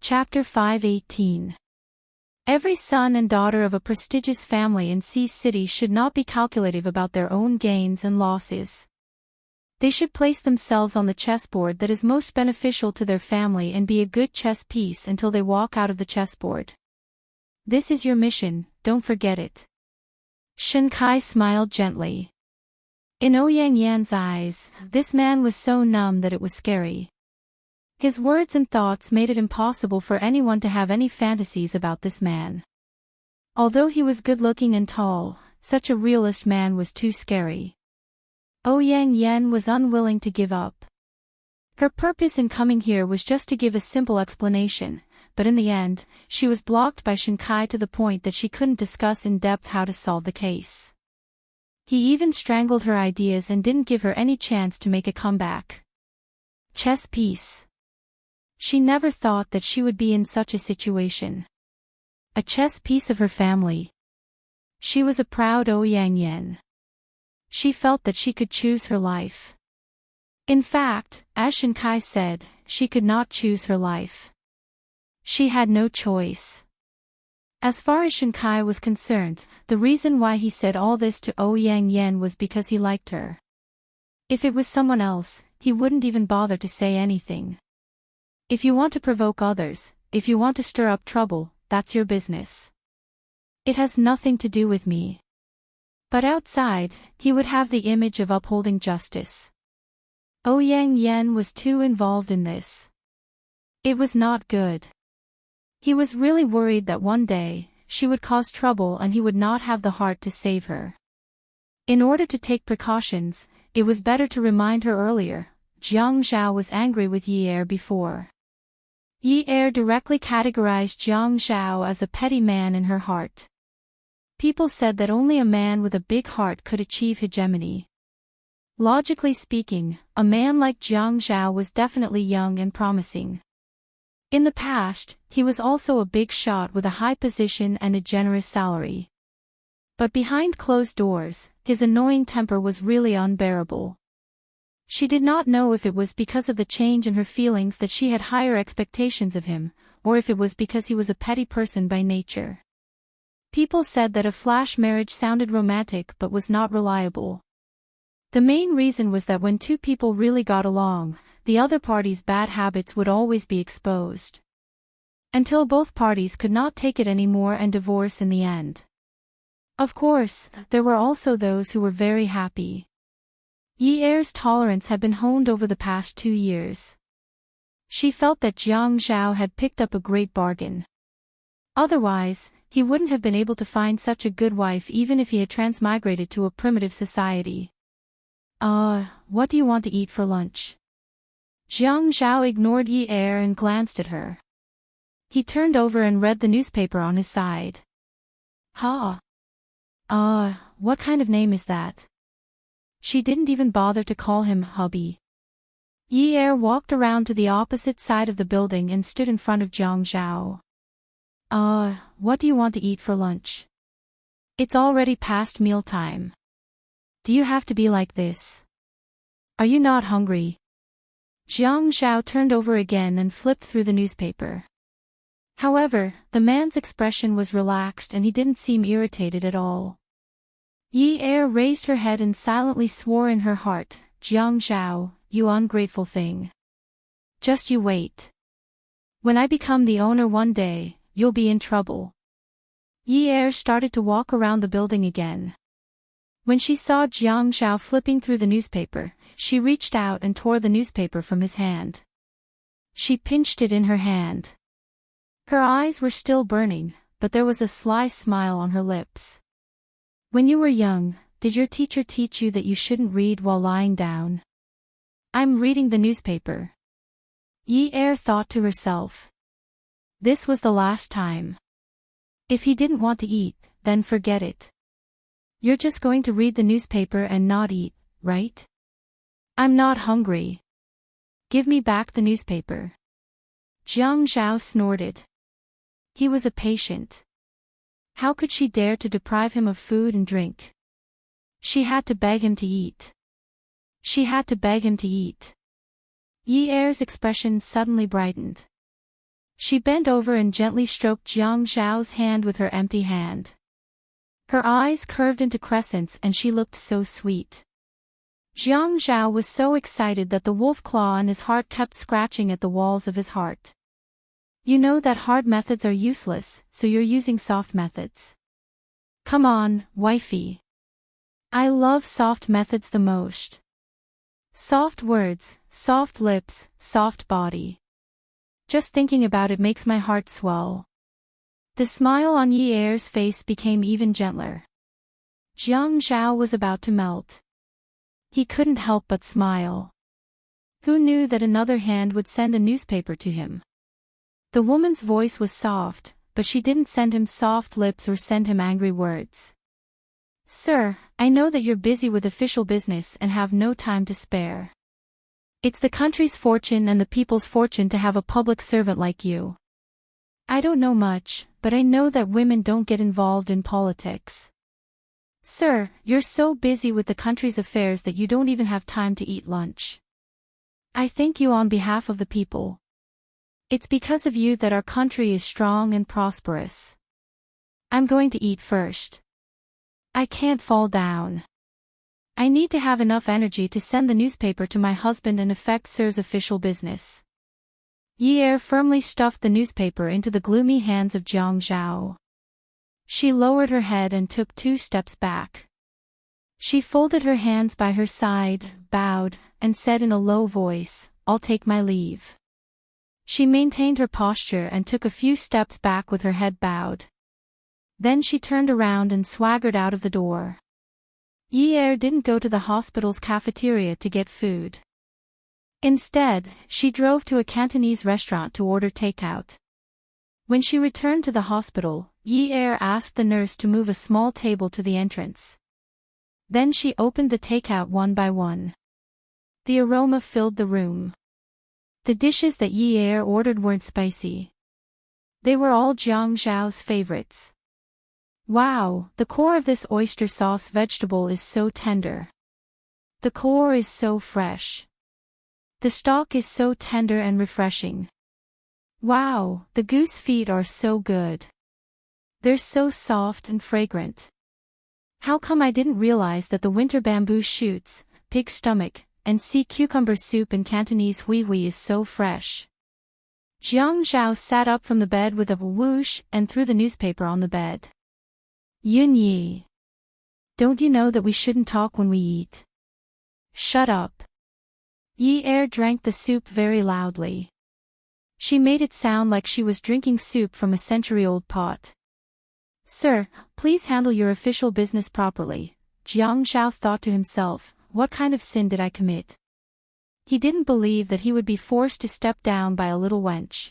Chapter 5:18. Every son and daughter of a prestigious family in C City should not be calculative about their own gains and losses. They should place themselves on the chessboard that is most beneficial to their family and be a good chess piece until they walk out of the chessboard. This is your mission, don't forget it. Shen Kai smiled gently. In Ouyang Yan's eyes, this man was so numb that it was scary. His words and thoughts made it impossible for anyone to have any fantasies about this man. Although he was good-looking and tall, such a realist man was too scary. Ouyang Yan was unwilling to give up. Her purpose in coming here was just to give a simple explanation, but in the end, she was blocked by Shen Kai to the point that she couldn't discuss in depth how to solve the case. He even strangled her ideas and didn't give her any chance to make a comeback. Chess piece. She never thought that she would be in such a situation. A chess piece of her family. She was a proud Ouyang Yan. She felt that she could choose her life. In fact, as Shen Kai said, she could not choose her life. She had no choice. As far as Shen Kai was concerned, the reason why he said all this to Ouyang Yan was because he liked her. If it was someone else, he wouldn't even bother to say anything. If you want to provoke others, if you want to stir up trouble, that's your business. It has nothing to do with me. But outside, he would have the image of upholding justice. Ouyang Yan was too involved in this. It was not good. He was really worried that one day, she would cause trouble and he would not have the heart to save her. In order to take precautions, it was better to remind her earlier. Jiang Zhao was angry with Yi Er before. Yi Er directly categorized Jiang Zhao as a petty man in her heart. People said that only a man with a big heart could achieve hegemony. Logically speaking, a man like Jiang Zhao was definitely young and promising. In the past, he was also a big shot with a high position and a generous salary. But behind closed doors, his annoying temper was really unbearable. She did not know if it was because of the change in her feelings that she had higher expectations of him, or if it was because he was a petty person by nature. People said that a flash marriage sounded romantic but was not reliable. The main reason was that when two people really got along, the other party's bad habits would always be exposed. Until both parties could not take it anymore and divorce in the end. Of course, there were also those who were very happy. Yi Er's tolerance had been honed over the past 2 years. She felt that Jiang Zhao had picked up a great bargain. Otherwise, he wouldn't have been able to find such a good wife even if he had transmigrated to a primitive society. What do you want to eat for lunch? Jiang Zhao ignored Yi Er and glanced at her. He turned over and read the newspaper on his side. What kind of name is that? She didn't even bother to call him hubby. Yi Er walked around to the opposite side of the building and stood in front of Jiang Zhao. What do you want to eat for lunch? It's already past mealtime. Do you have to be like this? Are you not hungry? Jiang Zhao turned over again and flipped through the newspaper. However, the man's expression was relaxed and he didn't seem irritated at all. Yi Er raised her head and silently swore in her heart, Jiang Zhao, you ungrateful thing. Just you wait. When I become the owner one day, you'll be in trouble. Yi Er started to walk around the building again. When she saw Jiang Zhao flipping through the newspaper, she reached out and tore the newspaper from his hand. She pinched it in her hand. Her eyes were still burning, but there was a sly smile on her lips. When you were young, did your teacher teach you that you shouldn't read while lying down? I'm reading the newspaper. Yi Er thought to herself. This was the last time. If he didn't want to eat, then forget it. You're just going to read the newspaper and not eat, right? I'm not hungry. Give me back the newspaper. Jiang Zhao snorted. He was a patient. How could she dare to deprive him of food and drink? She had to beg him to eat. She had to beg him to eat. Yi Er's expression suddenly brightened. She bent over and gently stroked Jiang Zhao's hand with her empty hand. Her eyes curved into crescents and she looked so sweet. Jiang Zhao was so excited that the wolf claw in his heart kept scratching at the walls of his heart. You know that hard methods are useless, so you're using soft methods. Come on, wifey. I love soft methods the most. Soft words, soft lips, soft body. Just thinking about it makes my heart swell. The smile on Yi Er's face became even gentler. Jiang Zhao was about to melt. He couldn't help but smile. Who knew that another hand would send a newspaper to him? The woman's voice was soft, but she didn't send him soft lips or send him angry words. Sir, I know that you're busy with official business and have no time to spare. It's the country's fortune and the people's fortune to have a public servant like you. I don't know much, but I know that women don't get involved in politics. Sir, you're so busy with the country's affairs that you don't even have time to eat lunch. I thank you on behalf of the people. It's because of you that our country is strong and prosperous. I'm going to eat first. I can't fall down. I need to have enough energy to send the newspaper to my husband and effect Sir's official business. Yi Er firmly stuffed the newspaper into the gloomy hands of Jiang Zhao. She lowered her head and took 2 steps back. She folded her hands by her side, bowed, and said in a low voice, I'll take my leave. She maintained her posture and took a few steps back with her head bowed. Then she turned around and swaggered out of the door. Yi Er didn't go to the hospital's cafeteria to get food. Instead, she drove to a Cantonese restaurant to order takeout. When she returned to the hospital, Yi Er asked the nurse to move a small table to the entrance. Then she opened the takeout one by one. The aroma filled the room. The dishes that Yi Er ordered weren't spicy. They were all Jiang Zhao's favorites. Wow, the core of this oyster sauce vegetable is so tender. The core is so fresh. The stock is so tender and refreshing. Wow, the goose feet are so good. They're so soft and fragrant. How come I didn't realize that the winter bamboo shoots, pig stomach, and sea cucumber soup in Cantonese hui hui is so fresh? Jiang Zhao sat up from the bed with a whoosh and threw the newspaper on the bed. Yun Yi. Don't you know that we shouldn't talk when we eat? Shut up. Yi Er drank the soup very loudly. She made it sound like she was drinking soup from a century-old pot. Sir, please handle your official business properly, Jiang Zhao thought to himself, what kind of sin did I commit? He didn't believe that he would be forced to step down by a little wench.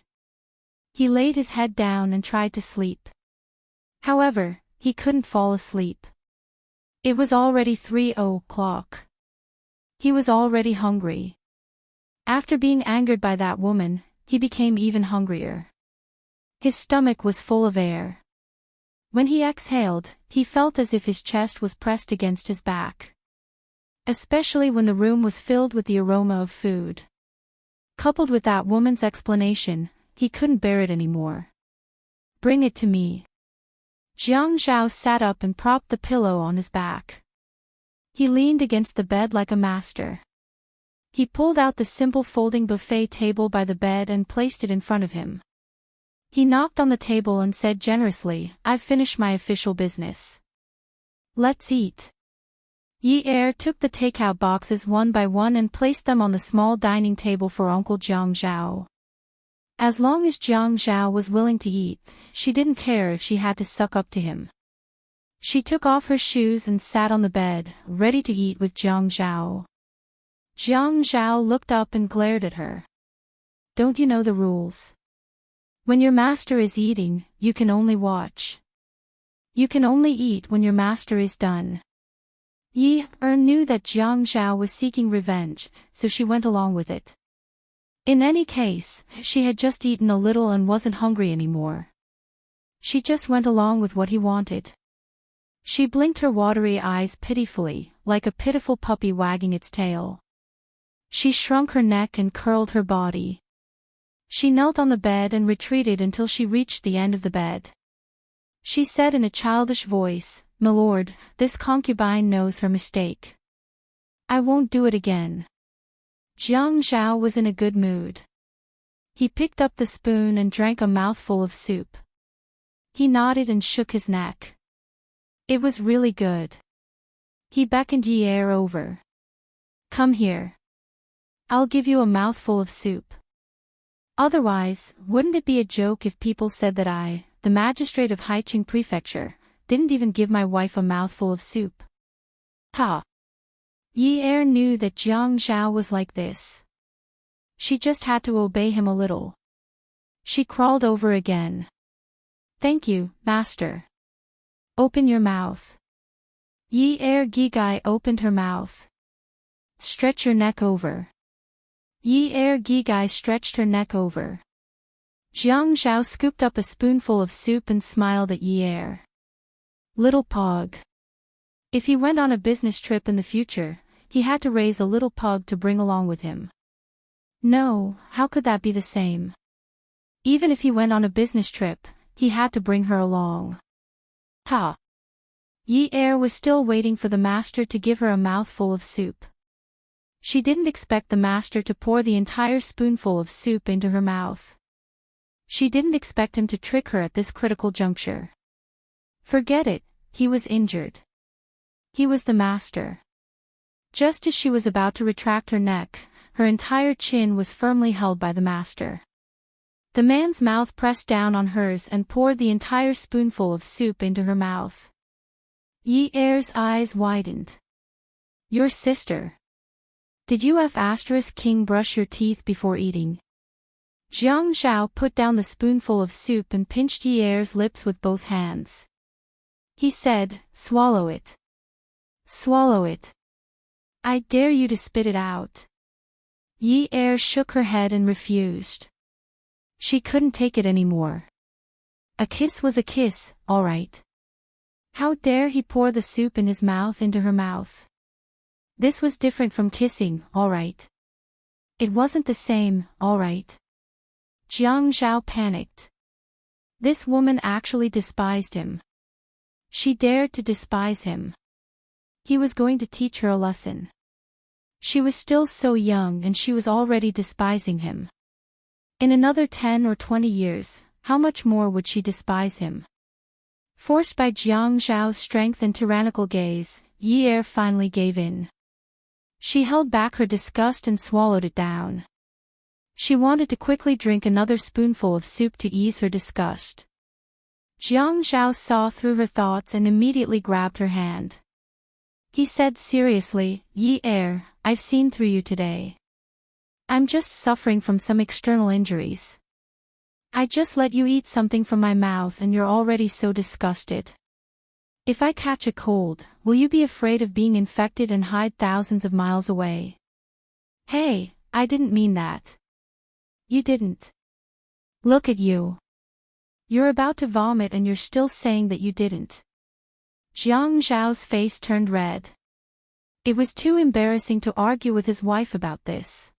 He laid his head down and tried to sleep. However, he couldn't fall asleep. It was already 3 o'clock. He was already hungry. After being angered by that woman, he became even hungrier. His stomach was full of air. When he exhaled, he felt as if his chest was pressed against his back. Especially when the room was filled with the aroma of food. Coupled with that woman's explanation, he couldn't bear it anymore. Bring it to me. Jiang Zhao sat up and propped the pillow on his back. He leaned against the bed like a master. He pulled out the simple folding buffet table by the bed and placed it in front of him. He knocked on the table and said generously, I've finished my official business. Let's eat. Yi Er took the takeout boxes one by one and placed them on the small dining table for Uncle Jiang Zhao. As long as Jiang Zhao was willing to eat, she didn't care if she had to suck up to him. She took off her shoes and sat on the bed, ready to eat with Jiang Zhao. Jiang Zhao looked up and glared at her. Don't you know the rules? When your master is eating, you can only watch. You can only eat when your master is done. Yi Er knew that Jiang Zhao was seeking revenge, so she went along with it. In any case, she had just eaten a little and wasn't hungry anymore. She just went along with what he wanted. She blinked her watery eyes pitifully, like a pitiful puppy wagging its tail. She shrunk her neck and curled her body. She knelt on the bed and retreated until she reached the end of the bed. She said in a childish voice, "My lord, this concubine knows her mistake. I won't do it again." Jiang Zhao was in a good mood. He picked up the spoon and drank a mouthful of soup. He nodded and shook his neck. It was really good. He beckoned Yi Er over. "Come here. I'll give you a mouthful of soup. Otherwise, wouldn't it be a joke if people said that I, the magistrate of Haiqing Prefecture, didn't even give my wife a mouthful of soup?" Ha! Yi Er knew that Jiang Zhao was like this. She just had to obey him a little. She crawled over again. "Thank you, master. Open your mouth." Yi Er Gigai opened her mouth. "Stretch your neck over." Yi Er Gigai stretched her neck over. Jiang Zhao scooped up a spoonful of soup and smiled at Yi Er. Little pug. If he went on a business trip in the future, he had to raise a little pug to bring along with him. No, how could that be the same? Even if he went on a business trip, he had to bring her along. Ha! Yi Er was still waiting for the master to give her a mouthful of soup. She didn't expect the master to pour the entire spoonful of soup into her mouth. She didn't expect him to trick her at this critical juncture. Forget it, he was injured. He was the master. Just as she was about to retract her neck, her entire chin was firmly held by the master. The man's mouth pressed down on hers and poured the entire spoonful of soup into her mouth. Yi Er's eyes widened. "Your sister. Did you King brush your teeth before eating?" Jiang Zhao put down the spoonful of soup and pinched Yi Er's lips with both hands. He said, "Swallow it. Swallow it. I dare you to spit it out." Yi Er shook her head and refused. She couldn't take it anymore. A kiss was a kiss, all right. How dare he pour the soup in his mouth into her mouth? This was different from kissing, all right. It wasn't the same, all right. Jiang Zhao panicked. This woman actually despised him. She dared to despise him. He was going to teach her a lesson. She was still so young and she was already despising him. In another 10 or 20 years, how much more would she despise him? Forced by Jiang Zhao's strength and tyrannical gaze, Yi Er finally gave in. She held back her disgust and swallowed it down. She wanted to quickly drink another spoonful of soup to ease her disgust. Jiang Zhao saw through her thoughts and immediately grabbed her hand. He said seriously, "Yi Er, I've seen through you today. I'm just suffering from some external injuries. I just let you eat something from my mouth and you're already so disgusted. If I catch a cold, will you be afraid of being infected and hide thousands of miles away?" "Hey, I didn't mean that." "You didn't. Look at you. You're about to vomit and you're still saying that you didn't." Jiang Zhao's face turned red. It was too embarrassing to argue with his wife about this.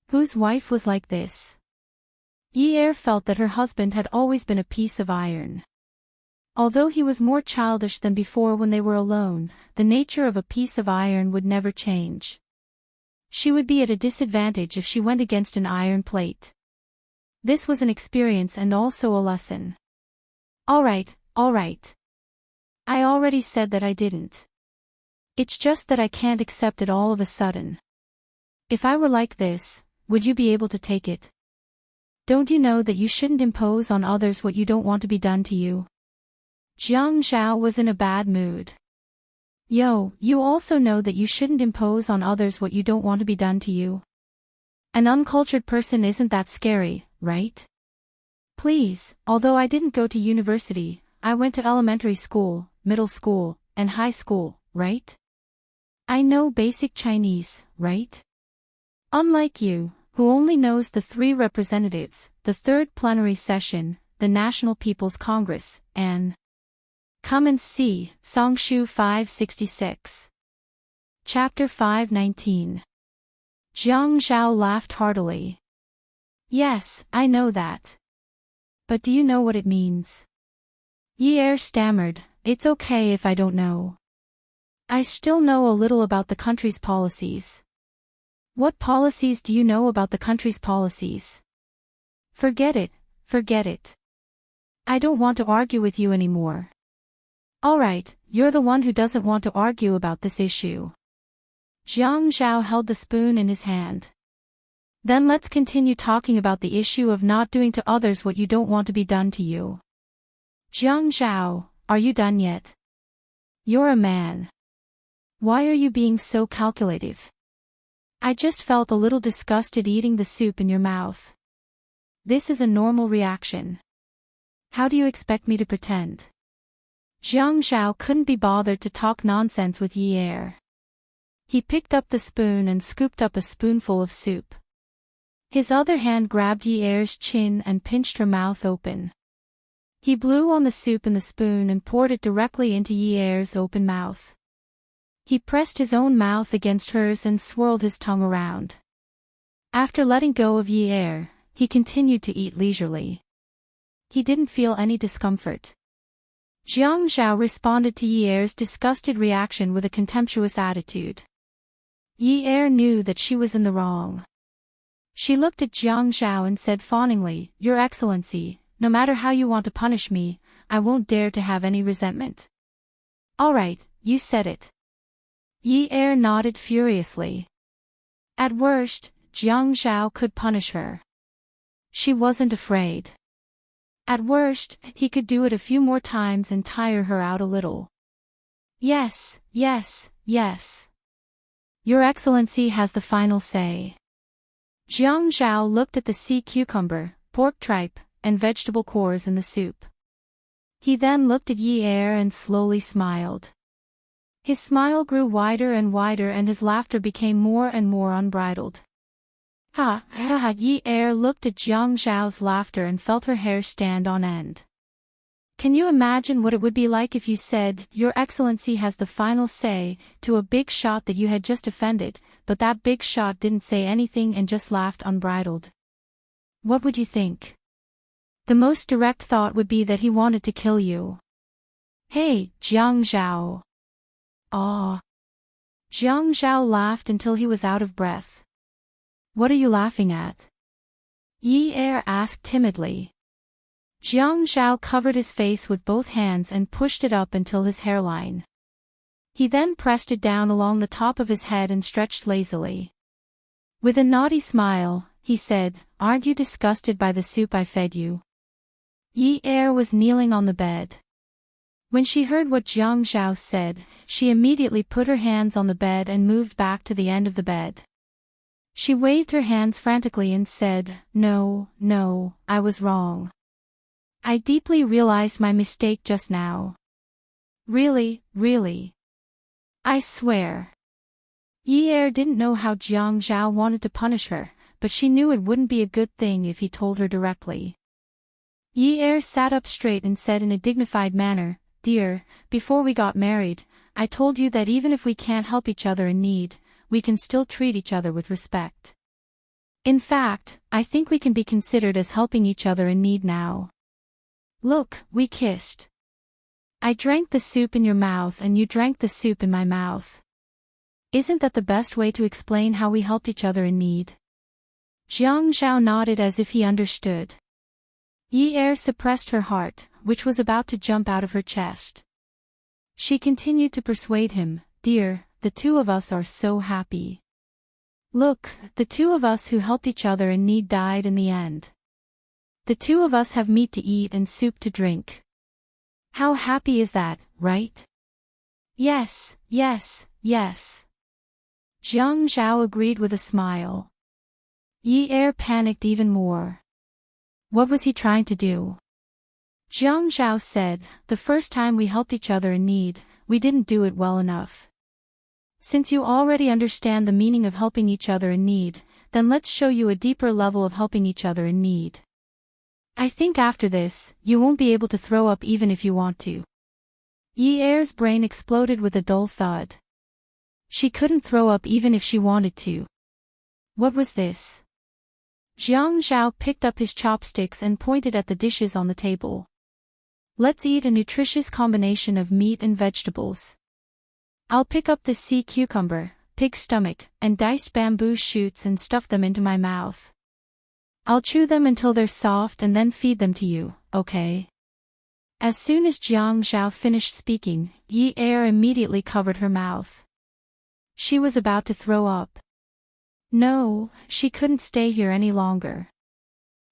Whose wife was like this? Yi Er felt that her husband had always been a piece of iron. Although he was more childish than before when they were alone, the nature of a piece of iron would never change. She would be at a disadvantage if she went against an iron plate. This was an experience and also a lesson. All right. I already said that I didn't. It's just that I can't accept it all of a sudden. If I were like this, would you be able to take it? Don't you know that you shouldn't impose on others what you don't want to be done to you? Jiang Zhao was in a bad mood. Yo, you also know that you shouldn't impose on others what you don't want to be done to you. An uncultured person isn't that scary, right? Please, although I didn't go to university, I went to elementary school, middle school, and high school, right? I know basic Chinese, right? Unlike you, who only knows the 3 representatives, the 3rd plenary session, the National People's Congress, and come and see, Songshu 566. Chapter 519. Jiang Zhao laughed heartily. Yes, I know that. But do you know what it means? Yi stammered, it's okay if I don't know. I still know a little about the country's policies. What policies do you know about the country's policies? Forget it, forget it. I don't want to argue with you anymore. Alright, you're the one who doesn't want to argue about this issue. Jiang Zhao held the spoon in his hand. Then let's continue talking about the issue of not doing to others what you don't want to be done to you. Jiang Zhao, are you done yet? You're a man. Why are you being so calculative? I just felt a little disgusted eating the soup in your mouth. This is a normal reaction. How do you expect me to pretend? Jiang Zhao couldn't be bothered to talk nonsense with Yi. He picked up the spoon and scooped up a spoonful of soup. His other hand grabbed Yi's chin and pinched her mouth open. He blew on the soup in the spoon and poured it directly into Yi's open mouth. He pressed his own mouth against hers and swirled his tongue around. After letting go of Yi, he continued to eat leisurely. He didn't feel any discomfort. Jiang Zhao responded to Yi's disgusted reaction with a contemptuous attitude. Yi knew that she was in the wrong. She looked at Jiang Zhao and said fawningly, Your Excellency, no matter how you want to punish me, I won't dare to have any resentment. Alright, you said it. Yi nodded furiously. At worst, Jiang Zhao could punish her. She wasn't afraid. At worst, he could do it a few more times and tire her out a little. Yes, yes, yes. Your Excellency has the final say. Jiang Zhao looked at the sea cucumber, pork tripe, and vegetable cores in the soup. He then looked at Yi and slowly smiled. His smile grew wider and wider and his laughter became more and more unbridled. Ha ha ha! Yi looked at Jiang Zhao's laughter and felt her hair stand on end. Can you imagine what it would be like if you said, Your Excellency has the final say, to a big shot that you had just offended, but that big shot didn't say anything and just laughed unbridled? What would you think? The most direct thought would be that he wanted to kill you. Hey, Jiang Zhao. Aw. Jiang Zhao laughed until he was out of breath. What are you laughing at? Yi asked timidly. Jiang Zhao covered his face with both hands and pushed it up until his hairline. He then pressed it down along the top of his head and stretched lazily. With a naughty smile, he said, Aren't you disgusted by the soup I fed you? Yi was kneeling on the bed. When she heard what Jiang Zhao said, she immediately put her hands on the bed and moved back to the end of the bed. She waved her hands frantically and said, No, no, I was wrong. I deeply realized my mistake just now. Really, really. I swear. Yi didn't know how Jiang Zhao wanted to punish her, but she knew it wouldn't be a good thing if he told her directly. Yi sat up straight and said in a dignified manner, Dear, before we got married, I told you that even if we can't help each other in need, we can still treat each other with respect. In fact, I think we can be considered as helping each other in need now. Look, we kissed. I drank the soup in your mouth and you drank the soup in my mouth. Isn't that the best way to explain how we helped each other in need? Jiang Zhao nodded as if he understood. Yi suppressed her heart, which was about to jump out of her chest. She continued to persuade him, Dear, the two of us are so happy. Look, the two of us who helped each other in need died in the end. The two of us have meat to eat and soup to drink. How happy is that, right? Yes, yes, yes. Jiang Zhao agreed with a smile. Yi panicked even more. What was he trying to do? Jiang Zhao said, The first time we helped each other in need, we didn't do it well enough. Since you already understand the meaning of helping each other in need, then let's show you a deeper level of helping each other in need. I think after this, you won't be able to throw up even if you want to. Yi's brain exploded with a dull thud. She couldn't throw up even if she wanted to. What was this? Jiang Zhao picked up his chopsticks and pointed at the dishes on the table. Let's eat a nutritious combination of meat and vegetables. I'll pick up this sea cucumber, pig stomach, and diced bamboo shoots and stuff them into my mouth. I'll chew them until they're soft and then feed them to you, okay? As soon as Jiang Zhao finished speaking, Yi Er immediately covered her mouth. She was about to throw up. No, she couldn't stay here any longer.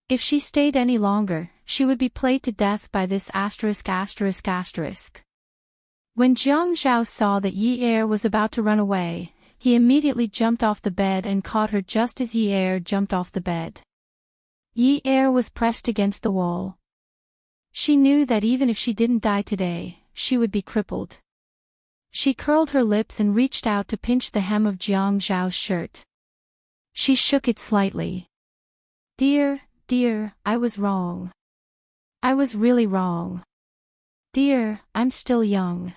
If she stayed any longer, she would be played to death by this asterisk. When Jiang Zhao saw that Yi Er was about to run away, he immediately jumped off the bed and caught her just as Yi Er jumped off the bed. Yi Er was pressed against the wall. She knew that even if she didn't die today, she would be crippled. She curled her lips and reached out to pinch the hem of Jiang Zhao's shirt. She shook it slightly. Dear, I was wrong. I was really wrong. Dear, I'm still young.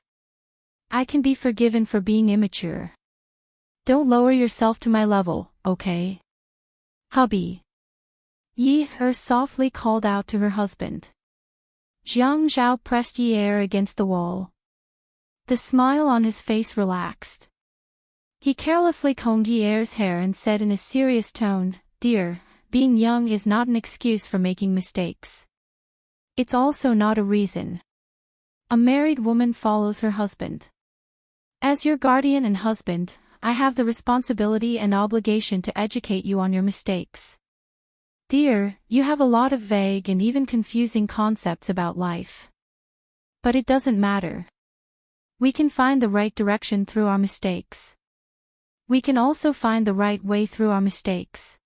I can be forgiven for being immature. Don't lower yourself to my level, okay? Hubby. Yi Er softly called out to her husband. Jiang Zhao pressed Yi Er against the wall. The smile on his face relaxed. He carelessly combed Yi Er's hair and said in a serious tone, Dear, being young is not an excuse for making mistakes. It's also not a reason. A married woman follows her husband. As your guardian and husband, I have the responsibility and obligation to educate you on your mistakes. Dear, you have a lot of vague and even confusing concepts about life. But it doesn't matter. We can find the right direction through our mistakes. We can also find the right way through our mistakes.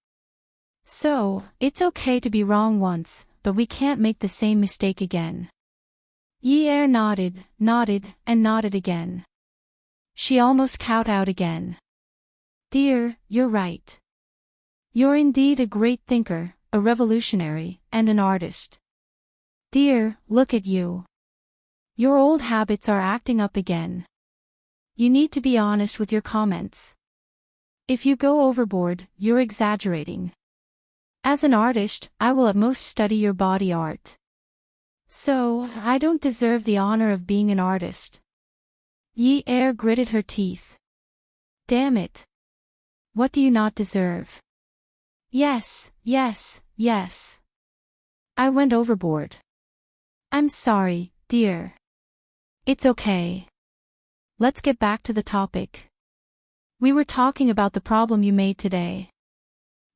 So, it's okay to be wrong once, but we can't make the same mistake again. Yi Er nodded, and nodded again. She almost cowed out again. Dear, you're right. You're indeed a great thinker, a revolutionary, and an artist. Dear, look at you. Your old habits are acting up again. You need to be honest with your comments. If you go overboard, you're exaggerating. As an artist, I will at most study your body art. So, I don't deserve the honor of being an artist. Yi Er gritted her teeth. Damn it. What do you not deserve? Yes. I went overboard. I'm sorry, dear. It's okay. Let's get back to the topic. We were talking about the problem you made today.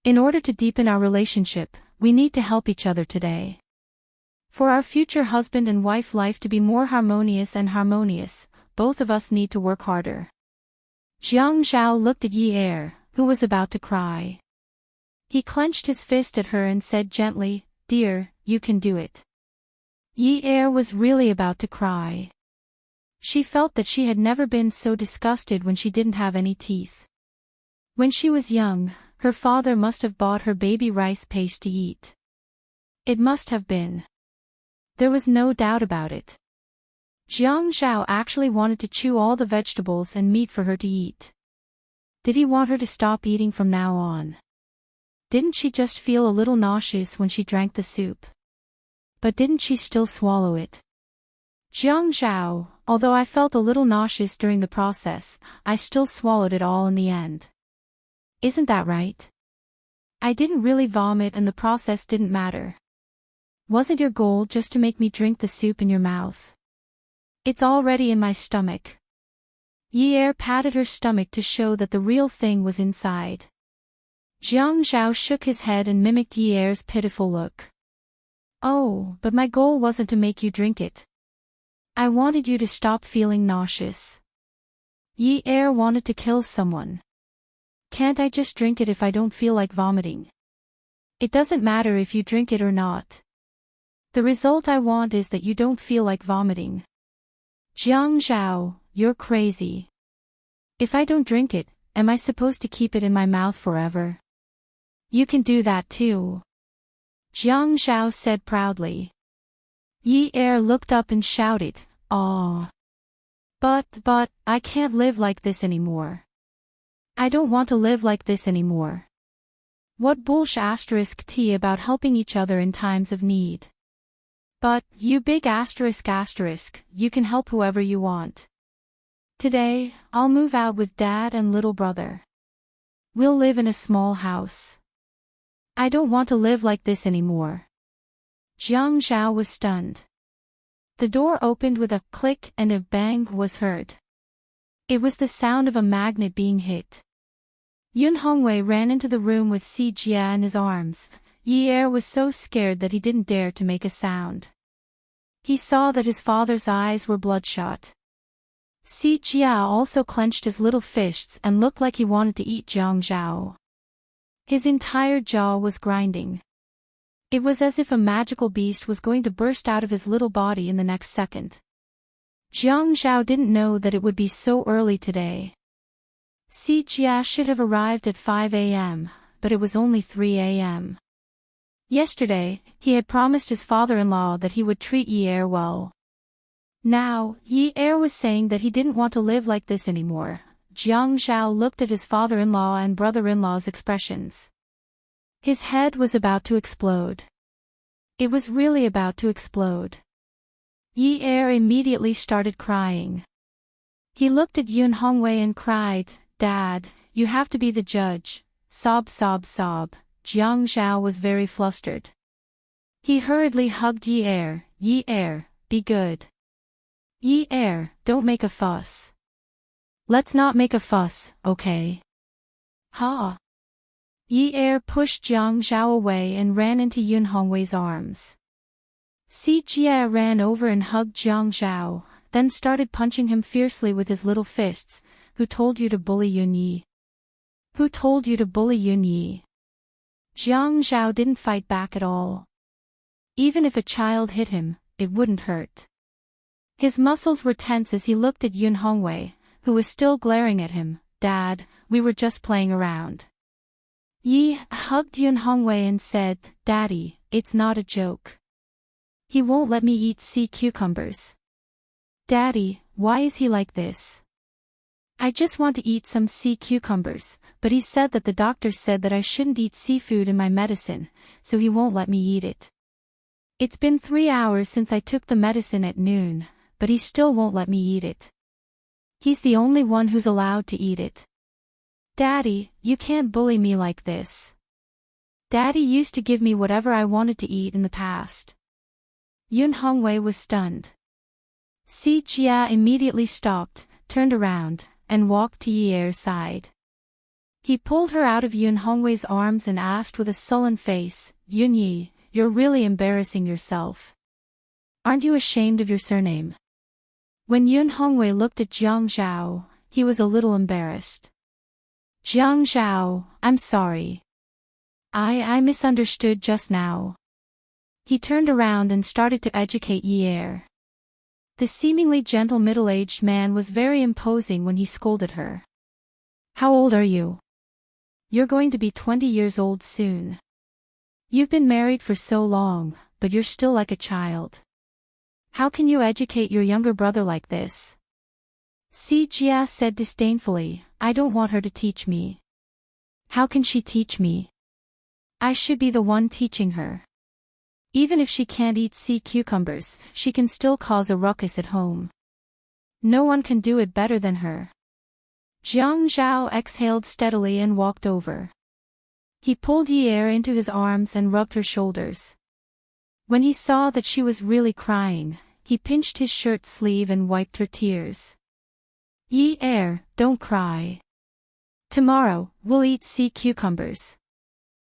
In order to deepen our relationship, we need to help each other today. For our future husband and wife life to be more harmonious, both of us need to work harder. Jiang Zhao looked at Yi Er, who was about to cry. He clenched his fist at her and said gently, Dear, you can do it. Yi Er was really about to cry. She felt that she had never been so disgusted when she didn't have any teeth. When she was young, her father must have bought her baby rice paste to eat. It must have been. There was no doubt about it. Jiang Zhao actually wanted to chew all the vegetables and meat for her to eat. Did he want her to stop eating from now on? Didn't she just feel a little nauseous when she drank the soup? But didn't she still swallow it? Jiang Zhao, although I felt a little nauseous during the process, I still swallowed it all in the end. Isn't that right? I didn't really vomit and the process didn't matter. Wasn't your goal just to make me drink the soup in your mouth? It's already in my stomach. Yi Er patted her stomach to show that the real thing was inside. Jiang Zhao shook his head and mimicked Yi Er's pitiful look. Oh, but my goal wasn't to make you drink it. I wanted you to stop feeling nauseous. Yi Er wanted to kill someone. Can't I just drink it if I don't feel like vomiting? It doesn't matter if you drink it or not. The result I want is that you don't feel like vomiting. Jiang Zhao, you're crazy. If I don't drink it, am I supposed to keep it in my mouth forever? You can do that too. Jiang Zhao said proudly. Yi Er looked up and shouted, Aw. But, I can't live like this anymore. I don't want to live like this anymore. What bullsh asterisk t about helping each other in times of need. But, you big asterisk asterisk, you can help whoever you want. Today, I'll move out with Dad and little brother. We'll live in a small house. I don't want to live like this anymore. Jiang Zhao was stunned. The door opened with a click and a bang was heard. It was the sound of a magnet being hit. Yun Hongwei ran into the room with Si Jia in his arms. Yi Er was so scared that he didn't dare to make a sound. He saw that his father's eyes were bloodshot. Si Jia also clenched his little fists and looked like he wanted to eat Jiang Zhao. His entire jaw was grinding. It was as if a magical beast was going to burst out of his little body in the next second. Jiang Zhao didn't know that it would be so early today. Si Jia should have arrived at 5 a.m., but it was only 3 a.m. Yesterday, he had promised his father-in-law that he would treat Yi Er well. Now, Yi Er was saying that he didn't want to live like this anymore. Jiang Zhao looked at his father-in-law and brother-in-law's expressions. His head was about to explode. It was really about to explode. Yi Er immediately started crying. He looked at Yun Hongwei and cried, "Dad, you have to be the judge." Sob sob sob. Jiang Zhao was very flustered. He hurriedly hugged Yi Er. "Yi Er, be good. Yi Er, don't make a fuss. Let's not make a fuss, okay? Ha." Yi Er pushed Jiang Zhao away and ran into Yun Hongwei's arms. Si Jia ran over and hugged Jiang Zhao, then started punching him fiercely with his little fists. "Who told you to bully Yun Yi? Who told you to bully Yun Yi?" Jiang Zhao didn't fight back at all. Even if a child hit him, it wouldn't hurt. His muscles were tense as he looked at Yun Hongwei, who was still glaring at him. "Dad, we were just playing around." Yi hugged Yun Hongwei and said, "Daddy, it's not a joke. He won't let me eat sea cucumbers." "Daddy, why is he like this?" "I just want to eat some sea cucumbers, but he said that the doctor said that I shouldn't eat seafood in my medicine, so he won't let me eat it. It's been 3 hours since I took the medicine at noon, but he still won't let me eat it. He's the only one who's allowed to eat it. Daddy, you can't bully me like this. Daddy used to give me whatever I wanted to eat in the past." Yun Hongwei was stunned. Si Jia immediately stopped, turned around, and walked to Yi Er's side. He pulled her out of Yun Hongwei's arms and asked with a sullen face, "Yun Yi, you're really embarrassing yourself. Aren't you ashamed of your surname?" When Yun Hongwei looked at Jiang Zhao, he was a little embarrassed. "Jiang Zhao, I'm sorry. I misunderstood just now." He turned around and started to educate Yi Er. The seemingly gentle middle-aged man was very imposing when he scolded her. "How old are you? You're going to be 20 years old soon. You've been married for so long, but you're still like a child. How can you educate your younger brother like this?" Si Jia said disdainfully, "I don't want her to teach me. How can she teach me? I should be the one teaching her. Even if she can't eat sea cucumbers, she can still cause a ruckus at home. No one can do it better than her." Jiang Zhao exhaled steadily and walked over. He pulled Yi Er into his arms and rubbed her shoulders. When he saw that she was really crying, he pinched his shirt sleeve and wiped her tears. "Yi Er, don't cry. Tomorrow, we'll eat sea cucumbers.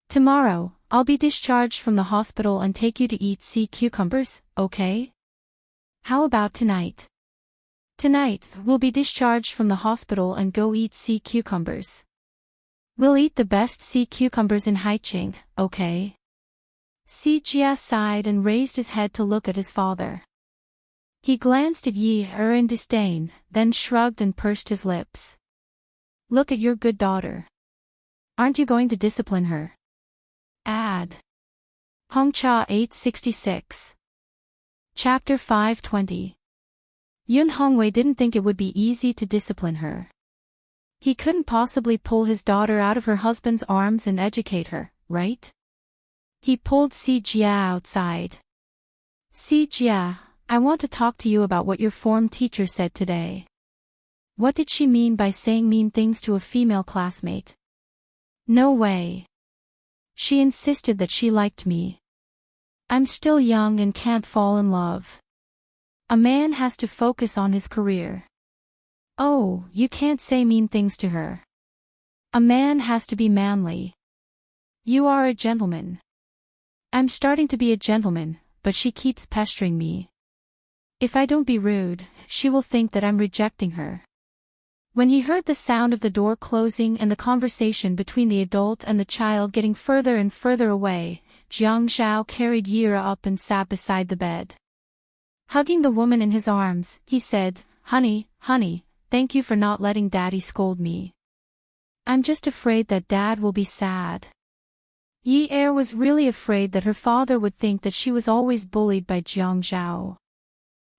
Tomorrow, I'll be discharged from the hospital and take you to eat sea cucumbers, okay? How about tonight? Tonight, we'll be discharged from the hospital and go eat sea cucumbers. We'll eat the best sea cucumbers in Haiqing, okay?" Si Jia sighed and raised his head to look at his father. He glanced at Yi Er in disdain, then shrugged and pursed his lips. "Look at your good daughter. Aren't you going to discipline her?" Ad. Hongcha 866. Chapter 520. Yun Hongwei didn't think it would be easy to discipline her. He couldn't possibly pull his daughter out of her husband's arms and educate her, right? He pulled Si Jia outside. Si Jia, I want to talk to you about what your form teacher said today. What did she mean by saying mean things to a female classmate? No way. She insisted that she liked me. I'm still young and can't fall in love. A man has to focus on his career. Oh, you can't say mean things to her. A man has to be manly. You are a gentleman. I'm starting to be a gentleman, but she keeps pestering me. If I don't be rude, she will think that I'm rejecting her. When he heard the sound of the door closing and the conversation between the adult and the child getting further and further away, Jiang Zhao carried Yira up and sat beside the bed. Hugging the woman in his arms, he said, Honey, thank you for not letting Daddy scold me. I'm just afraid that Dad will be sad. Yi Er was really afraid that her father would think that she was always bullied by Jiang Zhao.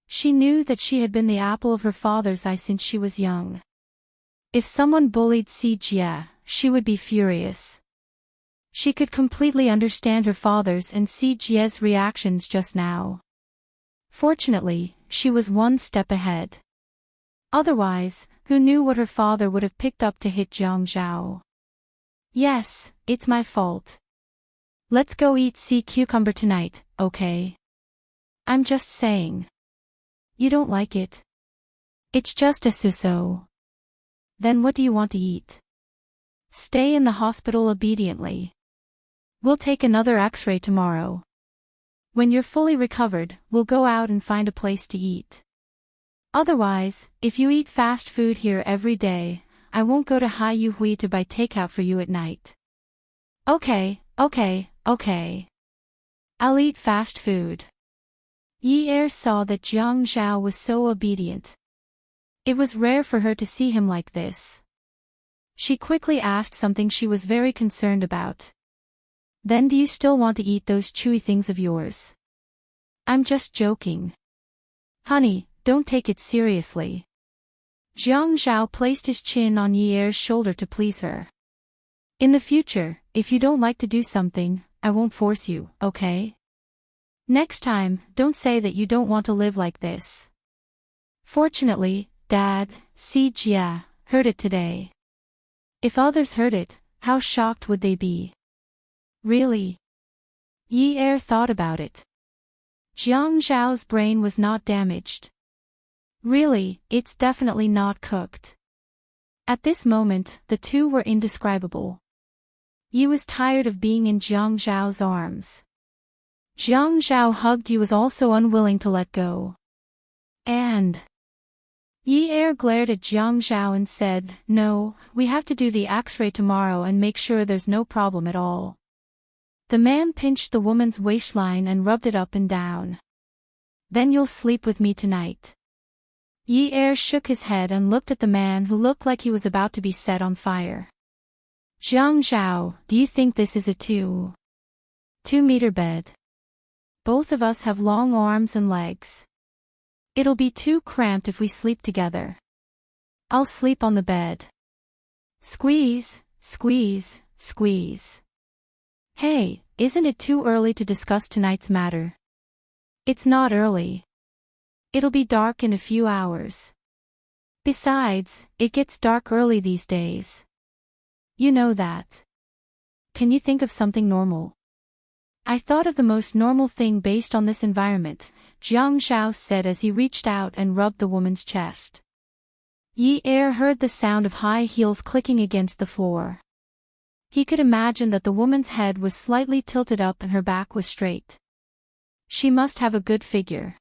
She knew that she had been the apple of her father's eye since she was young. If someone bullied Si Jia, she would be furious. She could completely understand her father's and Si Jia's reactions just now. Fortunately, she was one step ahead. Otherwise, who knew what her father would have picked up to hit Jiang Zhao? Yes, it's my fault. Let's go eat sea cucumber tonight, okay? I'm just saying. You don't like it? It's just a so-so. Then what do you want to eat? Stay in the hospital obediently. We'll take another X-ray tomorrow. When you're fully recovered, we'll go out and find a place to eat. Otherwise, if you eat fast food here every day, I won't go to Hai Yu Hui to buy takeout for you at night. Okay. I'll eat fast food. Yi Er saw that Jiang Zhao was so obedient. It was rare for her to see him like this. She quickly asked something she was very concerned about. Then do you still want to eat those chewy things of yours? I'm just joking. Honey, don't take it seriously. Jiang Zhao placed his chin on Yi Er's shoulder to please her. In the future, if you don't like to do something, I won't force you, okay? Next time, don't say that you don't want to live like this. Fortunately, Dad, Si Jia, heard it today. If others heard it, how shocked would they be? Really? Yi Er thought about it. Jiang Zhao's brain was not damaged. Really, it's definitely not cooked. At this moment, the two were indescribable. Yi was tired of being in Jiang Zhao's arms. Jiang Zhao hugged Yi was also unwilling to let go. And Yi Er glared at Jiang Zhao and said, No, we have to do the X-ray tomorrow and make sure there's no problem at all. The man pinched the woman's waistline and rubbed it up and down. Then you'll sleep with me tonight. Yi Er shook his head and looked at the man who looked like he was about to be set on fire. Jiang Zhao, do you think this is a 2-meter bed? Both of us have long arms and legs. It'll be too cramped if we sleep together. I'll sleep on the bed. Squeeze. Hey, isn't it too early to discuss tonight's matter? It's not early. It'll be dark in a few hours. Besides, it gets dark early these days. You know that. Can you think of something normal? I thought of the most normal thing based on this environment, Jiang Zhao said as he reached out and rubbed the woman's chest. Yi Er heard the sound of high heels clicking against the floor. He could imagine that the woman's head was slightly tilted up and her back was straight. She must have a good figure.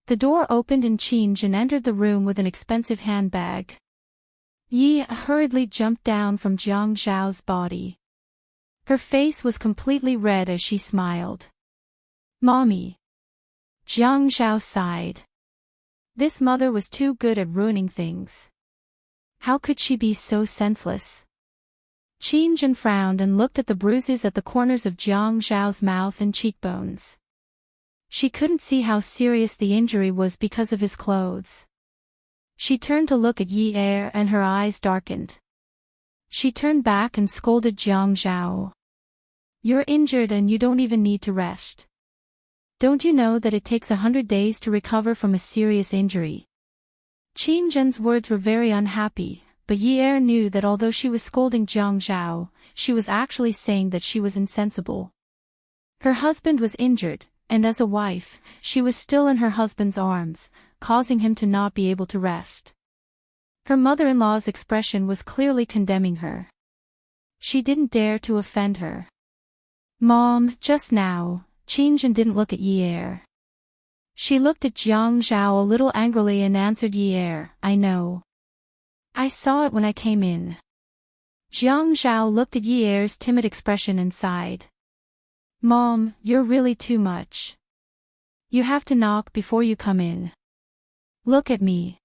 The door opened and Qin Jin entered the room with an expensive handbag. Yi hurriedly jumped down from Jiang Zhao's body. Her face was completely red as she smiled. Mommy. Jiang Zhao sighed. This mother was too good at ruining things. How could she be so senseless? Qin Jin frowned and looked at the bruises at the corners of Jiang Zhao's mouth and cheekbones. She couldn't see how serious the injury was because of his clothes. She turned to look at Yi Er and her eyes darkened. She turned back and scolded Jiang Zhao. You're injured and you don't even need to rest. Don't you know that it takes 100 days to recover from a serious injury? Qin Zhen's words were very unhappy, but Yi Er knew that although she was scolding Jiang Zhao, she was actually saying that she was insensible. Her husband was injured, and as a wife, she was still in her husband's arms, causing him to not be able to rest. Her mother-in-law's expression was clearly condemning her. She didn't dare to offend her. Mom, just now, Qin Zhen didn't look at Yi Er. She looked at Jiang Zhao a little angrily and answered Yi Er, I know. I saw it when I came in. Jiang Zhao looked at Yi Er's timid expression and sighed. Mom, you're really too much. You have to knock before you come in. Look at me.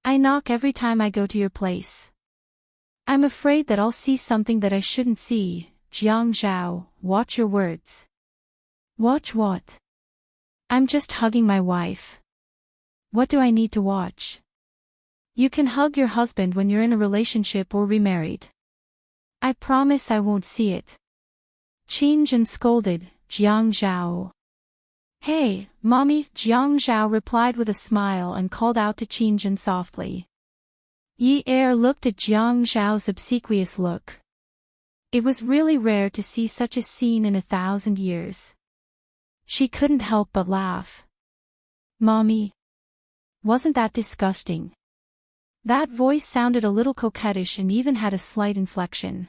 I knock every time I go to your place. I'm afraid that I'll see something that I shouldn't see. Jiang Zhao, watch your words. Watch what? I'm just hugging my wife. What do I need to watch? You can hug your husband when you're in a relationship or remarried. I promise I won't see it. Qin Zhen scolded Jiang Zhao. Hey, mommy, Jiang Zhao replied with a smile and called out to Qin Zhen softly. Yi Er looked at Jiang Zhao's obsequious look. It was really rare to see such a scene in 1,000 years. She couldn't help but laugh. Mommy. Wasn't that disgusting? That voice sounded a little coquettish and even had a slight inflection.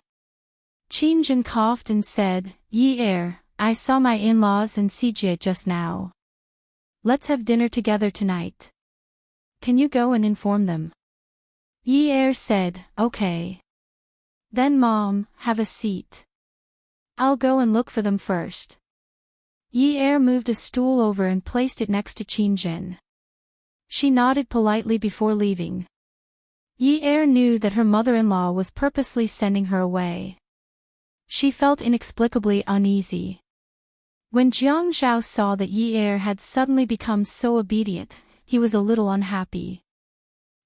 Qin Zhen coughed and said, Yi Er, I saw my in-laws in Sijie just now. Let's have dinner together tonight. Can you go and inform them? Yi Er said, okay. Then Mom, have a seat. I'll go and look for them first. Yi Er moved a stool over and placed it next to Qin Zhen. She nodded politely before leaving. Yi Er knew that her mother-in-law was purposely sending her away. She felt inexplicably uneasy. When Jiang Zhao saw that Yi Er had suddenly become so obedient, he was a little unhappy.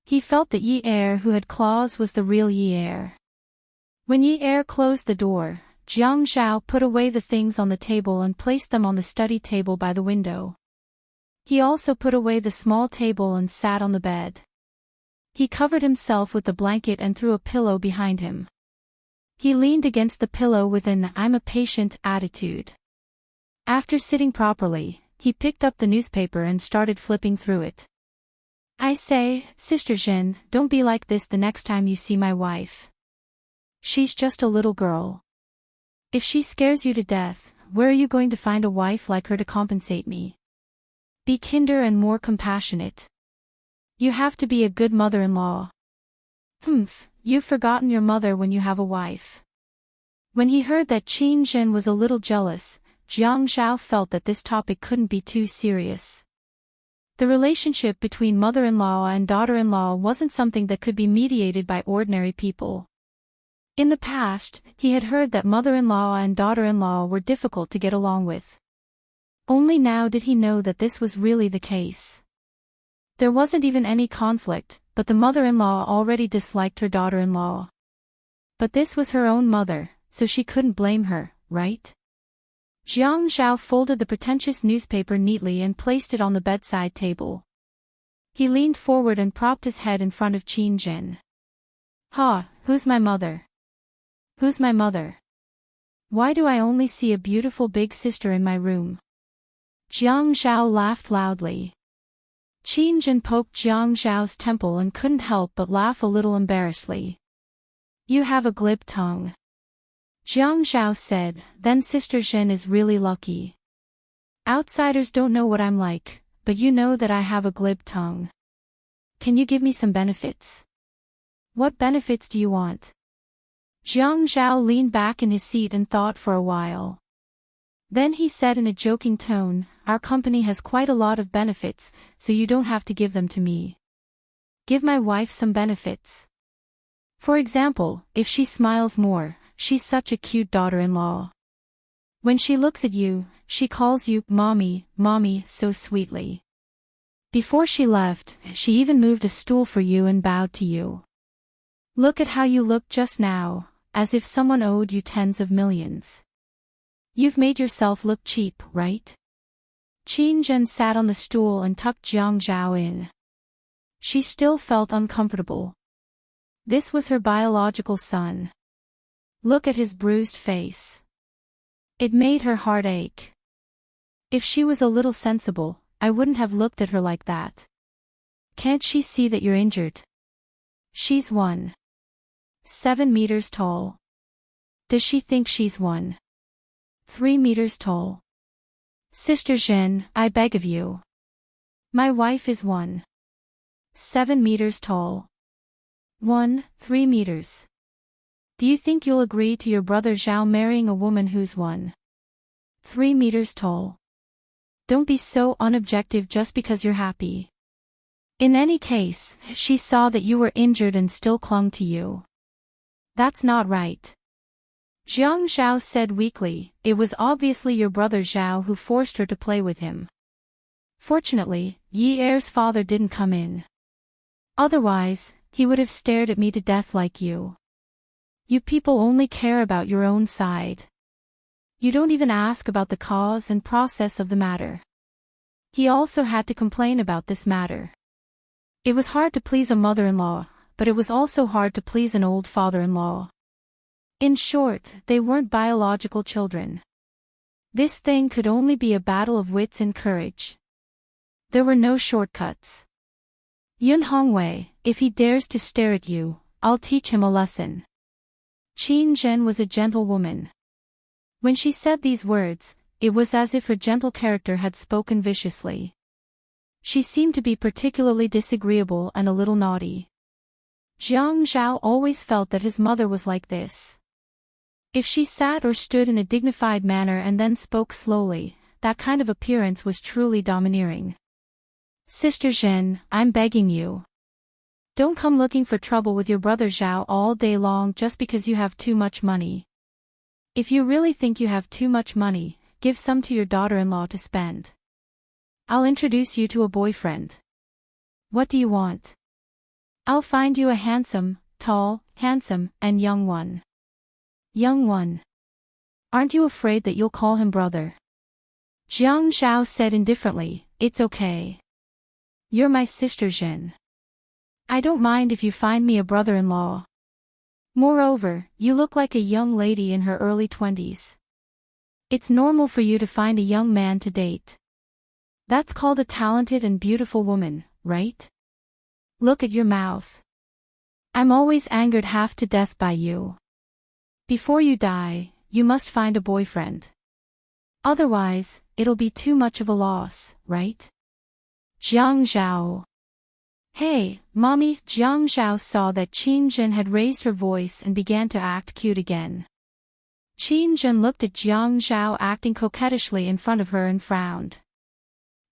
He felt that Yi Er who had claws was the real Yi Er. When Yi Er closed the door, Jiang Zhao put away the things on the table and placed them on the study table by the window. He also put away the small table and sat on the bed. He covered himself with the blanket and threw a pillow behind him. He leaned against the pillow with an I'm a patient attitude. After sitting properly, he picked up the newspaper and started flipping through it. I say, Sister Zhen, don't be like this the next time you see my wife. She's just a little girl. If she scares you to death, where are you going to find a wife like her to compensate me? Be kinder and more compassionate. You have to be a good mother-in-law. You've forgotten your mother when you have a wife. When he heard that Qin Zhen was a little jealous, Jiang Zhao felt that this topic couldn't be too serious. The relationship between mother-in-law and daughter-in-law wasn't something that could be mediated by ordinary people. In the past, he had heard that mother-in-law and daughter-in-law were difficult to get along with. Only now did he know that this was really the case. There wasn't even any conflict, but the mother-in-law already disliked her daughter-in-law. But this was her own mother, so she couldn't blame her, right? Jiang Zhao folded the pretentious newspaper neatly and placed it on the bedside table. He leaned forward and propped his head in front of Qin Zhen. Who's my mother? Who's my mother? Why do I only see a beautiful big sister in my room? Jiang Zhao laughed loudly. Qin Zhen poked Jiang Zhao's temple and couldn't help but laugh a little embarrassedly. You have a glib tongue. Jiang Zhao said, then Sister Zhen is really lucky. Outsiders don't know what I'm like, but you know that I have a glib tongue. Can you give me some benefits? What benefits do you want? Jiang Zhao leaned back in his seat and thought for a while. Then he said in a joking tone, our company has quite a lot of benefits, so you don't have to give them to me. Give my wife some benefits. For example, if she smiles more, she's such a cute daughter-in-law. When she looks at you, she calls you, mommy, mommy, so sweetly. Before she left, she even moved a stool for you and bowed to you. Look at how you looked just now, as if someone owed you tens of millions. You've made yourself look cheap, right? Qin Zhen sat on the stool and tucked Jiang Zhao in. She still felt uncomfortable. This was her biological son. Look at his bruised face. It made her heart ache. If she was a little sensible, I wouldn't have looked at her like that. Can't she see that you're injured? She's 1.7 meters tall. Does she think she's 1.3 meters tall? Sister Zhen, I beg of you. My wife is 1.7 meters tall. 1.3 meters. Do you think you'll agree to your brother Zhao marrying a woman who's 1.3 meters tall? Don't be so unobjective just because you're happy. In any case, she saw that you were injured and still clung to you. That's not right. Jiang Zhao said weakly. It was obviously your brother Zhao who forced her to play with him. Fortunately, Yi Er's father didn't come in. Otherwise, he would have stared at me to death like you. You people only care about your own side. You don't even ask about the cause and process of the matter. He also had to complain about this matter. It was hard to please a mother-in-law, but it was also hard to please an old father-in-law. In short, they weren't biological children. This thing could only be a battle of wits and courage. There were no shortcuts. Yun Hongwei, if he dares to stare at you, I'll teach him a lesson. Qin Zhen was a gentle woman. When she said these words, it was as if her gentle character had spoken viciously. She seemed to be particularly disagreeable and a little naughty. Jiang Zhao always felt that his mother was like this. If she sat or stood in a dignified manner and then spoke slowly, that kind of appearance was truly domineering. Sister Zhen, I'm begging you. Don't come looking for trouble with your brother Zhao all day long just because you have too much money. If you really think you have too much money, give some to your daughter-in-law to spend. I'll introduce you to a boyfriend. What do you want? I'll find you a handsome, handsome, and young one. Young one. Aren't you afraid that you'll call him brother? Jiang Zhao said indifferently, it's okay. You're my sister Zhen. I don't mind if you find me a brother-in-law. Moreover, you look like a young lady in her early 20s. It's normal for you to find a young man to date. That's called a talented and beautiful woman, right? Look at your mouth. I'm always angered half to death by you. Before you die, you must find a boyfriend. Otherwise, it'll be too much of a loss, right? Jiang Zhao. Hey, mommy. Jiang Zhao saw that Qin Zhen had raised her voice and began to act cute again. Qin Zhen looked at Jiang Zhao acting coquettishly in front of her and frowned.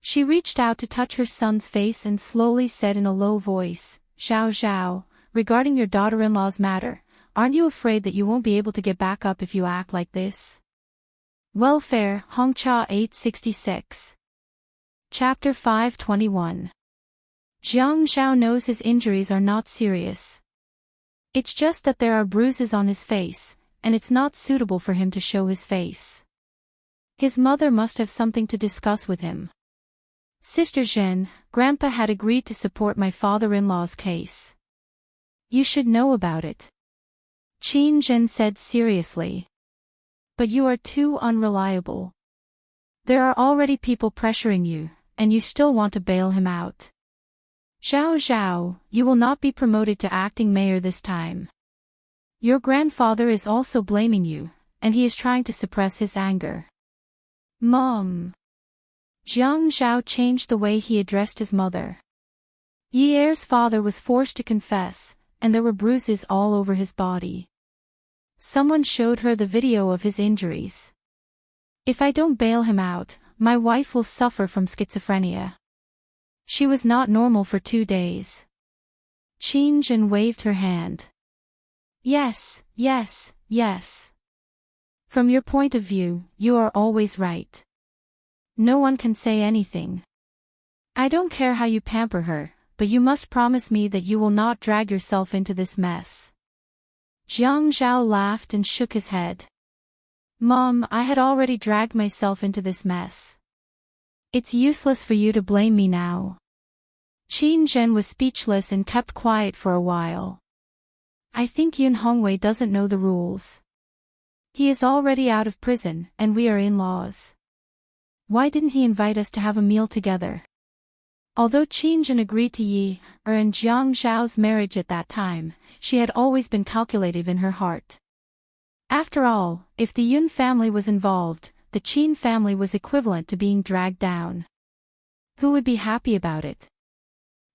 She reached out to touch her son's face and slowly said in a low voice, Zhao Zhao, regarding your daughter-in-law's matter, aren't you afraid that you won't be able to get back up if you act like this? Welfare, Hongcha 866. Chapter 521. Jiang Zhao knows his injuries are not serious. It's just that there are bruises on his face, and it's not suitable for him to show his face. His mother must have something to discuss with him. Sister Zhen, Grandpa had agreed to support my father-in-law's case. You should know about it. Qin Zhen said seriously. But you are too unreliable. There are already people pressuring you, and you still want to bail him out. Zhao Zhao, you will not be promoted to acting mayor this time. Your grandfather is also blaming you, and he is trying to suppress his anger. Mom. Jiang Zhao changed the way he addressed his mother. Yi Er's father was forced to confess, and there were bruises all over his body. Someone showed her the video of his injuries. If I don't bail him out, my wife will suffer from schizophrenia. She was not normal for 2 days. Qin Zhen waved her hand. Yes, yes, yes. From your point of view, you are always right. No one can say anything. I don't care how you pamper her, but you must promise me that you will not drag yourself into this mess. Jiang Zhao laughed and shook his head. Mom, I had already dragged myself into this mess. It's useless for you to blame me now. Qin Zhen was speechless and kept quiet for a while. I think Yun Hongwei doesn't know the rules. He is already out of prison, and we are in-laws. Why didn't he invite us to have a meal together? Although Qin Zhen agreed to Yi Er and Jiang Zhao's marriage at that time, she had always been calculative in her heart. After all, if the Yun family was involved, the Qin family was equivalent to being dragged down. Who would be happy about it?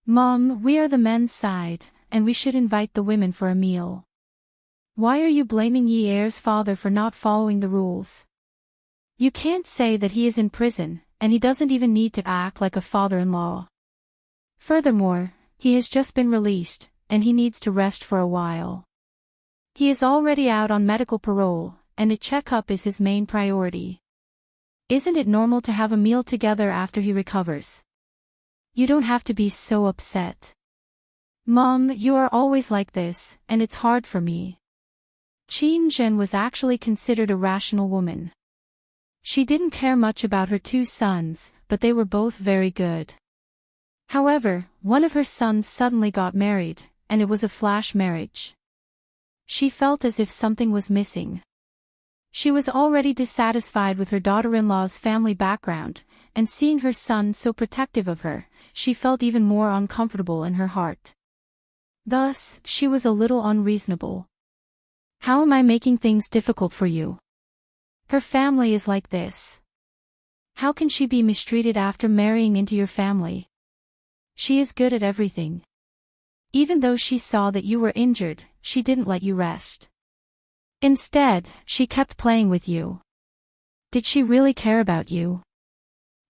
Mom, we are the men's side, and we should invite the women for a meal. Why are you blaming Yi Er's father for not following the rules? You can't say that he is in prison, and he doesn't even need to act like a father-in-law. Furthermore, he has just been released, and he needs to rest for a while. He is already out on medical parole, and a checkup is his main priority. Isn't it normal to have a meal together after he recovers? You don't have to be so upset. Mom, you are always like this, and it's hard for me. Qin Zhen was actually considered a rational woman. She didn't care much about her two sons, but they were both very good. However, one of her sons suddenly got married, and it was a flash marriage. She felt as if something was missing. She was already dissatisfied with her daughter-in-law's family background, and seeing her son so protective of her, she felt even more uncomfortable in her heart. Thus, she was a little unreasonable. How am I making things difficult for you? Her family is like this. How can she be mistreated after marrying into your family? She is good at everything. Even though she saw that you were injured, she didn't let you rest. Instead, she kept playing with you. Did she really care about you?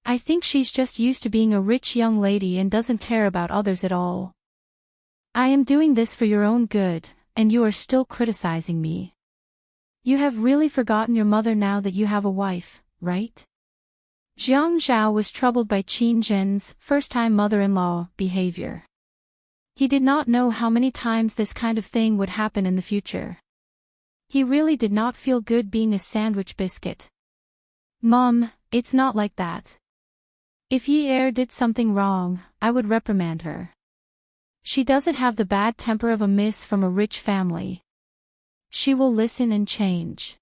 I think she's just used to being a rich young lady and doesn't care about others at all. I am doing this for your own good, and you are still criticizing me. You have really forgotten your mother now that you have a wife, right? Jiang Zhao was troubled by Qin Zhen's first-time mother-in-law behavior. He did not know how many times this kind of thing would happen in the future. He really did not feel good being a sandwich biscuit. Mom, it's not like that. If Yi Er did something wrong, I would reprimand her. She doesn't have the bad temper of a miss from a rich family. She will listen and change.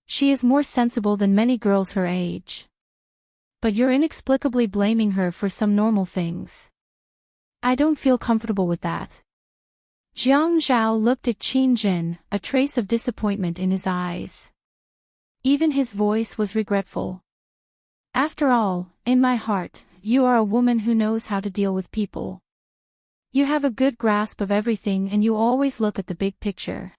She is more sensible than many girls her age. But you're inexplicably blaming her for some normal things. I don't feel comfortable with that. Jiang Zhao looked at Qin Zhen, a trace of disappointment in his eyes. Even his voice was regretful. After all, in my heart, you are a woman who knows how to deal with people. You have a good grasp of everything and you always look at the big picture.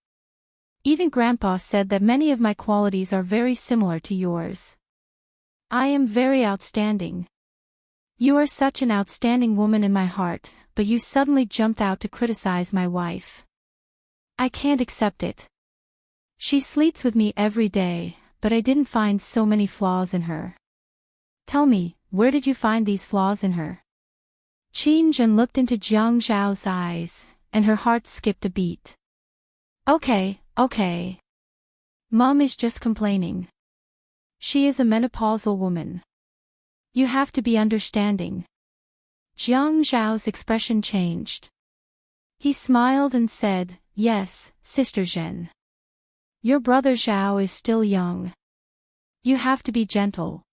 Even Grandpa said that many of my qualities are very similar to yours. I am very outstanding. You are such an outstanding woman in my heart, but you suddenly jumped out to criticize my wife. I can't accept it. She sleeps with me every day, but I didn't find so many flaws in her. Tell me, where did you find these flaws in her? Qin Zhen looked into Jiang Zhao's eyes, and her heart skipped a beat. Okay. Mom is just complaining. She is a menopausal woman. You have to be understanding. Jiang Zhao's expression changed. He smiled and said, Yes, Sister Zhen. Your brother Zhao is still young. You have to be gentle.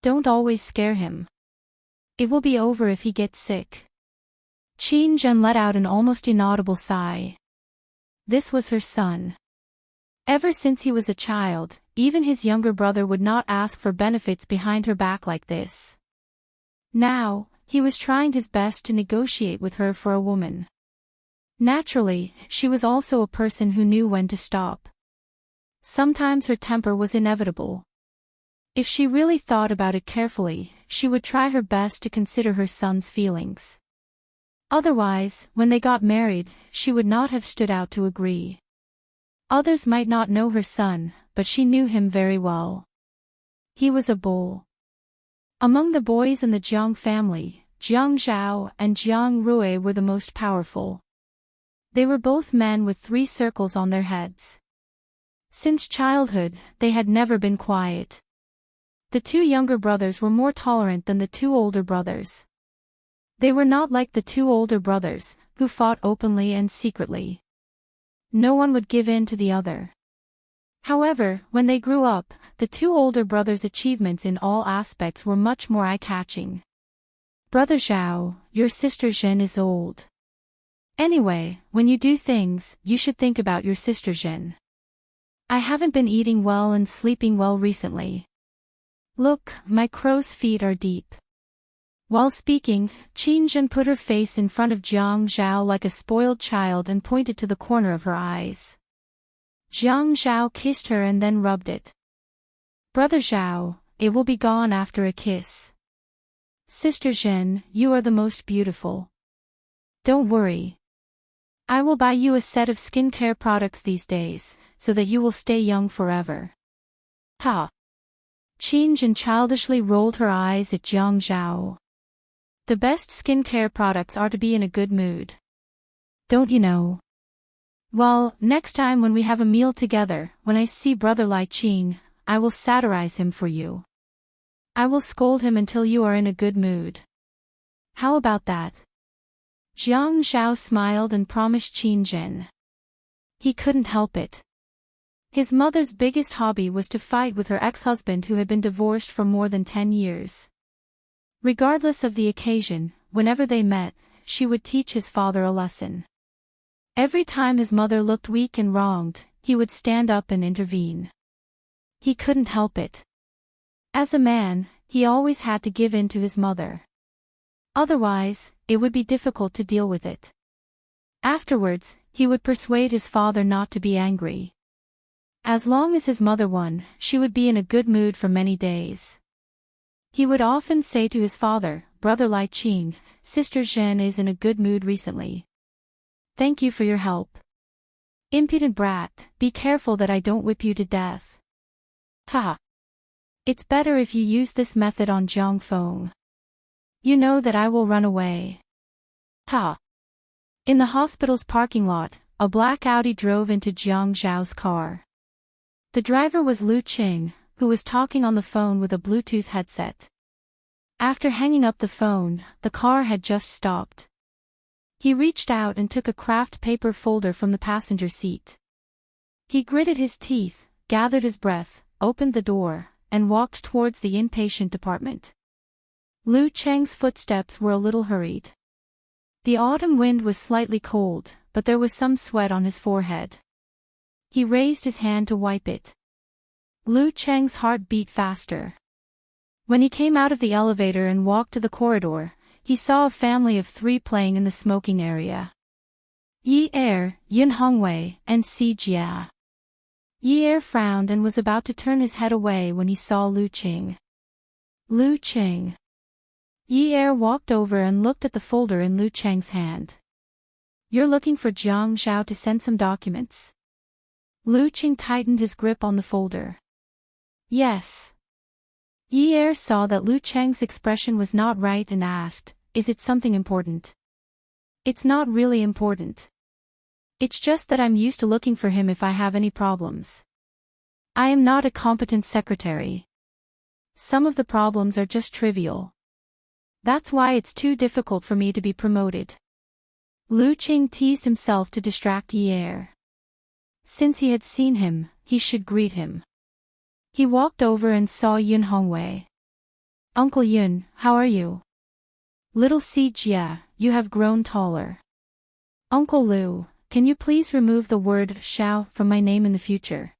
Don't always scare him. It will be over if he gets sick. Qin Zhen let out an almost inaudible sigh. This was her son. Ever since he was a child, even his younger brother would not ask for benefits behind her back like this. Now, he was trying his best to negotiate with her for a woman. Naturally, she was also a person who knew when to stop. Sometimes her temper was inevitable. If she really thought about it carefully, she would try her best to consider her son's feelings. Otherwise, when they got married, she would not have stood out to agree. Others might not know her son, but she knew him very well. He was a bull. Among the boys in the Jiang family, Jiang Zhao and Jiang Rui were the most powerful. They were both men with 3 circles on their heads. Since childhood, they had never been quiet. The 2 younger brothers were more tolerant than the 2 older brothers. They were not like the 2 older brothers, who fought openly and secretly. No one would give in to the other. However, when they grew up, the 2 older brothers' achievements in all aspects were much more eye-catching. Brother Zhao, your sister Zhen is old. Anyway, when you do things, you should think about your sister Zhen. I haven't been eating well and sleeping well recently. Look, my crow's feet are deep. While speaking, Qin Zhen put her face in front of Jiang Zhao like a spoiled child and pointed to the corner of her eyes. Jiang Zhao kissed her and then rubbed it. Brother Zhao, it will be gone after a kiss. Sister Zhen, you are the most beautiful. Don't worry. I will buy you a set of skincare products these days, so that you will stay young forever. Ha! Qin Zhen childishly rolled her eyes at Jiang Zhao. The best skincare products are to be in a good mood. Don't you know? Well, next time when we have a meal together, when I see Brother Lai Qing, I will satirize him for you. I will scold him until you are in a good mood. How about that? Jiang Zhao smiled and promised Qin Zhen. He couldn't help it. His mother's biggest hobby was to fight with her ex-husband who had been divorced for more than 10 years. Regardless of the occasion, whenever they met, she would teach his father a lesson. Every time his mother looked weak and wronged, he would stand up and intervene. He couldn't help it. As a man, he always had to give in to his mother. Otherwise, it would be difficult to deal with it. Afterwards, he would persuade his father not to be angry. As long as his mother won, she would be in a good mood for many days. He would often say to his father, Brother Lai Qing, Sister Zhen is in a good mood recently. Thank you for your help. Impudent brat, be careful that I don't whip you to death. Ha! It's better if you use this method on Jiang Feng. You know that I will run away. Ha! In the hospital's parking lot, a black Audi drove into Jiang Zhao's car. The driver was Lu Qing, who was talking on the phone with a Bluetooth headset. After hanging up the phone, the car had just stopped. He reached out and took a craft paper folder from the passenger seat. He gritted his teeth, gathered his breath, opened the door, and walked towards the inpatient department. Lu Cheng's footsteps were a little hurried. The autumn wind was slightly cold, but there was some sweat on his forehead. He raised his hand to wipe it. Lu Cheng's heart beat faster. When he came out of the elevator and walked to the corridor, he saw a family of 3 playing in the smoking area. Yi Er, Yun Hongwei, and Si Jia. Yi Er frowned and was about to turn his head away when he saw Lu Qing. Lu Qing. Yi Er walked over and looked at the folder in Lu Cheng's hand. You're looking for Jiang Zhao to send some documents? Lu Qing tightened his grip on the folder. Yes. Yi Er saw that Lu Cheng's expression was not right and asked, is it something important? It's not really important. It's just that I'm used to looking for him if I have any problems. I am not a competent secretary. Some of the problems are just trivial. That's why it's too difficult for me to be promoted. Lu Qing teased himself to distract Yi Er. Since he had seen him, he should greet him. He walked over and saw Yun Hongwei. Uncle Yun, how are you? Little Si Jia, you have grown taller. Uncle Lu, can you please remove the word Xiao from my name in the future?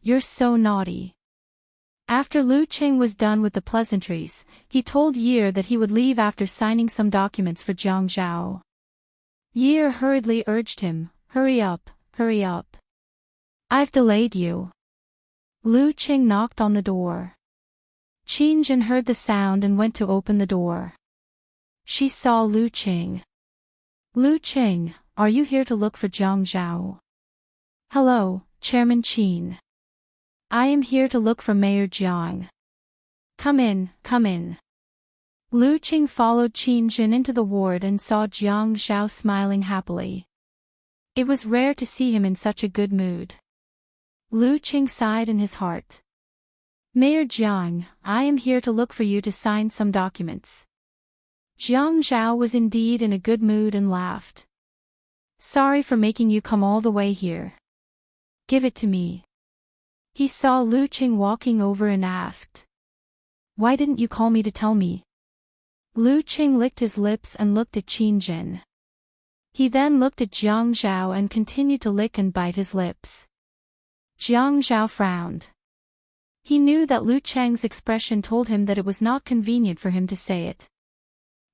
You're so naughty. After Lu Qing was done with the pleasantries, he told Yi that he would leave after signing some documents for Jiang Zhao. Yi hurriedly urged him, hurry up, hurry up. I've delayed you. Lu Qing knocked on the door. Qin Zhen heard the sound and went to open the door. She saw Lu Qing. Lu Qing, are you here to look for Jiang Zhao? Hello, Chairman Qin. I am here to look for Mayor Jiang. Come in, come in. Lu Qing followed Qin Jin into the ward and saw Jiang Zhao smiling happily. It was rare to see him in such a good mood. Lu Qing sighed in his heart. Mayor Jiang, I am here to look for you to sign some documents. Jiang Zhao was indeed in a good mood and laughed. Sorry for making you come all the way here. Give it to me. He saw Lu Qing walking over and asked. Why didn't you call me to tell me? Lu Qing licked his lips and looked at Qin Jin. He then looked at Jiang Zhao and continued to lick and bite his lips. Jiang Zhao frowned. He knew that Lu Cheng's expression told him that it was not convenient for him to say it.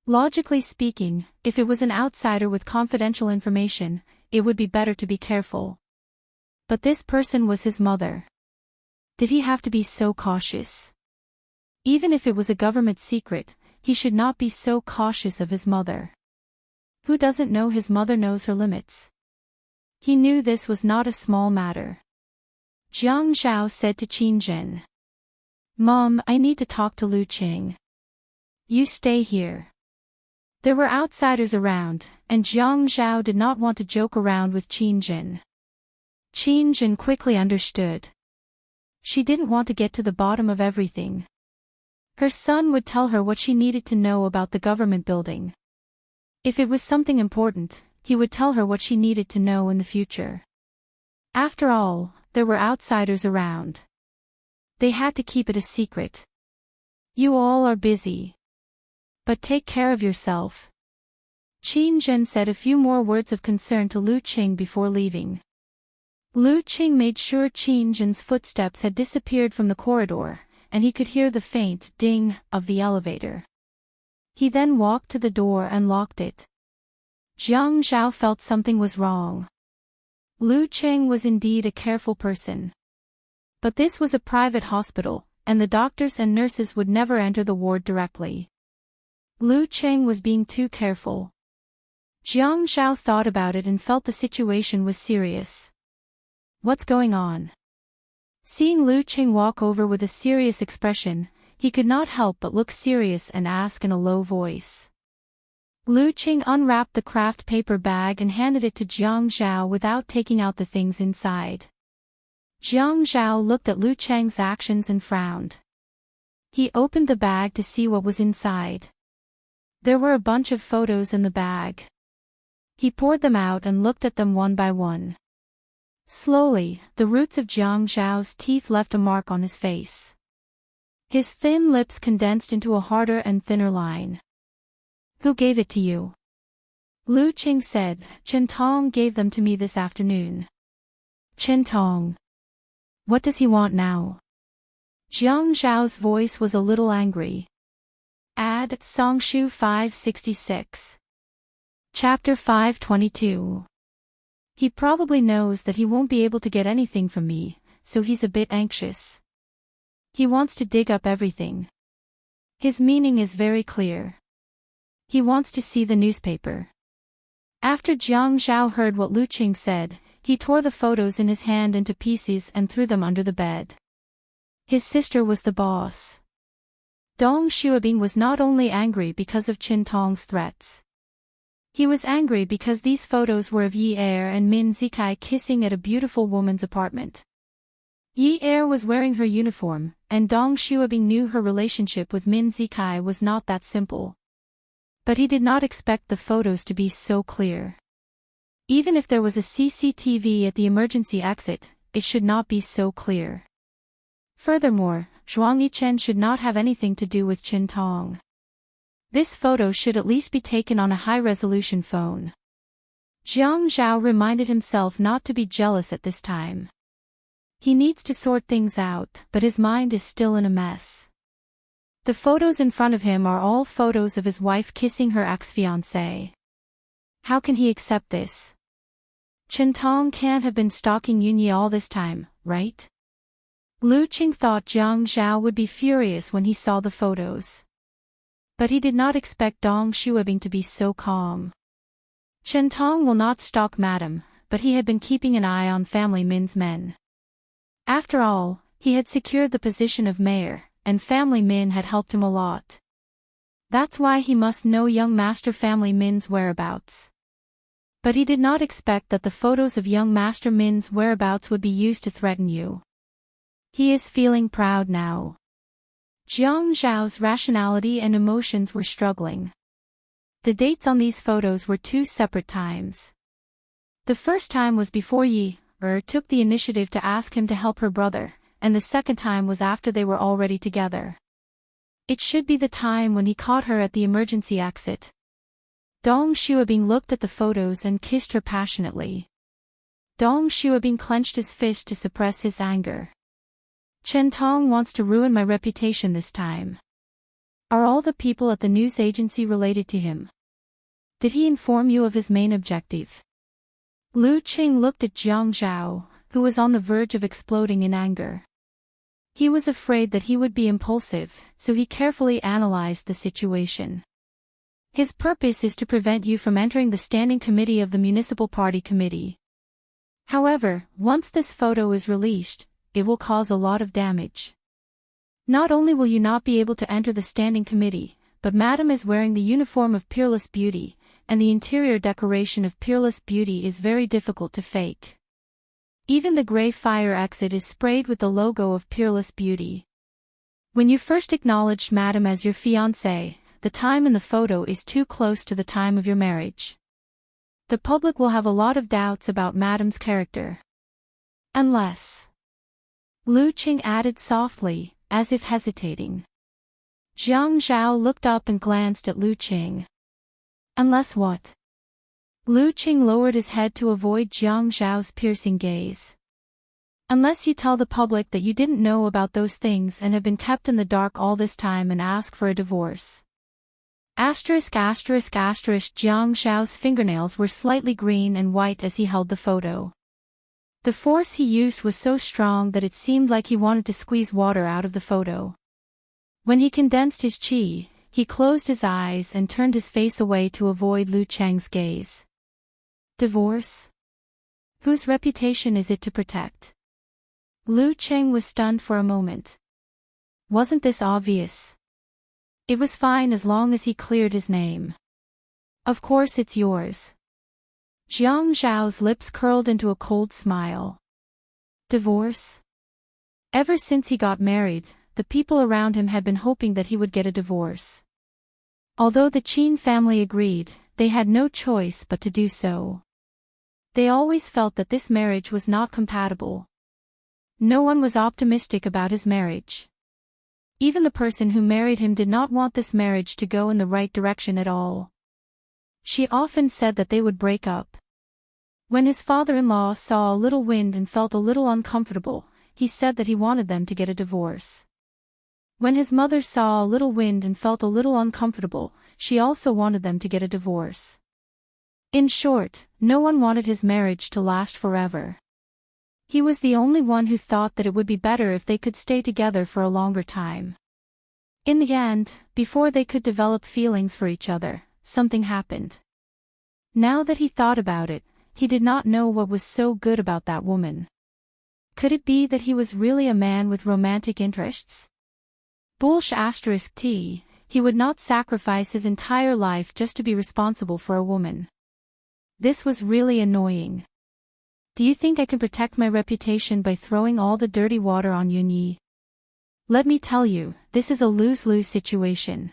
Logically speaking, if it was an outsider with confidential information, it would be better to be careful. But this person was his mother. Did he have to be so cautious? Even if it was a government secret, he should not be so cautious of his mother. Who doesn't know his mother knows her limits? He knew this was not a small matter. Jiang Zhao said to Qin Jin. Mom, I need to talk to Lu Qing. You stay here. There were outsiders around, and Jiang Zhao did not want to joke around with Qin Jin. Qin Jin quickly understood. She didn't want to get to the bottom of everything. Her son would tell her what she needed to know about the government building. If it was something important, he would tell her what she needed to know in the future. After all, there were outsiders around. They had to keep it a secret. You all are busy. But take care of yourself. Qin Jin said a few more words of concern to Lu Qing before leaving. Lu Qing made sure Qin Jin's footsteps had disappeared from the corridor, and he could hear the faint ding of the elevator. He then walked to the door and locked it. Jiang Zhao felt something was wrong. Lu Qing was indeed a careful person. But this was a private hospital, and the doctors and nurses would never enter the ward directly. Lu Qing was being too careful. Jiang Zhao thought about it and felt the situation was serious. What's going on? Seeing Lu Qing walk over with a serious expression, he could not help but look serious and ask in a low voice. Lu Qing unwrapped the craft paper bag and handed it to Jiang Zhao without taking out the things inside. Jiang Zhao looked at Lu Cheng's actions and frowned. He opened the bag to see what was inside. There were a bunch of photos in the bag. He poured them out and looked at them one by one. Slowly, the roots of Jiang Zhao's teeth left a mark on his face. His thin lips condensed into a harder and thinner line. Who gave it to you? Lu Qing said, Chen Tong gave them to me this afternoon. Chen Tong. What does he want now? Jiang Zhao's voice was a little angry. Add Songshu 566. Chapter 522. He probably knows that he won't be able to get anything from me, so he's a bit anxious. He wants to dig up everything. His meaning is very clear. He wants to see the newspaper. After Jiang Zhao heard what Lu Qing said, he tore the photos in his hand into pieces and threw them under the bed. His sister was the boss. Dong Xuebing was not only angry because of Qin Tong's threats. He was angry because these photos were of Yi Er and Min Zikai kissing at a beautiful woman's apartment. Yi Er was wearing her uniform, and Dong Xuebing knew her relationship with Min Zikai was not that simple. But he did not expect the photos to be so clear. Even if there was a CCTV at the emergency exit, it should not be so clear. Furthermore, Zhuang Yichen should not have anything to do with Qin Tong. This photo should at least be taken on a high-resolution phone. Jiang Zhao reminded himself not to be jealous at this time. He needs to sort things out, but his mind is still in a mess. The photos in front of him are all photos of his wife kissing her ex-fiancé. How can he accept this? Qin Tong can't have been stalking Yunyi all this time, right? Lu Qing thought Jiang Zhao would be furious when he saw the photos. But he did not expect Dong Xuebing to be so calm. Chen Tong will not stalk Madam, but he had been keeping an eye on family Min's men. After all, he had secured the position of mayor, and family Min had helped him a lot. That's why he must know young Master Family Min's whereabouts. But he did not expect that the photos of young Master Min's whereabouts would be used to threaten you. He is feeling proud now. Jiang Zhao's rationality and emotions were struggling. The dates on these photos were two separate times. The first time was before Yi took the initiative to ask him to help her brother, and the second time was after they were already together. It should be the time when he caught her at the emergency exit. Dong Xuebing looked at the photos and kissed her passionately. Dong Xuebing clenched his fist to suppress his anger. Chen Tong wants to ruin my reputation this time. Are all the people at the news agency related to him? Did he inform you of his main objective? Lu Qing looked at Jiang Zhao, who was on the verge of exploding in anger. He was afraid that he would be impulsive, so he carefully analyzed the situation. His purpose is to prevent you from entering the standing committee of the municipal party committee. However, once this photo is released, it will cause a lot of damage. Not only will you not be able to enter the standing committee, but Madam is wearing the uniform of Peerless Beauty, and the interior decoration of Peerless Beauty is very difficult to fake. Even the gray fire exit is sprayed with the logo of Peerless Beauty. When you first acknowledged Madam as your fiancé, the time in the photo is too close to the time of your marriage. The public will have a lot of doubts about Madam's character. Unless... Lu Qing added softly, as if hesitating. Jiang Zhao looked up and glanced at Lu Qing. Unless what? Lu Qing lowered his head to avoid Jiang Zhao's piercing gaze. Unless you tell the public that you didn't know about those things and have been kept in the dark all this time and ask for a divorce. Jiang Zhao's fingernails were slightly green and white as he held the photo. The force he used was so strong that it seemed like he wanted to squeeze water out of the photo. When he condensed his qi, he closed his eyes and turned his face away to avoid Lu Cheng's gaze. Divorce? Whose reputation is it to protect? Lu Cheng was stunned for a moment. Wasn't this obvious? It was fine as long as he cleared his name. Of course it's yours. Jiang Zhao's lips curled into a cold smile. Divorce? Ever since he got married, the people around him had been hoping that he would get a divorce. Although the Qin family agreed, they had no choice but to do so. They always felt that this marriage was not compatible. No one was optimistic about his marriage. Even the person who married him did not want this marriage to go in the right direction at all. She often said that they would break up. When his father-in-law saw a little wind and felt a little uncomfortable, he said that he wanted them to get a divorce. When his mother saw a little wind and felt a little uncomfortable, she also wanted them to get a divorce. In short, no one wanted his marriage to last forever. He was the only one who thought that it would be better if they could stay together for a longer time. In the end, before they could develop feelings for each other, something happened. Now that he thought about it, he did not know what was so good about that woman. Could it be that he was really a man with romantic interests? T, he would not sacrifice his entire life just to be responsible for a woman. This was really annoying. Do you think I can protect my reputation by throwing all the dirty water on Yunyi? Let me tell you, this is a lose-lose situation.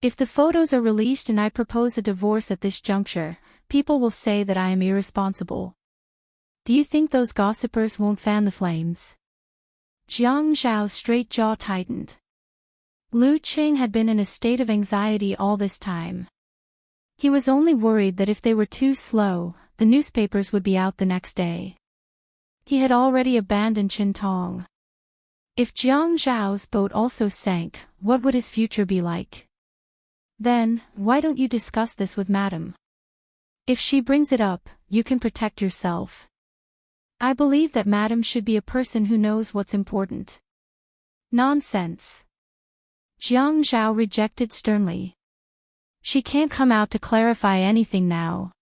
If the photos are released and I propose a divorce at this juncture, people will say that I am irresponsible. Do you think those gossipers won't fan the flames? Jiang Zhao's straight jaw tightened. Lu Qing had been in a state of anxiety all this time. He was only worried that if they were too slow, the newspapers would be out the next day. He had already abandoned Qintong. If Jiang Zhao's boat also sank, what would his future be like? Then, why don't you discuss this with Madam? If she brings it up, you can protect yourself. I believe that Madam should be a person who knows what's important. Nonsense. Jiang Zhao rejected sternly. She can't come out to clarify anything now.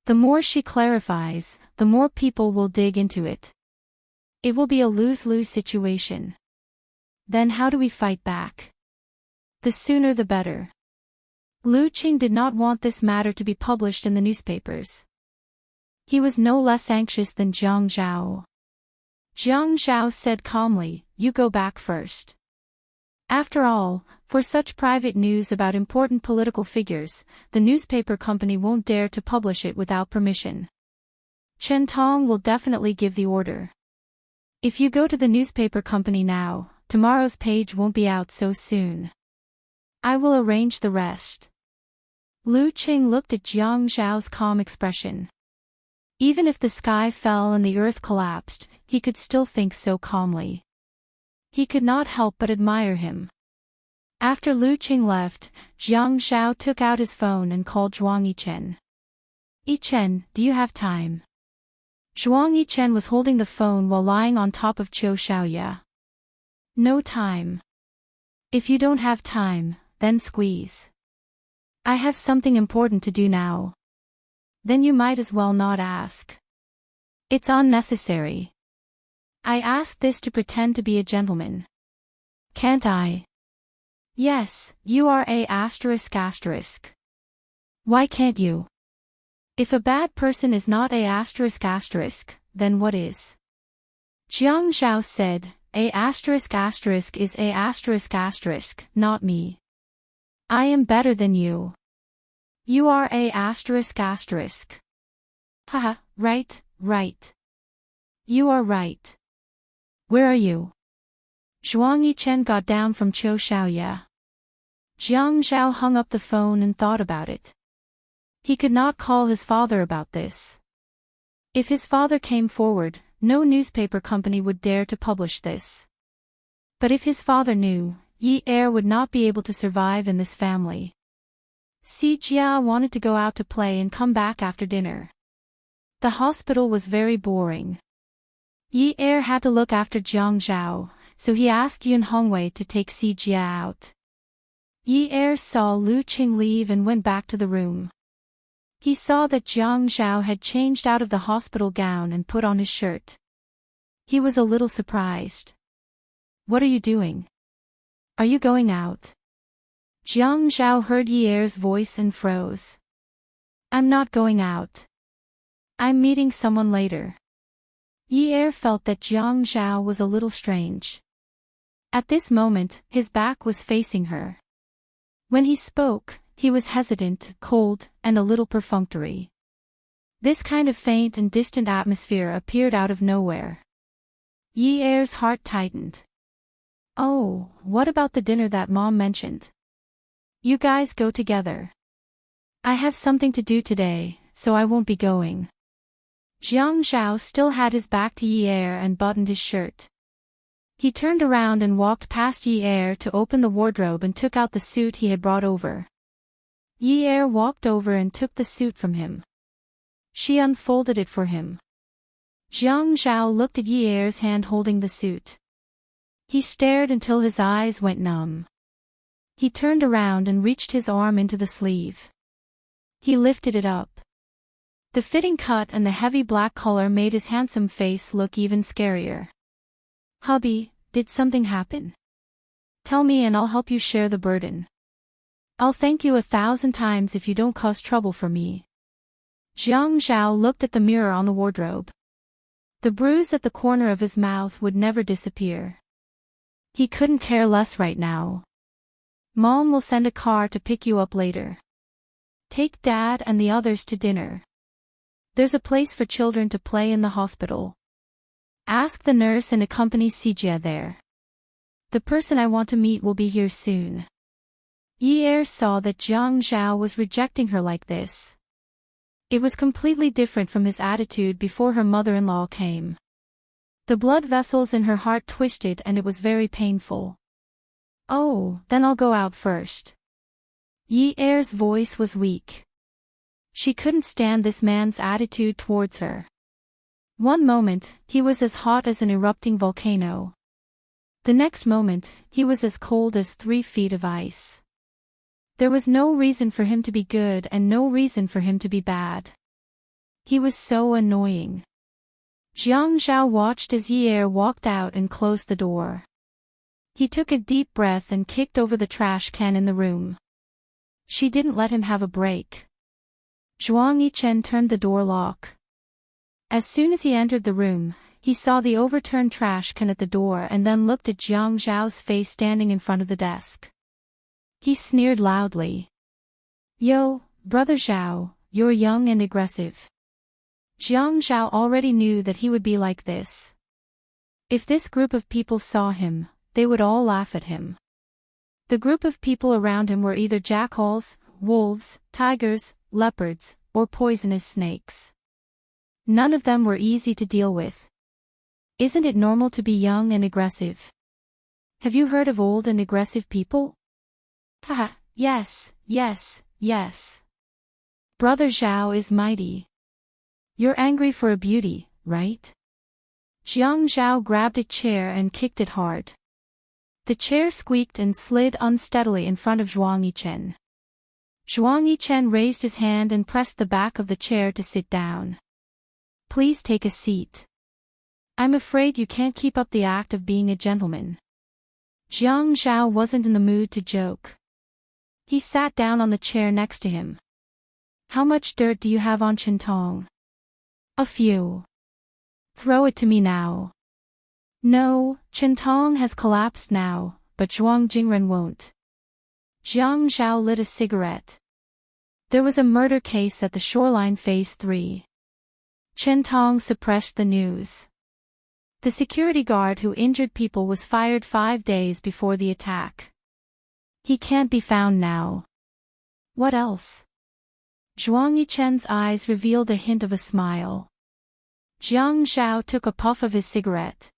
The more she clarifies, the more people will dig into it. It will be a lose-lose situation. Then how do we fight back? The sooner the better. Lu Qing did not want this matter to be published in the newspapers. He was no less anxious than Jiang Zhao. Jiang Zhao said calmly, "You go back first." After all, for such private news about important political figures, the newspaper company won't dare to publish it without permission. Chen Tong will definitely give the order. If you go to the newspaper company now, tomorrow's page won't be out so soon. I will arrange the rest. Lu Qing looked at Jiang Zhao's calm expression. Even if the sky fell and the earth collapsed, he could still think so calmly. He could not help but admire him. After Lu Qing left, Jiang Zhao took out his phone and called Zhuang Yichen. "Yichen, do you have time?" Zhuang Yichen was holding the phone while lying on top of Qiu Shaoya. "No time." "If you don't have time, then squeeze." "I have something important to do now." "Then you might as well not ask." "It's unnecessary." "I asked this to pretend to be a gentleman. Can't I?" "Yes, you are a ***. Why can't you?" "If a bad person is not a ***, then what is?" Jiang Zhao said, "A *** is a ***, not me. I am better than you. You are a ***. Haha, right. You are right. Where are you?" Zhuang Yichen got down from Qiu Shaoya. Jiang Zhao hung up the phone and thought about it. He could not call his father about this. If his father came forward, no newspaper company would dare to publish this. But if his father knew, Yi Er would not be able to survive in this family. Si Jia wanted to go out to play and come back after dinner. The hospital was very boring. Yi Er had to look after Jiang Zhao, so he asked Yun Hongwei to take Si Jia out. Yi Er saw Lu Qing leave and went back to the room. He saw that Jiang Zhao had changed out of the hospital gown and put on his shirt. He was a little surprised. "What are you doing? Are you going out?" Jiang Zhao heard Yi Er's voice and froze. "I'm not going out. I'm meeting someone later." Yi Er felt that Jiang Zhao was a little strange. At this moment, his back was facing her. When he spoke, he was hesitant, cold, and a little perfunctory. This kind of faint and distant atmosphere appeared out of nowhere. Yi Er's heart tightened. "Oh, what about the dinner that Mom mentioned? You guys go together." "I have something to do today, so I won't be going." Jiang Zhao still had his back to Yi Er and buttoned his shirt. He turned around and walked past Yi Er to open the wardrobe and took out the suit he had brought over. Yi Er walked over and took the suit from him. She unfolded it for him. Jiang Zhao looked at Yi Er's hand holding the suit. He stared until his eyes went numb. He turned around and reached his arm into the sleeve. He lifted it up. The fitting cut and the heavy black color made his handsome face look even scarier. "Hubby, did something happen? Tell me and I'll help you share the burden. I'll thank you 1,000 times if you don't cause trouble for me." Jiang Zhao looked at the mirror on the wardrobe. The bruise at the corner of his mouth would never disappear. He couldn't care less right now. "Mom will send a car to pick you up later. Take Dad and the others to dinner. There's a place for children to play in the hospital. Ask the nurse and accompany Sijia there. The person I want to meet will be here soon." Yi Er saw that Jiang Zhao was rejecting her like this. It was completely different from his attitude before her mother-in-law came. The blood vessels in her heart twisted and it was very painful. "Oh, then I'll go out first." Yi Er's voice was weak. She couldn't stand this man's attitude towards her. One moment, he was as hot as an erupting volcano. The next moment, he was as cold as 3 feet of ice. There was no reason for him to be good and no reason for him to be bad. He was so annoying. Jiang Zhao watched as Yi Er walked out and closed the door. He took a deep breath and kicked over the trash can in the room. She didn't let him have a break. Zhuang Yichen turned the door lock. As soon as he entered the room, he saw the overturned trash can at the door and then looked at Jiang Zhao's face standing in front of the desk. He sneered loudly. "Yo, brother Zhao, you're young and aggressive." Jiang Zhao already knew that he would be like this. If this group of people saw him, they would all laugh at him. The group of people around him were either jackals, wolves, tigers, leopards, or poisonous snakes. None of them were easy to deal with. Isn't it normal to be young and aggressive? Have you heard of old and aggressive people? Haha, yes, yes, yes. Brother Zhao is mighty. You're angry for a beauty, right? Jiang Zhao grabbed a chair and kicked it hard. The chair squeaked and slid unsteadily in front of Zhuang Yichen. Zhuang Yichen raised his hand and pressed the back of the chair to sit down. "Please take a seat. I'm afraid you can't keep up the act of being a gentleman." Jiang Zhao wasn't in the mood to joke. He sat down on the chair next to him. "How much dirt do you have on Qintong?" "A few." "Throw it to me now." "No, Qintong has collapsed now, but Zhuang Jingren won't." Jiang Zhao lit a cigarette. There was a murder case at the shoreline Phase 3. Qintong suppressed the news. The security guard who injured people was fired 5 days before the attack. He can't be found now. What else? Zhuang Yichen's eyes revealed a hint of a smile. Jiang Zhao took a puff of his cigarette.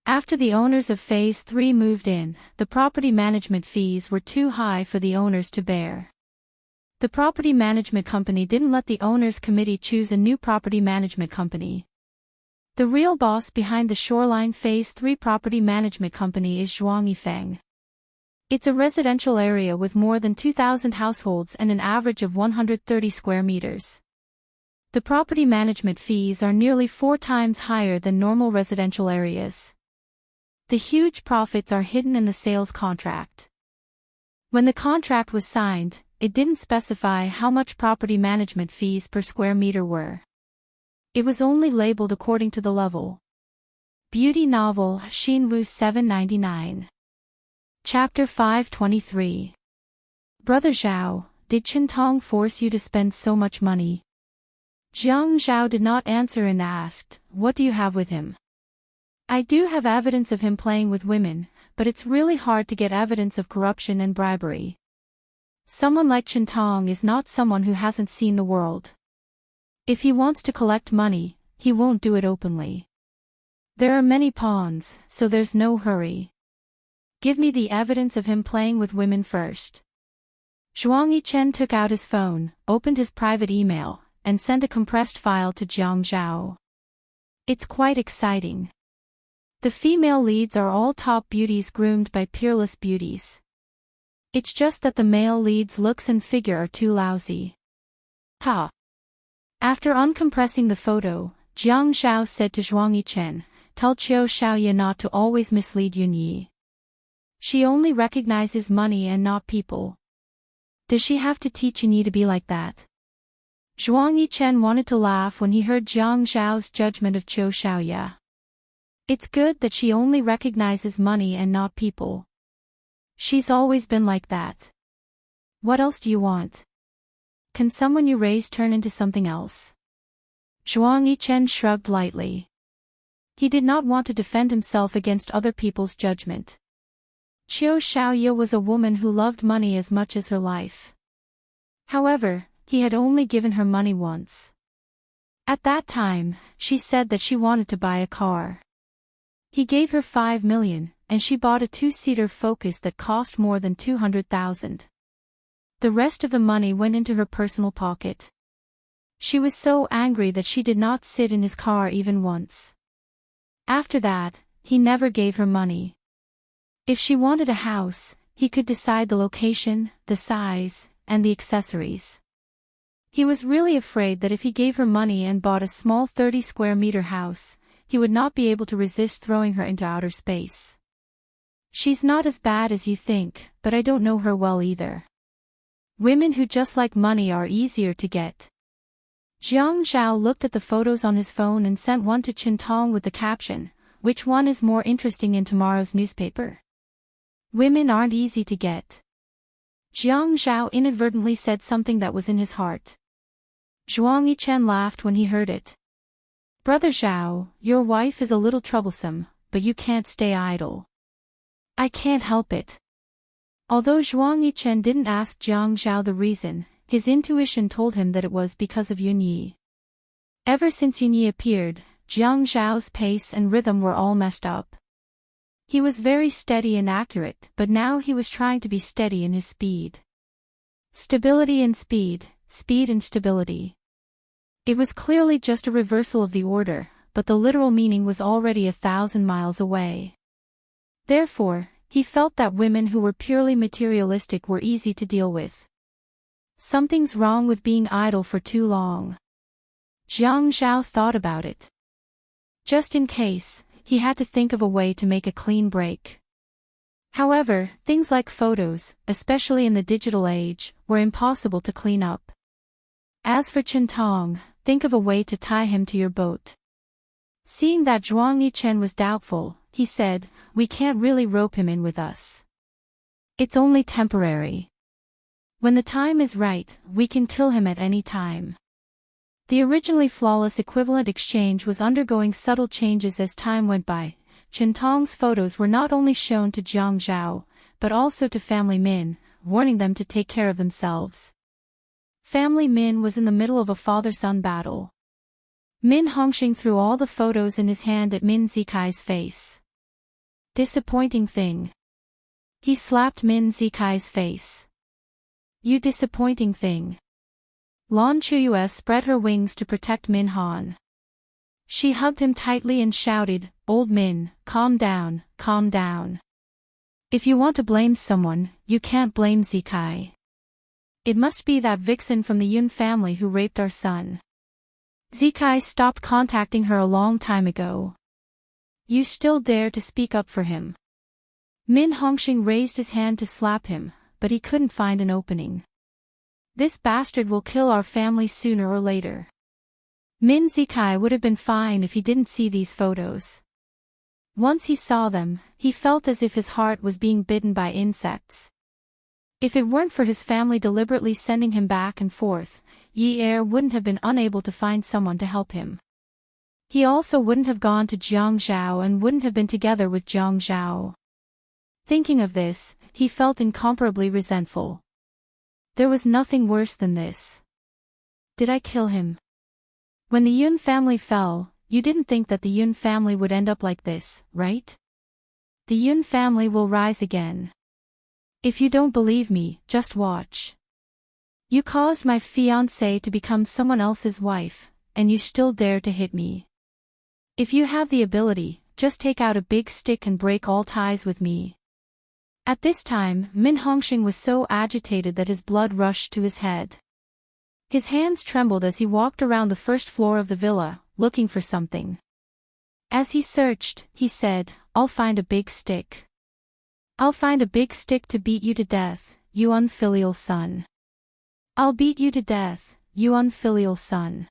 After the owners of Phase 3 moved in, the property management fees were too high for the owners to bear. The property management company didn't let the owners' committee choose a new property management company. The real boss behind the Shoreline Phase 3 property management company is Zhuang Yifeng. It's a residential area with more than 2,000 households and an average of 130 square meters. The property management fees are nearly 4 times higher than normal residential areas. The huge profits are hidden in the sales contract. When the contract was signed, it didn't specify how much property management fees per square meter were. It was only labeled according to the level. Beauty novel Xinwu 799. Chapter 523. Brother Zhao, did Qintong force you to spend so much money? Jiang Zhao did not answer and asked, "What do you have with him?" "I do have evidence of him playing with women, but it's really hard to get evidence of corruption and bribery. Someone like Qintong is not someone who hasn't seen the world. If he wants to collect money, he won't do it openly. There are many pawns, so there's no hurry. Give me the evidence of him playing with women first." Zhuang Yichen took out his phone, opened his private email, and sent a compressed file to Jiang Zhao. It's quite exciting. The female leads are all top beauties groomed by peerless beauties. It's just that the male lead's looks and figure are too lousy. Ha! After uncompressing the photo, Jiang Zhao said to Zhuang Yichen, "Tell Qiu Xiaoye not to always mislead Yunyi. She only recognizes money and not people. Does she have to teach Yunyi to be like that?" Zhuang Yichen wanted to laugh when he heard Jiang Zhao's judgment of Qiu Xiaoye. It's good that she only recognizes money and not people. She's always been like that. What else do you want? Can someone you raise turn into something else? Zhuang Yichen shrugged lightly. He did not want to defend himself against other people's judgment. Qiu Xiaoye was a woman who loved money as much as her life. However, he had only given her money once. At that time, she said that she wanted to buy a car. He gave her 5 million, and she bought a 2-seater Focus that cost more than 200,000. The rest of the money went into her personal pocket. She was so angry that she did not sit in his car even once. After that, he never gave her money. If she wanted a house, he could decide the location, the size, and the accessories. He was really afraid that if he gave her money and bought a small 30-square-meter house, he would not be able to resist throwing her into outer space. She's not as bad as you think, but I don't know her well either. Women who just like money are easier to get. Jiang Zhao looked at the photos on his phone and sent one to Chen Tong with the caption, "Which one is more interesting in tomorrow's newspaper?" Women aren't easy to get. Jiang Zhao inadvertently said something that was in his heart. Zhuang Yichen laughed when he heard it. "Brother Zhao, your wife is a little troublesome, but you can't stay idle." "I can't help it." Although Zhuang Yichen didn't ask Jiang Zhao the reason, his intuition told him that it was because of Yun Yi. Ever since Yun Yi appeared, Jiang Zhao's pace and rhythm were all messed up. He was very steady and accurate, but now he was trying to be steady in his speed. Stability and speed, speed and stability. It was clearly just a reversal of the order, but the literal meaning was already 1,000 miles away. Therefore, he felt that women who were purely materialistic were easy to deal with. Something's wrong with being idle for too long. Jiang Zhao thought about it. Just in case, he had to think of a way to make a clean break. However, things like photos, especially in the digital age, were impossible to clean up. As for Chen Tong, think of a way to tie him to your boat. Seeing that Zhuang Yichen was doubtful, he said, "We can't really rope him in with us. It's only temporary. When the time is right, we can kill him at any time." The originally flawless equivalent exchange was undergoing subtle changes as time went by. Chen Tong's photos were not only shown to Jiang Zhao, but also to Family Min, warning them to take care of themselves. Family Min was in the middle of a father-son battle. Min Hongxing threw all the photos in his hand at Min Zikai's face. "Disappointing thing." He slapped Min Zikai's face. "You disappointing thing." Lan Chuyue spread her wings to protect Min Han. She hugged him tightly and shouted, "Old Min, calm down, calm down. If you want to blame someone, you can't blame Zikai. It must be that vixen from the Yun family who raped our son. Zikai stopped contacting her a long time ago. You still dare to speak up for him." Min Hongxing raised his hand to slap him, but he couldn't find an opening. "This bastard will kill our family sooner or later." Min Zikai would have been fine if he didn't see these photos. Once he saw them, he felt as if his heart was being bitten by insects. If it weren't for his family deliberately sending him back and forth, Yi Er wouldn't have been unable to find someone to help him. He also wouldn't have gone to Jiang Zhao and wouldn't have been together with Jiang Zhao. Thinking of this, he felt incomparably resentful. There was nothing worse than this. Did I kill him? When the Yun family fell, you didn't think that the Yun family would end up like this, right? The Yun family will rise again. If you don't believe me, just watch. You caused my fiancée to become someone else's wife, and you still dare to hit me. If you have the ability, just take out a big stick and break all ties with me. At this time, Min Hongxing was so agitated that his blood rushed to his head. His hands trembled as he walked around the first floor of the villa, looking for something. As he searched, he said, "I'll find a big stick. I'll find a big stick to beat you to death, you unfilial son. I'll beat you to death, you unfilial son."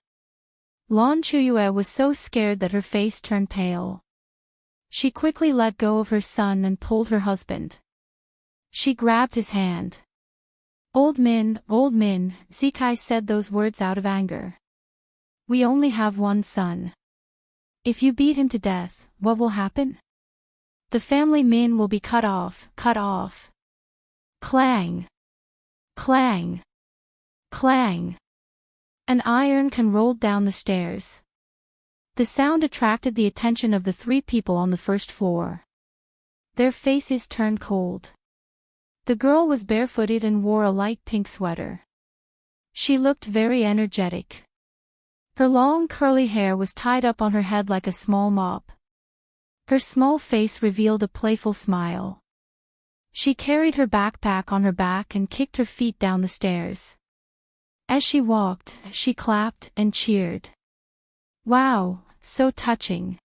Lan Chuyue was so scared that her face turned pale. She quickly let go of her son and pulled her husband. She grabbed his hand. Old Min, Zikai said those words out of anger. "We only have one son. If you beat him to death, what will happen? The family Min will be cut off, cut off." Clang! Clang! Clang! An iron can rolled down the stairs. The sound attracted the attention of the three people on the first floor. Their faces turned cold. The girl was barefooted and wore a light pink sweater. She looked very energetic. Her long curly hair was tied up on her head like a small mop. Her small face revealed a playful smile. She carried her backpack on her back and kicked her feet down the stairs. As she walked, she clapped and cheered. "Wow, so touching.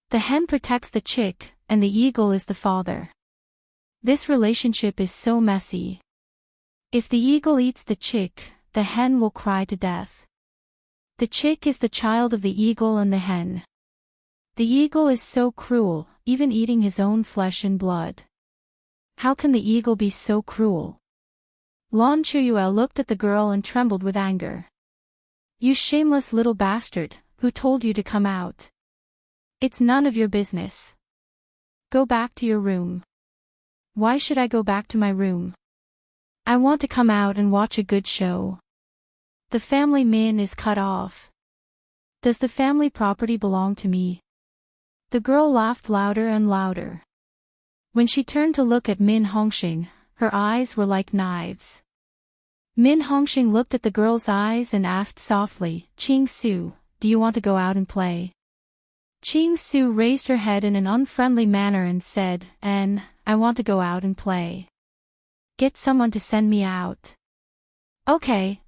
The hen protects the chick, and the eagle is the father." This relationship is so messy. If the eagle eats the chick, the hen will cry to death. The chick is the child of the eagle and the hen. The eagle is so cruel, even eating his own flesh and blood. How can the eagle be so cruel? Lan Chuyue looked at the girl and trembled with anger. You shameless little bastard, who told you to come out? It's none of your business. Go back to your room. Why should I go back to my room? I want to come out and watch a good show. The family Min is cut off. Does the family property belong to me? The girl laughed louder and louder. When she turned to look at Min Hongxing, her eyes were like knives. Min Hongxing looked at the girl's eyes and asked softly, Qing Su, do you want to go out and play? Qing Su raised her head in an unfriendly manner and said, I want to go out and play. Get someone to send me out. Okay.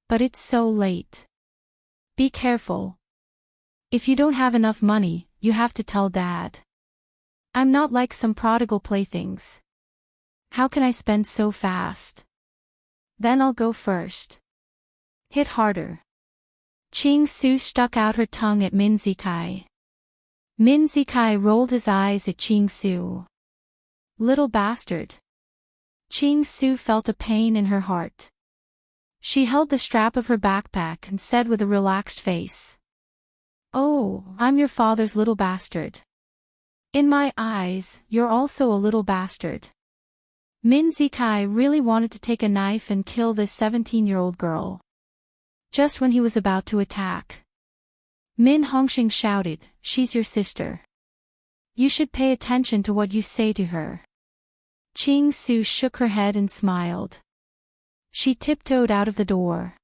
But it's so late. Be careful. If you don't have enough money, you have to tell Dad. I'm not like some prodigal playthings. How can I spend so fast? Then I'll go first. Hit harder. Qing Su stuck out her tongue at Min Zikai. Min Zikai rolled his eyes at Qing Su. Little bastard. Qing Su felt a pain in her heart. She held the strap of her backpack and said with a relaxed face. Oh, I'm your father's little bastard. In my eyes, you're also a little bastard. Min Zikai really wanted to take a knife and kill this 17-year-old girl. Just when he was about to attack, Min Hongxing shouted, She's your sister. You should pay attention to what you say to her. Qing Su shook her head and smiled. She tiptoed out of the door.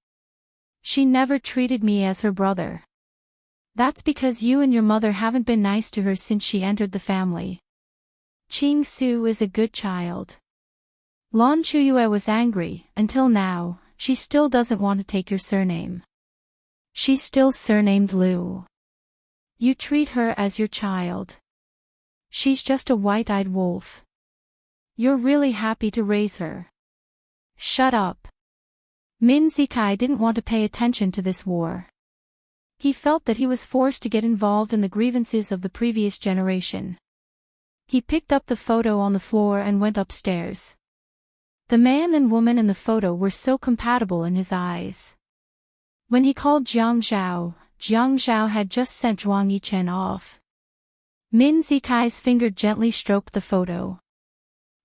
She never treated me as her brother. That's because you and your mother haven't been nice to her since she entered the family. Qing Su is a good child. Lan Chuyue was angry. Until now, she still doesn't want to take your surname. She's still surnamed Liu. You treat her as your child. She's just a white-eyed wolf. You're really happy to raise her. Shut up. Min Zikai didn't want to pay attention to this war. He felt that he was forced to get involved in the grievances of the previous generation. He picked up the photo on the floor and went upstairs. The man and woman in the photo were so compatible in his eyes. When he called Jiang Zhao had just sent Zhuang Yichen off. Min Zikai's finger gently stroked the photo.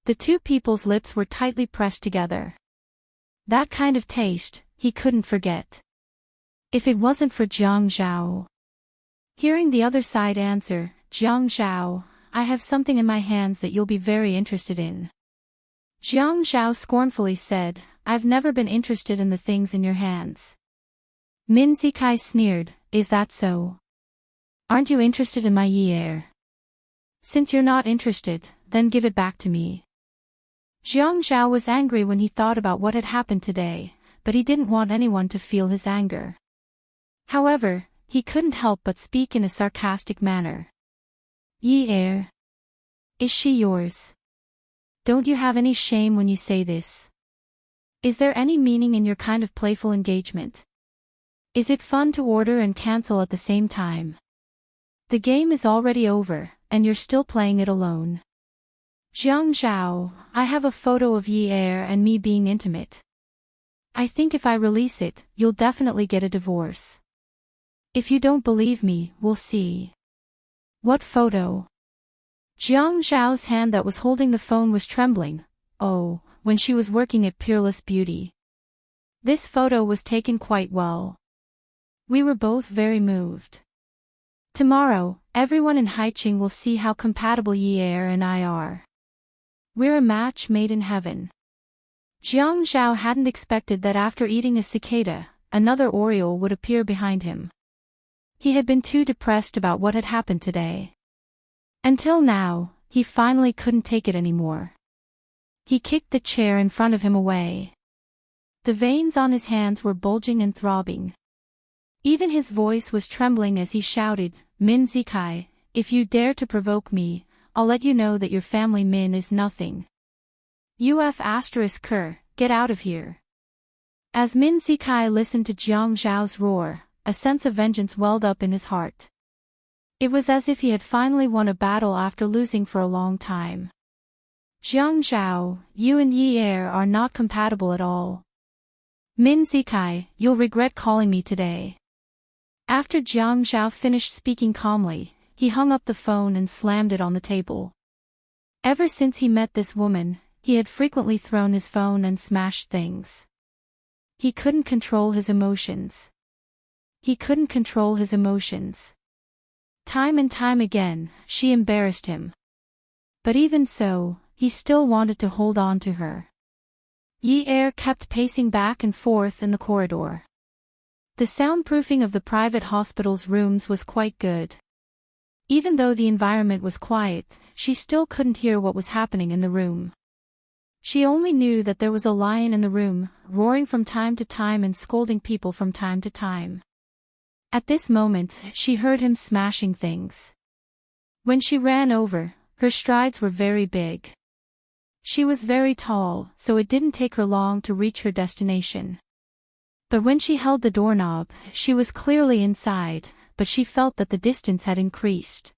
The two people's lips were tightly pressed together. That kind of taste, he couldn't forget. If it wasn't for Jiang Zhao. Hearing the other side answer, Jiang Zhao, I have something in my hands that you'll be very interested in. Jiang Zhao scornfully said, I've never been interested in the things in your hands. Min Zikai sneered, is that so? Aren't you interested in my yi-er? Since you're not interested, then give it back to me. Jiang Zhao was angry when he thought about what had happened today, but he didn't want anyone to feel his anger. However, he couldn't help but speak in a sarcastic manner. Yi-er. Is she yours? Don't you have any shame when you say this? Is there any meaning in your kind of playful engagement? Is it fun to order and cancel at the same time? The game is already over, and you're still playing it alone. Jiang Zhao, I have a photo of Yi-er and me being intimate. I think if I release it, you'll definitely get a divorce. If you don't believe me, we'll see. What photo? Jiang Zhao's hand that was holding the phone was trembling. Oh, when she was working at Peerless Beauty. This photo was taken quite well. We were both very moved. Tomorrow, everyone in Haiqing will see how compatible Yi-er and I are. We're a match made in heaven. Jiang Zhao hadn't expected that after eating a cicada, another oriole would appear behind him. He had been too depressed about what had happened today. Until now, he finally couldn't take it anymore. He kicked the chair in front of him away. The veins on his hands were bulging and throbbing. Even his voice was trembling as he shouted, Min Zikai, if you dare to provoke me, I'll let you know that your family Min is nothing. Uf*Ker, get out of here. As Min Zikai listened to Jiang Zhao's roar, a sense of vengeance welled up in his heart. It was as if he had finally won a battle after losing for a long time. Jiang Zhao, you and Yi Er are not compatible at all. Min Zikai, you'll regret calling me today. After Jiang Zhao finished speaking calmly, he hung up the phone and slammed it on the table. Ever since he met this woman, he had frequently thrown his phone and smashed things. He couldn't control his emotions. Time and time again, she embarrassed him. But even so, he still wanted to hold on to her. Yi Er kept pacing back and forth in the corridor. The soundproofing of the private hospital's rooms was quite good. Even though the environment was quiet, she still couldn't hear what was happening in the room. She only knew that there was a lion in the room, roaring from time to time and scolding people from time to time. At this moment, she heard him smashing things. When she ran over, her strides were very big. She was very tall, so it didn't take her long to reach her destination. But when she held the doorknob, she was clearly inside, but she felt that the distance had increased.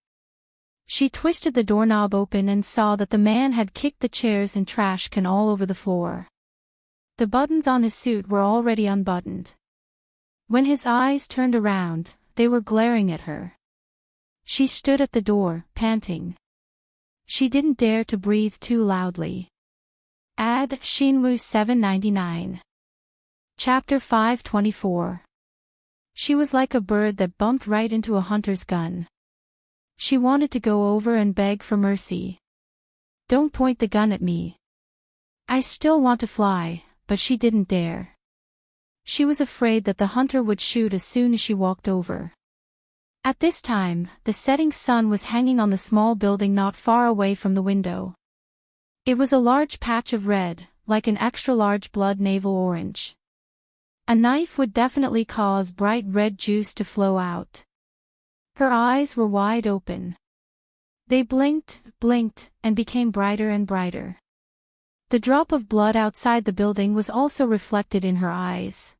She twisted the doorknob open and saw that the man had kicked the chairs and trash can all over the floor. The buttons on his suit were already unbuttoned. When his eyes turned around, they were glaring at her. She stood at the door, panting. She didn't dare to breathe too loudly. Ad Shinwu 799. Chapter 524. She was like a bird that bumped right into a hunter's gun. She wanted to go over and beg for mercy. Don't point the gun at me. I still want to fly, but she didn't dare. She was afraid that the hunter would shoot as soon as she walked over. At this time, the setting sun was hanging on the small building not far away from the window. It was a large patch of red, like an extra-large blood navel orange. A knife would definitely cause bright red juice to flow out. Her eyes were wide open. They blinked, and became brighter and brighter. The drop of blood outside the building was also reflected in her eyes.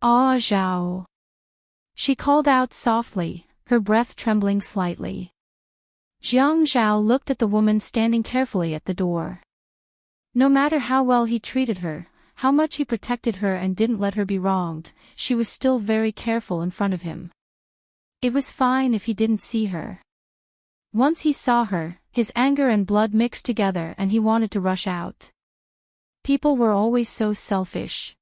Ah Zhao. She called out softly, her breath trembling slightly. Jiang Zhao looked at the woman standing carefully at the door. No matter how well he treated her, how much he protected her and didn't let her be wronged, she was still very careful in front of him. It was fine if he didn't see her. Once he saw her, his anger and blood mixed together and he wanted to rush out. People were always so selfish.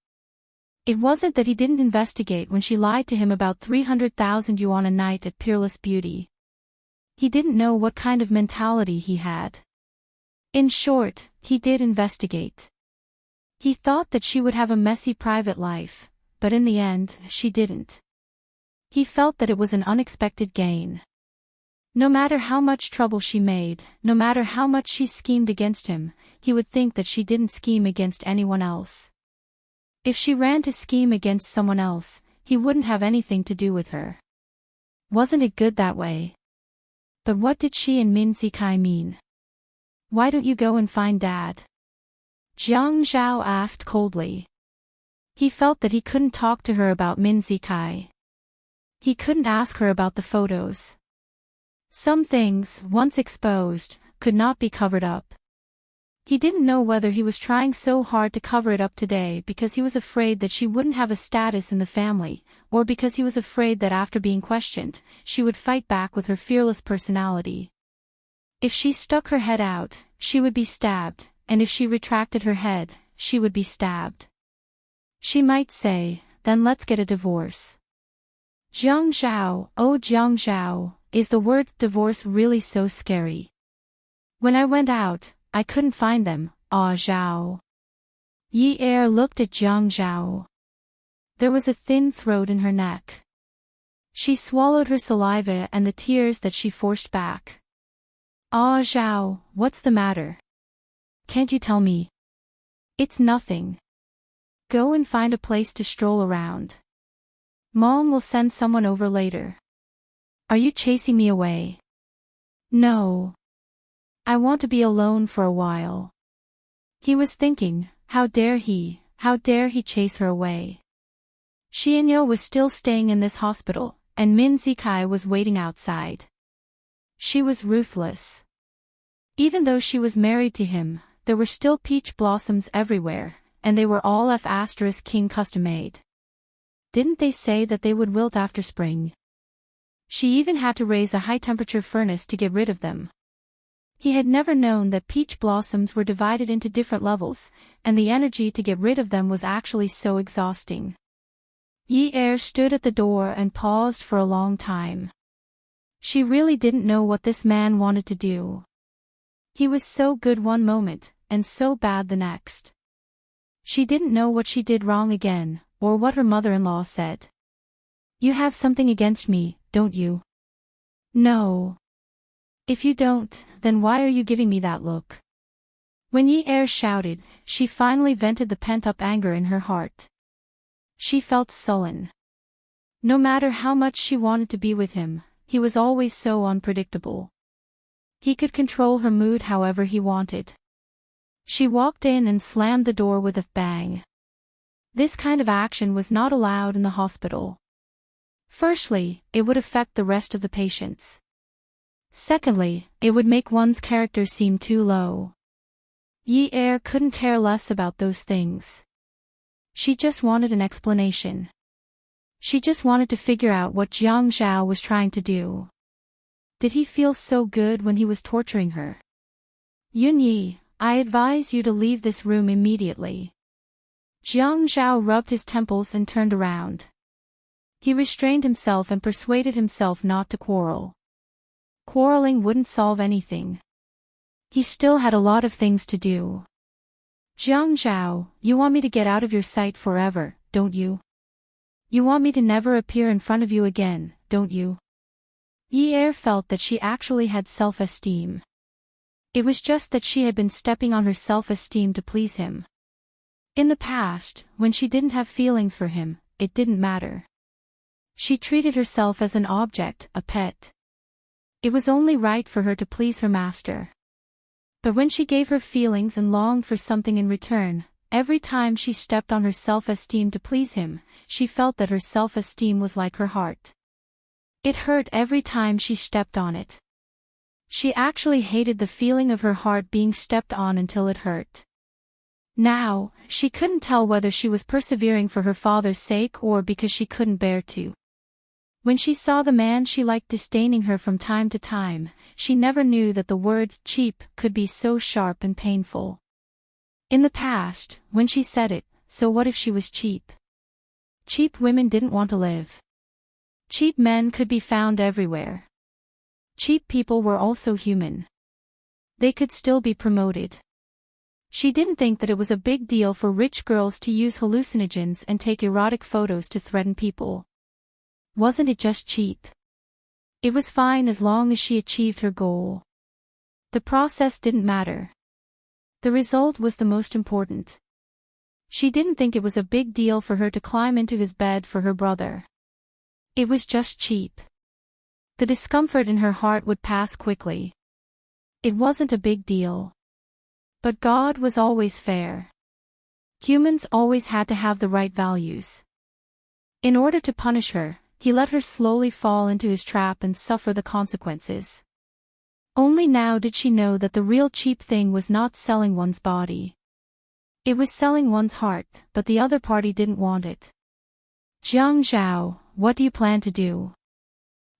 It wasn't that he didn't investigate when she lied to him about 300,000 yuan a night at Peerless Beauty. He didn't know what kind of mentality he had. In short, he did investigate. He thought that she would have a messy private life, but in the end, she didn't. He felt that it was an unexpected gain. No matter how much trouble she made, no matter how much she schemed against him, he would think that she didn't scheme against anyone else. If she ran to scheme against someone else, he wouldn't have anything to do with her. Wasn't it good that way? But what did she and Min Zikai mean? Why don't you go and find Dad? Jiang Zhao asked coldly. He felt that he couldn't talk to her about Min Zikai. He couldn't ask her about the photos. Some things, once exposed, could not be covered up. He didn't know whether he was trying so hard to cover it up today because he was afraid that she wouldn't have a status in the family, or because he was afraid that after being questioned, she would fight back with her fearless personality. If she stuck her head out, she would be stabbed, and if she retracted her head, she would be stabbed. She might say, then let's get a divorce. Jiang Zhao, oh Jiang Zhao, is the word divorce really so scary? When I went out, I couldn't find them, ah Zhao. Yi Er looked at Jiang Zhao. There was a thin throat in her neck. She swallowed her saliva and the tears that she forced back. Ah Zhao, what's the matter? Can't you tell me? It's nothing. Go and find a place to stroll around. Mom will send someone over later. Are you chasing me away? No. I want to be alone for a while. He was thinking, how dare he chase her away. Xianyo was still staying in this hospital, and Min Zikai was waiting outside. She was ruthless. Even though she was married to him, there were still peach blossoms everywhere, and they were all F*King custom-made. Didn't they say that they would wilt after spring? She even had to raise a high-temperature furnace to get rid of them. He had never known that peach blossoms were divided into different levels, and the energy to get rid of them was actually so exhausting. Yi Er stood at the door and paused for a long time. She really didn't know what this man wanted to do. He was so good one moment, and so bad the next. She didn't know what she did wrong again, or what her mother-in-law said. You have something against me, don't you? No. If you don't, then why are you giving me that look? When Yi Er shouted, she finally vented the pent-up anger in her heart. She felt sullen. No matter how much she wanted to be with him, he was always so unpredictable. He could control her mood however he wanted. She walked in and slammed the door with a bang. This kind of action was not allowed in the hospital. Firstly, it would affect the rest of the patients. Secondly, it would make one's character seem too low. Yi Er couldn't care less about those things. She just wanted an explanation. She just wanted to figure out what Jiang Zhao was trying to do. Did he feel so good when he was torturing her? Yun Yi, I advise you to leave this room immediately. Jiang Zhao rubbed his temples and turned around. He restrained himself and persuaded himself not to quarrel. Quarreling wouldn't solve anything. He still had a lot of things to do. Jiang Zhao, you want me to get out of your sight forever, don't you? You want me to never appear in front of you again, don't you? Yi Er felt that she actually had self-esteem. It was just that she had been stepping on her self-esteem to please him. In the past, when she didn't have feelings for him, it didn't matter. She treated herself as an object, a pet. It was only right for her to please her master. But when she gave her feelings and longed for something in return, every time she stepped on her self-esteem to please him, she felt that her self-esteem was like her heart. It hurt every time she stepped on it. She actually hated the feeling of her heart being stepped on until it hurt. Now, she couldn't tell whether she was persevering for her father's sake or because she couldn't bear to. When she saw the man she liked disdaining her from time to time, she never knew that the word cheap could be so sharp and painful. In the past, when she said it, so what if she was cheap? Cheap women didn't want to live. Cheap men could be found everywhere. Cheap people were also human. They could still be promoted. She didn't think that it was a big deal for rich girls to use hallucinogens and take erotic photos to threaten people. Wasn't it just cheap? It was fine as long as she achieved her goal. The process didn't matter. The result was the most important. She didn't think it was a big deal for her to climb into his bed for her brother. It was just cheap. The discomfort in her heart would pass quickly. It wasn't a big deal. But God was always fair. Humans always had to have the right values. In order to punish her, he let her slowly fall into his trap and suffer the consequences. Only now did she know that the real cheap thing was not selling one's body. It was selling one's heart, but the other party didn't want it. Jiang Zhao, what do you plan to do?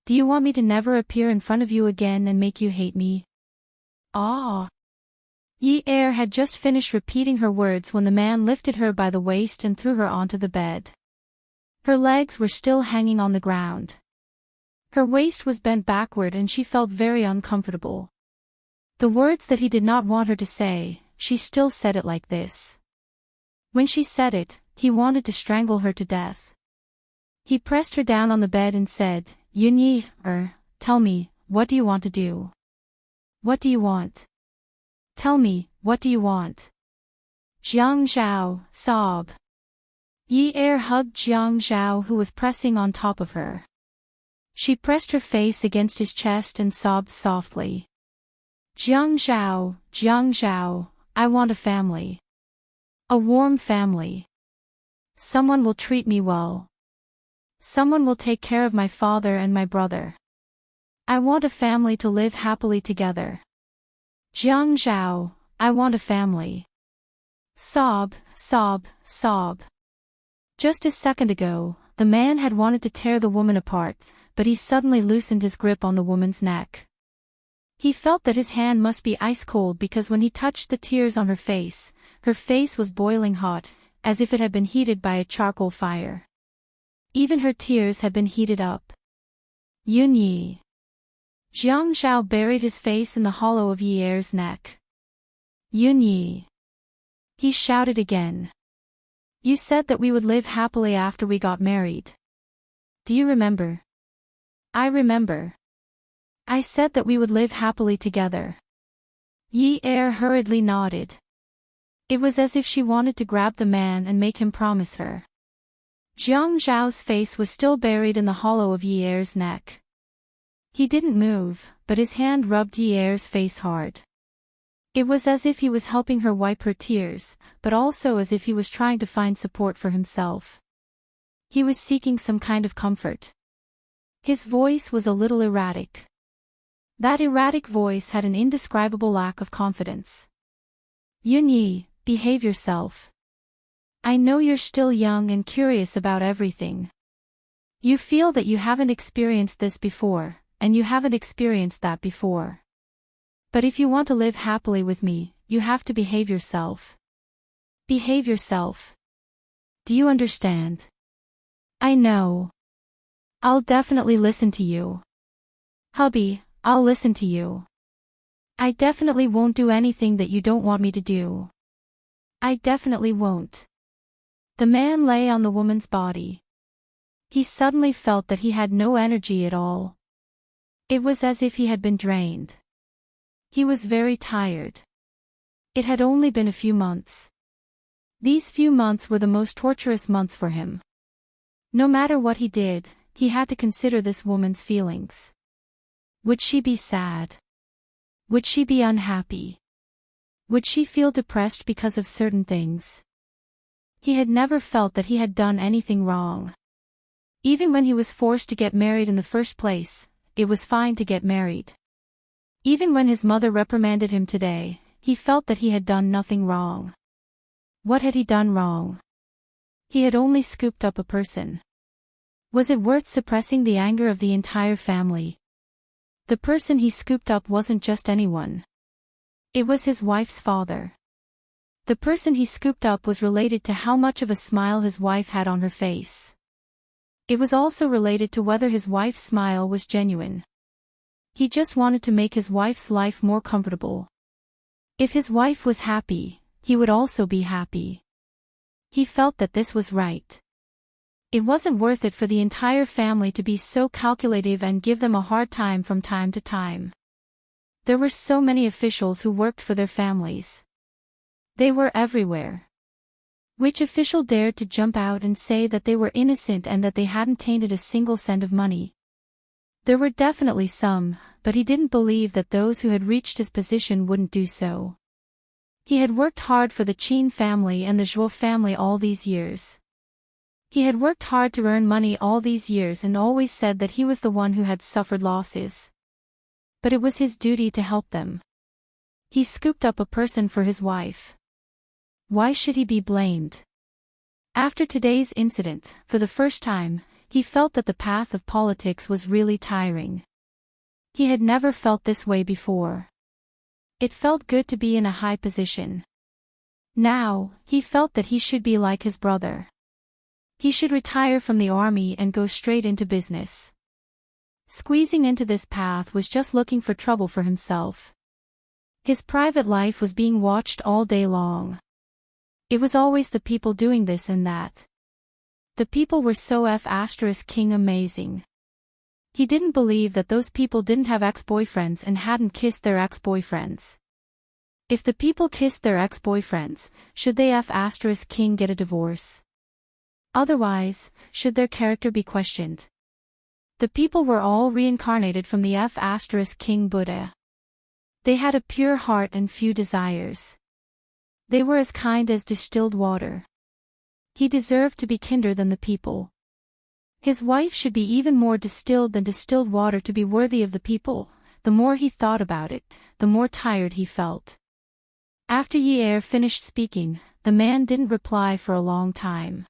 Do you want me to never appear in front of you again and make you hate me? Ah! Yi Er had just finished repeating her words when the man lifted her by the waist and threw her onto the bed. Her legs were still hanging on the ground. Her waist was bent backward and she felt very uncomfortable. The words that he did not want her to say, she still said it like this. When she said it, he wanted to strangle her to death. He pressed her down on the bed and said, Yunyi, tell me, what do you want to do? What do you want? Tell me, what do you want? Jiang Zhao, sob. Yi Er hugged Jiang Zhao who was pressing on top of her. She pressed her face against his chest and sobbed softly. Jiang Zhao, I want a family. A warm family. Someone will treat me well. Someone will take care of my father and my brother. I want a family to live happily together. Jiang Zhao, I want a family. Sob. Just a second ago, the man had wanted to tear the woman apart, but he suddenly loosened his grip on the woman's neck. He felt that his hand must be ice cold because when he touched the tears on her face was boiling hot, as if it had been heated by a charcoal fire. Even her tears had been heated up. Yun Yi. Jiang Zhao buried his face in the hollow of Yi Er's neck. Yun Yi. He shouted again. You said that we would live happily after we got married. Do you remember? I remember. I said that we would live happily together. Yi Er hurriedly nodded. It was as if she wanted to grab the man and make him promise her. Jiang Zhao's face was still buried in the hollow of Yi Er's neck. He didn't move, but his hand rubbed Yi Er's face hard. It was as if he was helping her wipe her tears, but also as if he was trying to find support for himself. He was seeking some kind of comfort. His voice was a little erratic. That erratic voice had an indescribable lack of confidence. Yun Yi, behave yourself. I know you're still young and curious about everything. You feel that you haven't experienced this before, and you haven't experienced that before. But if you want to live happily with me, you have to behave yourself. Behave yourself. Do you understand? I know. I'll definitely listen to you. Hubby, I'll listen to you. I definitely won't do anything that you don't want me to do. I definitely won't. The man lay on the woman's body. He suddenly felt that he had no energy at all. It was as if he had been drained. He was very tired. It had only been a few months. These few months were the most torturous months for him. No matter what he did, he had to consider this woman's feelings. Would she be sad? Would she be unhappy? Would she feel depressed because of certain things? He had never felt that he had done anything wrong. Even when he was forced to get married in the first place, it was fine to get married. Even when his mother reprimanded him today, he felt that he had done nothing wrong. What had he done wrong? He had only scooped up a person. Was it worth suppressing the anger of the entire family? The person he scooped up wasn't just anyone. It was his wife's father. The person he scooped up was related to how much of a smile his wife had on her face. It was also related to whether his wife's smile was genuine. He just wanted to make his wife's life more comfortable. If his wife was happy, he would also be happy. He felt that this was right. It wasn't worth it for the entire family to be so calculative and give them a hard time from time to time. There were so many officials who worked for their families. They were everywhere. Which official dared to jump out and say that they were innocent and that they hadn't tainted a single cent of money? There were definitely some, but he didn't believe that those who had reached his position wouldn't do so. He had worked hard for the Qin family and the Zhuo family all these years. He had worked hard to earn money all these years and always said that he was the one who had suffered losses. But it was his duty to help them. He scooped up a person for his wife. Why should he be blamed? After today's incident, for the first time, he felt that the path of politics was really tiring. He had never felt this way before. It felt good to be in a high position. Now, he felt that he should be like his brother. He should retire from the army and go straight into business. Squeezing into this path was just looking for trouble for himself. His private life was being watched all day long. It was always the people doing this and that. The people were so *king amazing. He didn't believe that those people didn't have ex-boyfriends and hadn't kissed their ex-boyfriends. If the people kissed their ex-boyfriends, should they *king get a divorce? Otherwise, should their character be questioned? The people were all reincarnated from the *king Buddha. They had a pure heart and few desires. They were as kind as distilled water. He deserved to be kinder than the people. His wife should be even more distilled than distilled water to be worthy of the people. The more he thought about it, the more tired he felt. After Yi finished speaking, the man didn't reply for a long time.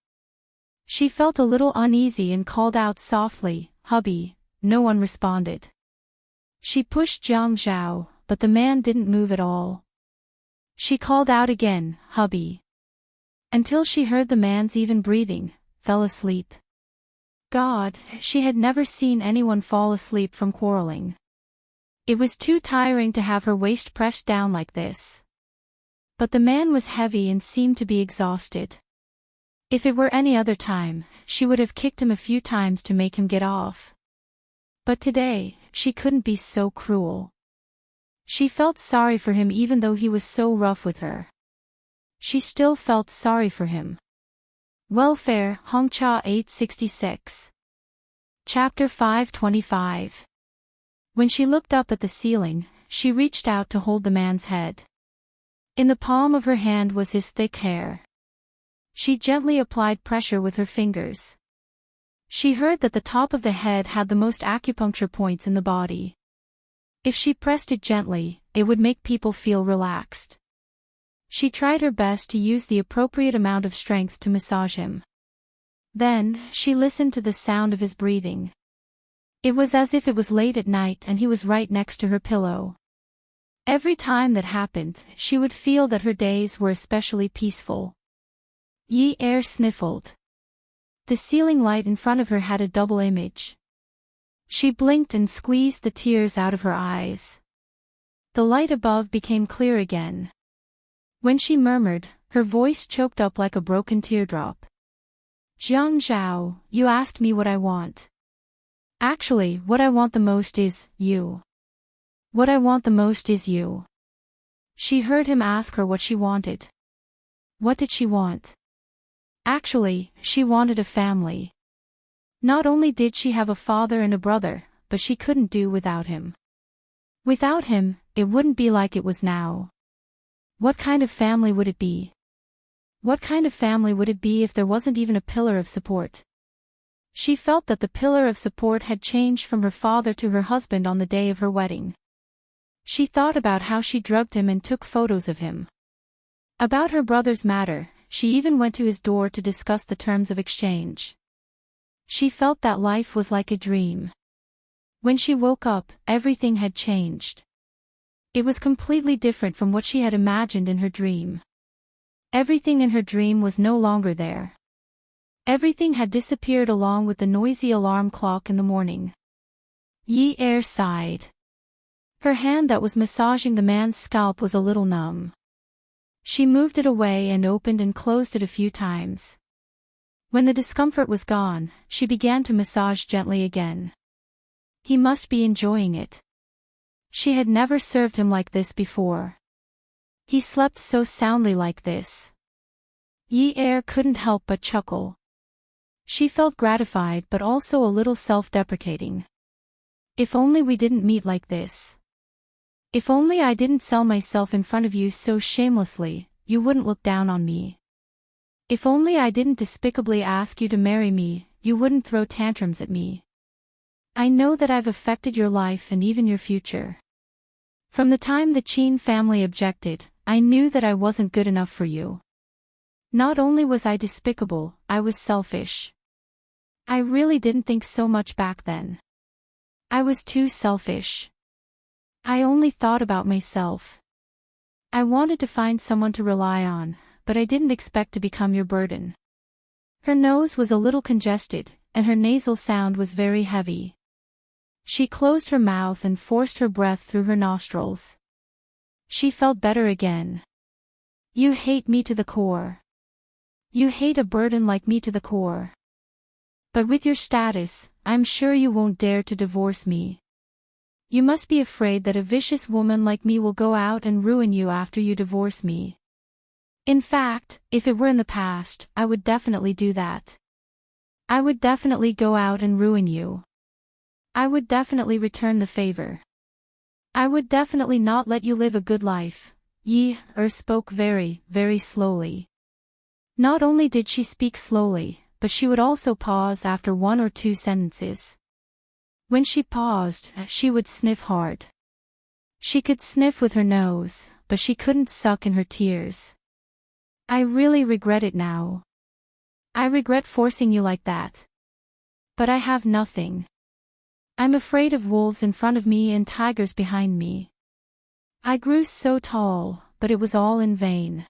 She felt a little uneasy and called out softly, "Hubby." No one responded. She pushed Jiang Zhao, but the man didn't move at all. She called out again, "Hubby," until she heard the man's even breathing, fell asleep. God, she had never seen anyone fall asleep from quarreling. It was too tiring to have her waist pressed down like this. But the man was heavy and seemed to be exhausted. If it were any other time, she would have kicked him a few times to make him get off. But today, she couldn't be so cruel. She felt sorry for him even though he was so rough with her. She still felt sorry for him. Welfare, Hongcha 866. Chapter 525. When she looked up at the ceiling, she reached out to hold the man's head. In the palm of her hand was his thick hair. She gently applied pressure with her fingers. She heard that the top of the head had the most acupuncture points in the body. If she pressed it gently, it would make people feel relaxed. She tried her best to use the appropriate amount of strength to massage him. Then, she listened to the sound of his breathing. It was as if it was late at night and he was right next to her pillow. Every time that happened, she would feel that her days were especially peaceful. Yi sniffled. The ceiling light in front of her had a double image. She blinked and squeezed the tears out of her eyes. The light above became clear again. When she murmured, her voice choked up like a broken teardrop. "Jiang Zhao, you asked me what I want. Actually, what I want the most is you. What I want the most is you." She heard him ask her what she wanted. What did she want? Actually, she wanted a family. Not only did she have a father and a brother, but she couldn't do without him. Without him, it wouldn't be like it was now. What kind of family would it be? What kind of family would it be if there wasn't even a pillar of support? She felt that the pillar of support had changed from her father to her husband on the day of her wedding. She thought about how she drugged him and took photos of him. About her brother's matter, she even went to his door to discuss the terms of exchange. She felt that life was like a dream. When she woke up, everything had changed. It was completely different from what she had imagined in her dream. Everything in her dream was no longer there. Everything had disappeared along with the noisy alarm clock in the morning. Yi sighed. Her hand that was massaging the man's scalp was a little numb. She moved it away and opened and closed it a few times. When the discomfort was gone, she began to massage gently again. He must be enjoying it. She had never served him like this before. He slept so soundly like this. Yi couldn't help but chuckle. She felt gratified but also a little self-deprecating. If only we didn't meet like this. If only I didn't sell myself in front of you so shamelessly, you wouldn't look down on me. If only I didn't despicably ask you to marry me, you wouldn't throw tantrums at me. I know that I've affected your life and even your future. From the time the Qin family objected, I knew that I wasn't good enough for you. Not only was I despicable, I was selfish. I really didn't think so much back then. I was too selfish. I only thought about myself. I wanted to find someone to rely on, but I didn't expect to become your burden. Her nose was a little congested, and her nasal sound was very heavy. She closed her mouth and forced her breath through her nostrils. She felt better again. You hate me to the core. You hate a burden like me to the core. But with your status, I'm sure you won't dare to divorce me. You must be afraid that a vicious woman like me will go out and ruin you after you divorce me. In fact, if it were in the past, I would definitely do that. I would definitely go out and ruin you. I would definitely return the favor. I would definitely not let you live a good life. Yi-er spoke very, very slowly. Not only did she speak slowly, but she would also pause after one or two sentences. When she paused, she would sniff hard. She could sniff with her nose, but she couldn't suck in her tears. I really regret it now. I regret forcing you like that. But I have nothing. I'm afraid of wolves in front of me and tigers behind me. I grew so tall, but it was all in vain.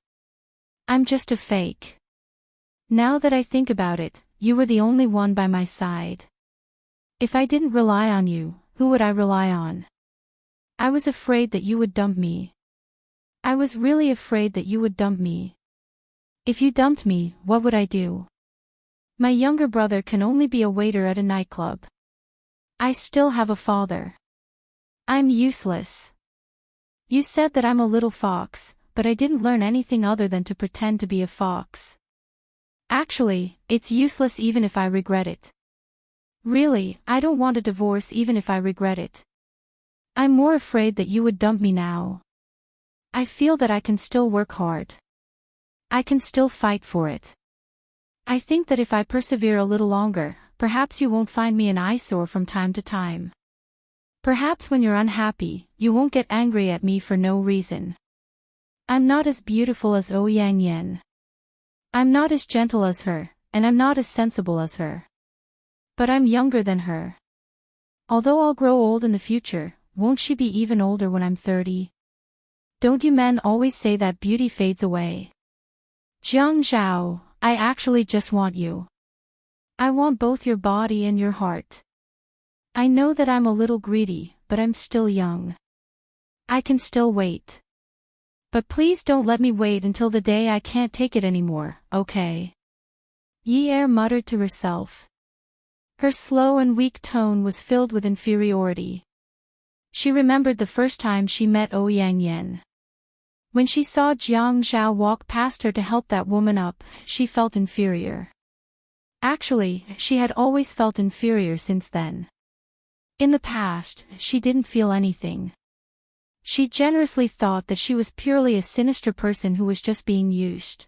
I'm just a fake. Now that I think about it, you were the only one by my side. If I didn't rely on you, who would I rely on? I was afraid that you would dump me. I was really afraid that you would dump me. If you dumped me, what would I do? My younger brother can only be a waiter at a nightclub. I still have a father. I'm useless. You said that I'm a little fox, but I didn't learn anything other than to pretend to be a fox. Actually, it's useless even if I regret it. Really, I don't want a divorce even if I regret it. I'm more afraid that you would dump me now. I feel that I can still work hard. I can still fight for it. I think that if I persevere a little longer, perhaps you won't find me an eyesore from time to time. Perhaps when you're unhappy, you won't get angry at me for no reason. I'm not as beautiful as Ouyang Yen. I'm not as gentle as her, and I'm not as sensible as her. But I'm younger than her. Although I'll grow old in the future, won't she be even older when I'm 30? Don't you men always say that beauty fades away? Jiang Zhao, I actually just want you. I want both your body and your heart. I know that I'm a little greedy, but I'm still young. I can still wait. But please don't let me wait until the day I can't take it anymore, okay? Yi-er muttered to herself. Her slow and weak tone was filled with inferiority. She remembered the first time she met Ouyang Yen. When she saw Jiang Zhao walk past her to help that woman up, she felt inferior. Actually, she had always felt inferior since then. In the past, she didn't feel anything. She generously thought that she was purely a sinister person who was just being used.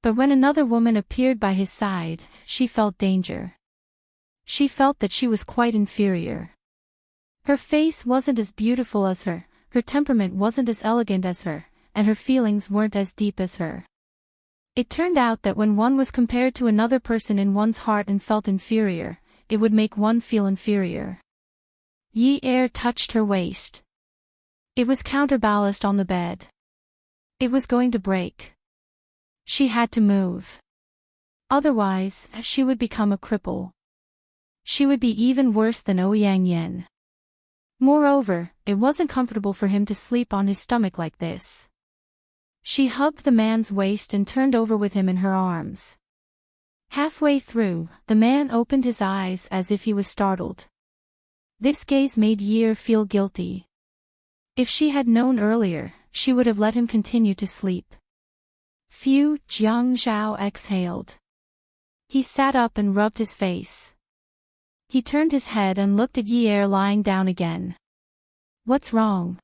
But when another woman appeared by his side, she felt danger. She felt that she was quite inferior. Her face wasn't as beautiful as her temperament wasn't as elegant as her, and her feelings weren't as deep as her. It turned out that when one was compared to another person in one's heart and felt inferior, it would make one feel inferior. Yi-er touched her waist. It was counterbalanced on the bed. It was going to break. She had to move. Otherwise, she would become a cripple. She would be even worse than Ouyang Yen. Moreover, it wasn't comfortable for him to sleep on his stomach like this. She hugged the man's waist and turned over with him in her arms. Halfway through, the man opened his eyes as if he was startled. This gaze made Yi-er feel guilty. If she had known earlier, she would have let him continue to sleep. Phew, Jiang Zhao exhaled. He sat up and rubbed his face. He turned his head and looked at Yi-er lying down again. What's wrong?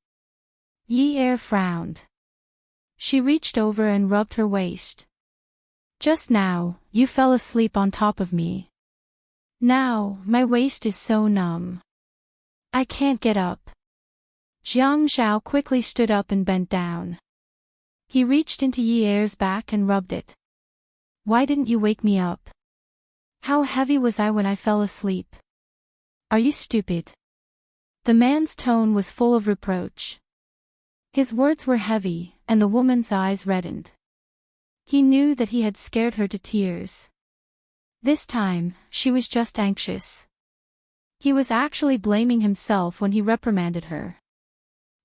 Yi-er frowned. She reached over and rubbed her waist. Just now, you fell asleep on top of me. Now, my waist is so numb. I can't get up. Jiang Zhao quickly stood up and bent down. He reached into Yi-er's back and rubbed it. Why didn't you wake me up? How heavy was I when I fell asleep? Are you stupid? The man's tone was full of reproach. His words were heavy, and the woman's eyes reddened. He knew that he had scared her to tears. This time, she was just anxious. He was actually blaming himself when he reprimanded her.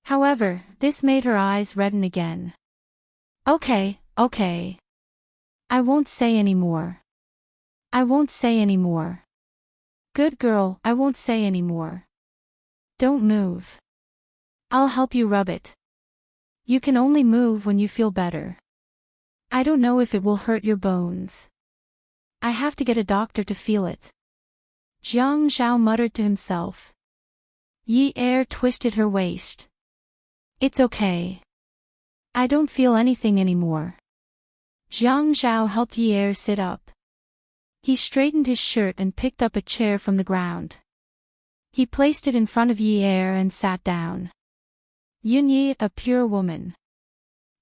However, this made her eyes redden again. Okay. I won't say any more. I won't say any more. Good girl, I won't say any more. Don't move. I'll help you rub it. You can only move when you feel better. I don't know if it will hurt your bones. I have to get a doctor to feel it. Jiang Zhao muttered to himself. Yi Er twisted her waist. It's okay. I don't feel anything anymore. Jiang Zhao helped Yi Er sit up. He straightened his shirt and picked up a chair from the ground. He placed it in front of Yi Er and sat down. Yunyi, a pure woman.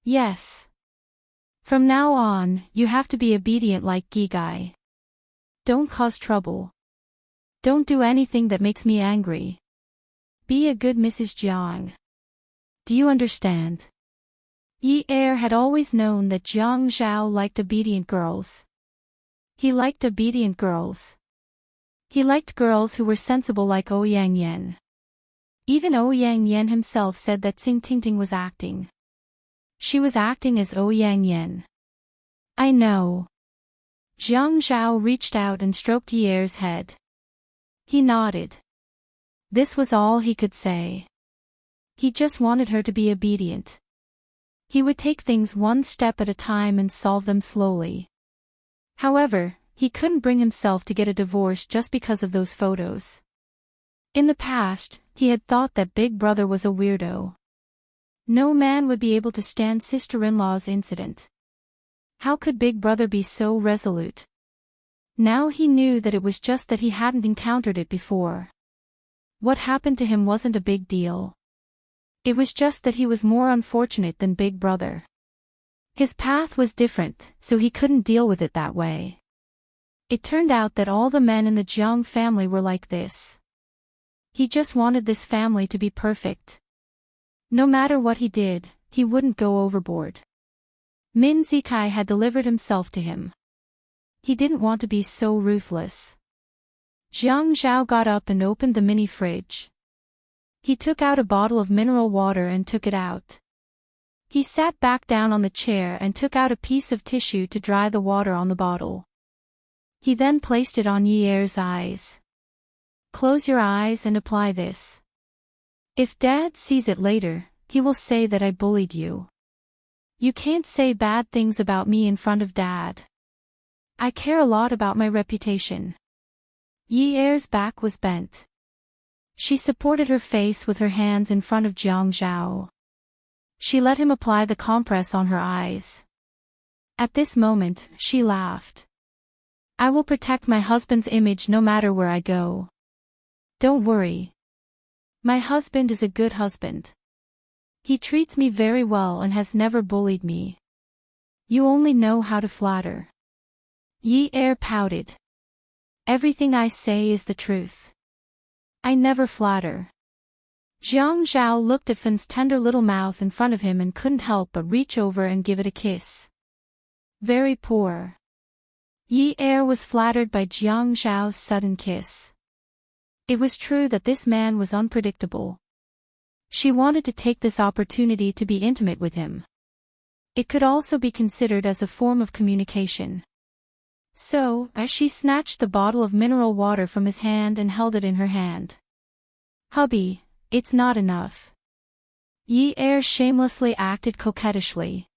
Yes. From now on, you have to be obedient like Gigai. Don't cause trouble. Don't do anything that makes me angry. Be a good Mrs. Jiang. Do you understand? Yi Er had always known that Jiang Zhao liked obedient girls. He liked obedient girls. He liked girls who were sensible like Ouyang Yan. Even Ouyang Yan himself said that Xing Tingting was acting. She was acting as Ouyang Yan. I know. Jiang Zhao reached out and stroked Yi Er's head. He nodded. This was all he could say. He just wanted her to be obedient. He would take things one step at a time and solve them slowly. However, he couldn't bring himself to get a divorce just because of those photos. In the past, he had thought that Big Brother was a weirdo. No man would be able to stand sister-in-law's incident. How could Big Brother be so resolute? Now he knew that it was just that he hadn't encountered it before. What happened to him wasn't a big deal. It was just that he was more unfortunate than Big Brother. His path was different, so he couldn't deal with it that way. It turned out that all the men in the Jiang family were like this. He just wanted this family to be perfect. No matter what he did, he wouldn't go overboard. Min Zikai had delivered himself to him. He didn't want to be so ruthless. Jiang Zhao got up and opened the mini fridge. He took out a bottle of mineral water and took it out. He sat back down on the chair and took out a piece of tissue to dry the water on the bottle. He then placed it on Yi Er's eyes. Close your eyes and apply this. If Dad sees it later, he will say that I bullied you. You can't say bad things about me in front of Dad. I care a lot about my reputation. Yi Er's back was bent. She supported her face with her hands in front of Jiang Zhao. She let him apply the compress on her eyes. At this moment, she laughed. I will protect my husband's image no matter where I go. Don't worry. My husband is a good husband. He treats me very well and has never bullied me. You only know how to flatter. Yi Er pouted. Everything I say is the truth. I never flatter. Jiang Zhao looked at Fan's tender little mouth in front of him and couldn't help but reach over and give it a kiss. Very poor. Yi Er was flattered by Jiang Zhao's sudden kiss. It was true that this man was unpredictable. She wanted to take this opportunity to be intimate with him. It could also be considered as a form of communication. So, as she snatched the bottle of mineral water from his hand and held it in her hand. Hubby, it's not enough. Yi Er shamelessly acted coquettishly.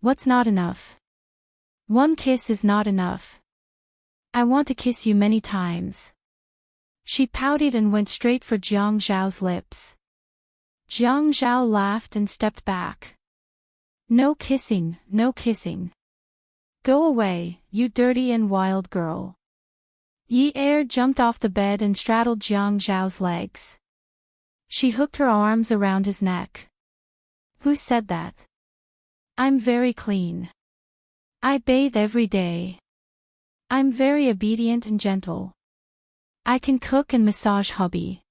What's not enough? One kiss is not enough. I want to kiss you many times. She pouted and went straight for Jiang Zhao's lips. Jiang Zhao laughed and stepped back. No kissing, no kissing. Go away, you dirty and wild girl. Yi Er jumped off the bed and straddled Jiang Zhao's legs. She hooked her arms around his neck. Who said that? I'm very clean. I bathe every day. I'm very obedient and gentle. I can cook and massage hubby.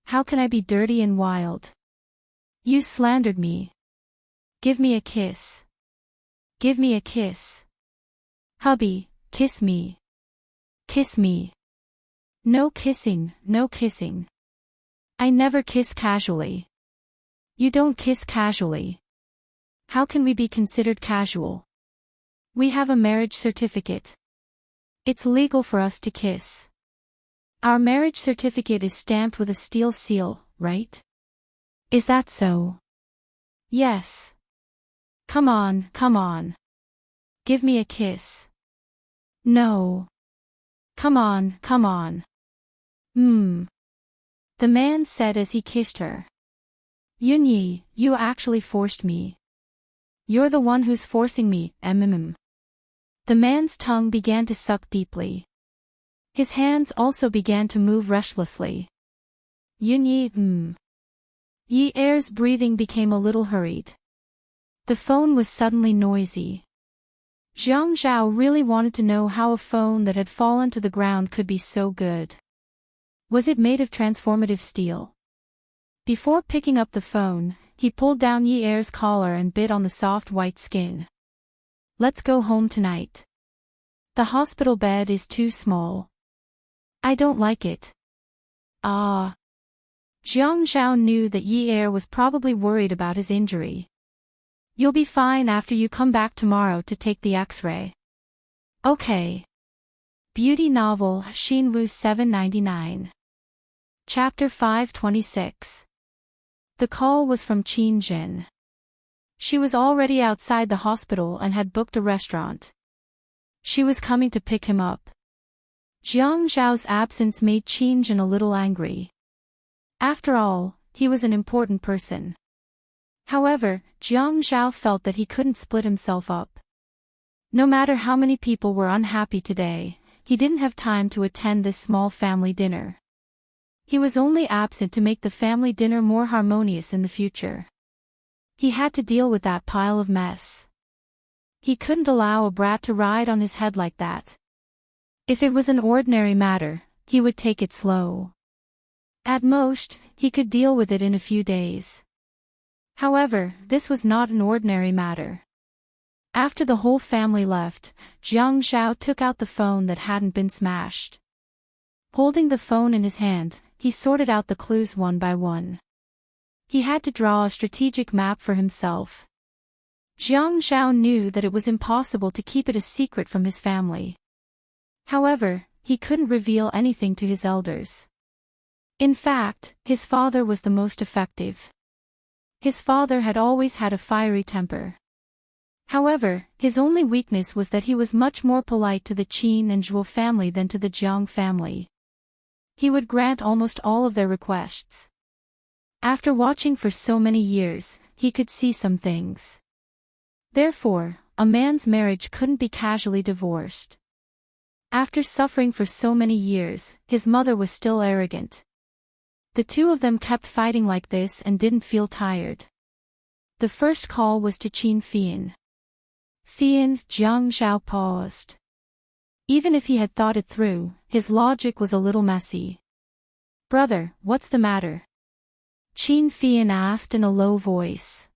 How can I be dirty and wild? You slandered me. Give me a kiss. Give me a kiss. Hubby, kiss me. Kiss me. No kissing, no kissing. I never kiss casually. You don't kiss casually. How can we be considered casual? We have a marriage certificate. It's legal for us to kiss. Our marriage certificate is stamped with a steel seal, right? Is that so? Yes. Come on, come on. Give me a kiss. No. Come on, come on. the man said as he kissed her. Yunyi, you actually forced me. You're the one who's forcing me, The man's tongue began to suck deeply. His hands also began to move restlessly. Yunyi, Yi Er's breathing became a little hurried. The phone was suddenly noisy. Jiang Zhao really wanted to know how a phone that had fallen to the ground could be so good. Was it made of transformative steel? Before picking up the phone, he pulled down Yi Er's collar and bit on the soft white skin. Let's go home tonight. The hospital bed is too small. I don't like it. Ah. Jiang Zhao knew that Yi Er was probably worried about his injury. You'll be fine after you come back tomorrow to take the X-ray. Okay. Beauty novel, Xinwu 799. Chapter 526. The call was from Qin Jin. She was already outside the hospital and had booked a restaurant. She was coming to pick him up. Jiang Zhao's absence made Qin Jin a little angry. After all, he was an important person. However, Jiang Zhao felt that he couldn't split himself up. No matter how many people were unhappy today, he didn't have time to attend this small family dinner. He was only absent to make the family dinner more harmonious in the future. He had to deal with that pile of mess. He couldn't allow a brat to ride on his head like that. If it was an ordinary matter, he would take it slow. At most, he could deal with it in a few days. However, this was not an ordinary matter. After the whole family left, Jiang Zhao took out the phone that hadn't been smashed. Holding the phone in his hand, he sorted out the clues one by one. He had to draw a strategic map for himself. Jiang Zhao knew that it was impossible to keep it a secret from his family. However, he couldn't reveal anything to his elders. In fact, his father was the most effective. His father had always had a fiery temper. However, his only weakness was that he was much more polite to the Qin and Zhuo family than to the Jiang family. He would grant almost all of their requests. After watching for so many years, he could see some things. Therefore, a man's marriage couldn't be casually divorced. After suffering for so many years, his mother was still arrogant. The two of them kept fighting like this and didn't feel tired. The first call was to Qin Fian. Jiang Zhao paused. Even if he had thought it through, his logic was a little messy. Brother, what's the matter? Qin Fian asked in a low voice.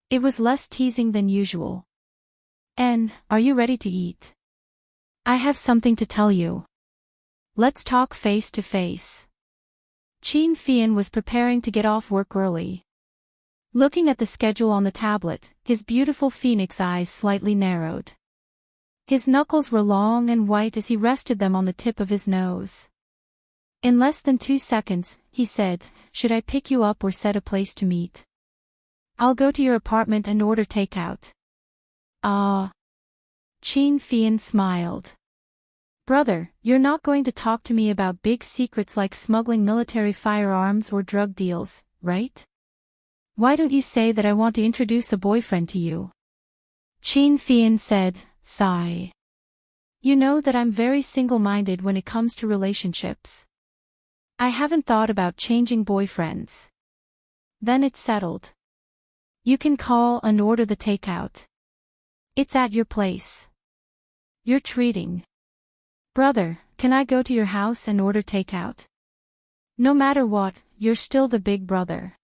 It was less teasing than usual. And, are you ready to eat? I have something to tell you. Let's talk face to face. Qin Fian was preparing to get off work early. Looking at the schedule on the tablet, his beautiful phoenix eyes slightly narrowed. His knuckles were long and white as he rested them on the tip of his nose. In less than 2 seconds, he said, should I pick you up or set a place to meet? I'll go to your apartment and order takeout. Ah. Qin Fian smiled. Brother, you're not going to talk to me about big secrets like smuggling military firearms or drug deals, right? Why don't you say that I want to introduce a boyfriend to you? Qin Fian said, sigh. You know that I'm very single-minded when it comes to relationships. I haven't thought about changing boyfriends. Then it's settled. You can call and order the takeout. It's at your place. You're treating. Brother, can I go to your house and order takeout? No matter what, you're still the big brother.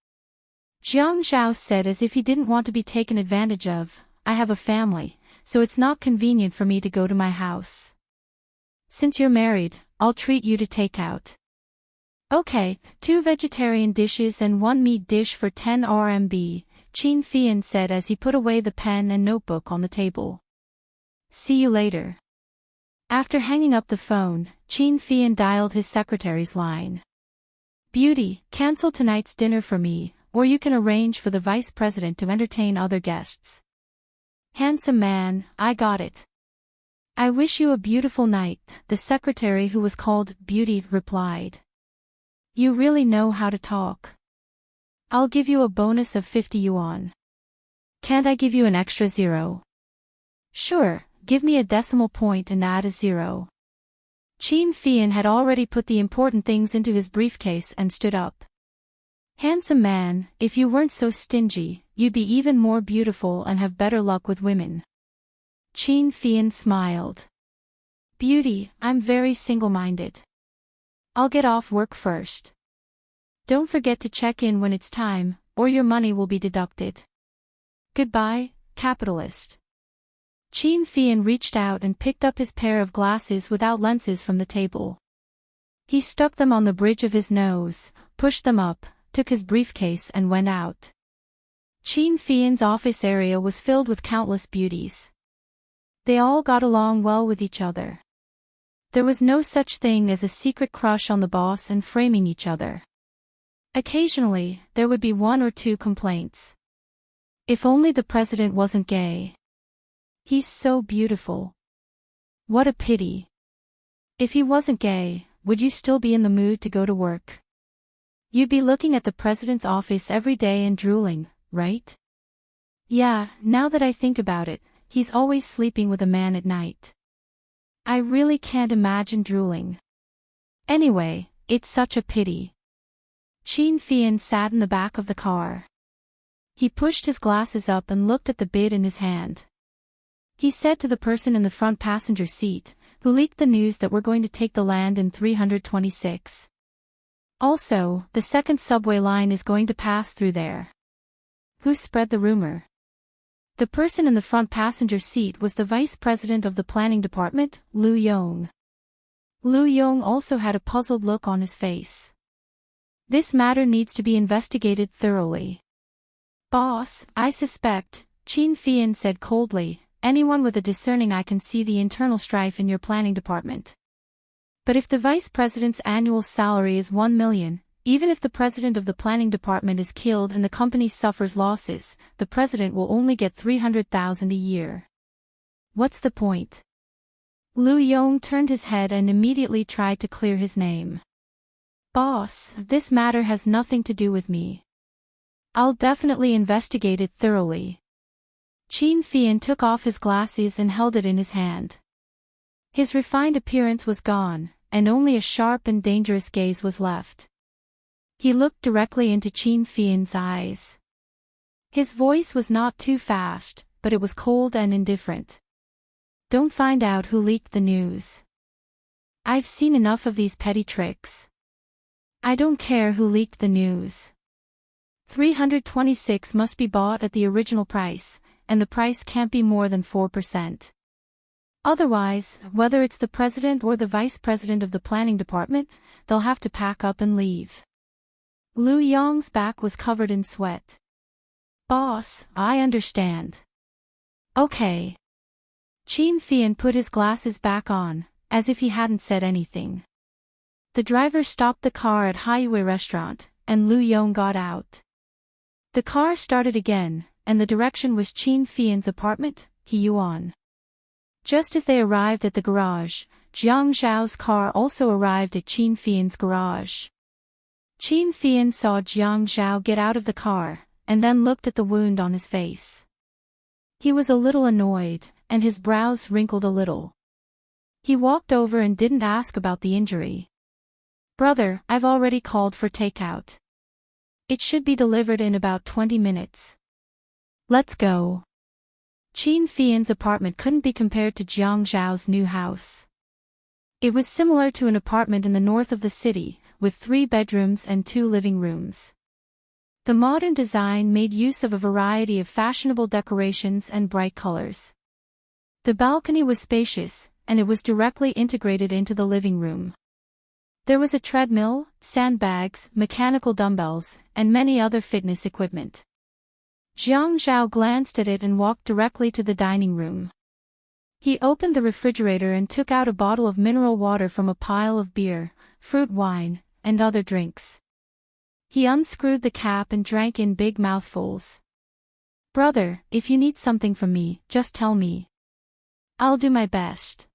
Jiang Zhao said as if he didn't want to be taken advantage of. I have a family, so it's not convenient for me to go to my house. Since you're married, I'll treat you to takeout. Okay, 2 vegetarian dishes and 1 meat dish for 10 RMB, Qin Fian said as he put away the pen and notebook on the table. See you later. After hanging up the phone, Qin Fian dialed his secretary's line. Beauty, cancel tonight's dinner for me, or you can arrange for the vice president to entertain other guests. Handsome man, I got it. I wish you a beautiful night, the secretary who was called Beauty replied. You really know how to talk. I'll give you a bonus of 50 yuan. Can't I give you an extra 0? Sure, give me a decimal point and add a 0. Qin Fian had already put the important things into his briefcase and stood up. Handsome man, if you weren't so stingy, you'd be even more beautiful and have better luck with women. Qin Fian smiled. Beauty, I'm very single-minded. I'll get off work first. Don't forget to check in when it's time, or your money will be deducted. Goodbye, capitalist. Qin Fian reached out and picked up his pair of glasses without lenses from the table. He stuck them on the bridge of his nose, pushed them up, took his briefcase and went out. Qin Fian's office area was filled with countless beauties. They all got along well with each other. There was no such thing as a secret crush on the boss and framing each other. Occasionally, there would be 1 or 2 complaints. If only the president wasn't gay. He's so beautiful. What a pity. If he wasn't gay, would you still be in the mood to go to work? You'd be looking at the president's office every day and drooling, right? Yeah, now that I think about it, he's always sleeping with a man at night. I really can't imagine drooling. Anyway, it's such a pity. Qin Fian sat in the back of the car. He pushed his glasses up and looked at the bid in his hand. He said to the person in the front passenger seat, who leaked the news that we're going to take the land in 326. Also, the second subway line is going to pass through there. Who spread the rumor? The person in the front passenger seat was the vice president of the planning department, Lu Yong. Lu Yong also had a puzzled look on his face. This matter needs to be investigated thoroughly. Boss, I suspect, Qin Fian said coldly, anyone with a discerning eye can see the internal strife in your planning department. But if the vice president's annual salary is 1 million, even if the president of the planning department is killed and the company suffers losses, the president will only get 300,000 a year. What's the point? Lu Yong turned his head and immediately tried to clear his name. Boss, this matter has nothing to do with me. I'll definitely investigate it thoroughly. Qin Fian took off his glasses and held it in his hand. His refined appearance was gone, and only a sharp and dangerous gaze was left. He looked directly into Qin Fian's eyes. His voice was not too fast, but it was cold and indifferent. Don't find out who leaked the news. I've seen enough of these petty tricks. I don't care who leaked the news. 326 must be bought at the original price, and the price can't be more than 4%. Otherwise, whether it's the president or the vice president of the planning department, they'll have to pack up and leave. Lu Yong's back was covered in sweat. Boss, I understand. Okay. Qin Fian put his glasses back on, as if he hadn't said anything. The driver stopped the car at Highway Restaurant, and Lu Yong got out. The car started again, and the direction was Qin Fian's apartment, Yuan. Just as they arrived at the garage, Jiang Zhao's car also arrived at Qin Fian's garage. Qin Fian saw Jiang Zhao get out of the car, and then looked at the wound on his face. He was a little annoyed, and his brows wrinkled a little. He walked over and didn't ask about the injury. Brother, I've already called for takeout. It should be delivered in about 20 minutes. Let's go. Qin Fian's apartment couldn't be compared to Jiang Zhao's new house. It was similar to an apartment in the north of the city, with 3 bedrooms and 2 living rooms. The modern design made use of a variety of fashionable decorations and bright colors. The balcony was spacious, and it was directly integrated into the living room. There was a treadmill, sandbags, mechanical dumbbells, and many other fitness equipment. Jiang Zhao glanced at it and walked directly to the dining room. He opened the refrigerator and took out a bottle of mineral water from a pile of beer, fruit wine, and other drinks. He unscrewed the cap and drank in big mouthfuls. Brother, if you need something from me, just tell me. I'll do my best.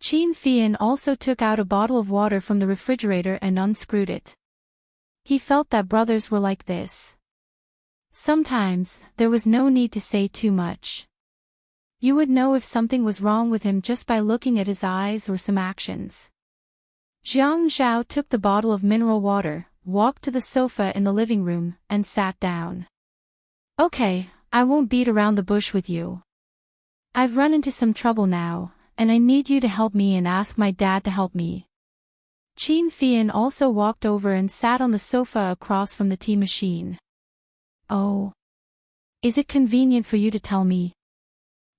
Qin Fian also took out a bottle of water from the refrigerator and unscrewed it. He felt that brothers were like this. Sometimes, there was no need to say too much. You would know if something was wrong with him just by looking at his eyes or some actions. Jiang Zhao took the bottle of mineral water, walked to the sofa in the living room, and sat down. Okay, I won't beat around the bush with you. I've run into some trouble now, and I need you to help me and ask my dad to help me. Qin Fian also walked over and sat on the sofa across from the tea machine. Oh. Is it convenient for you to tell me?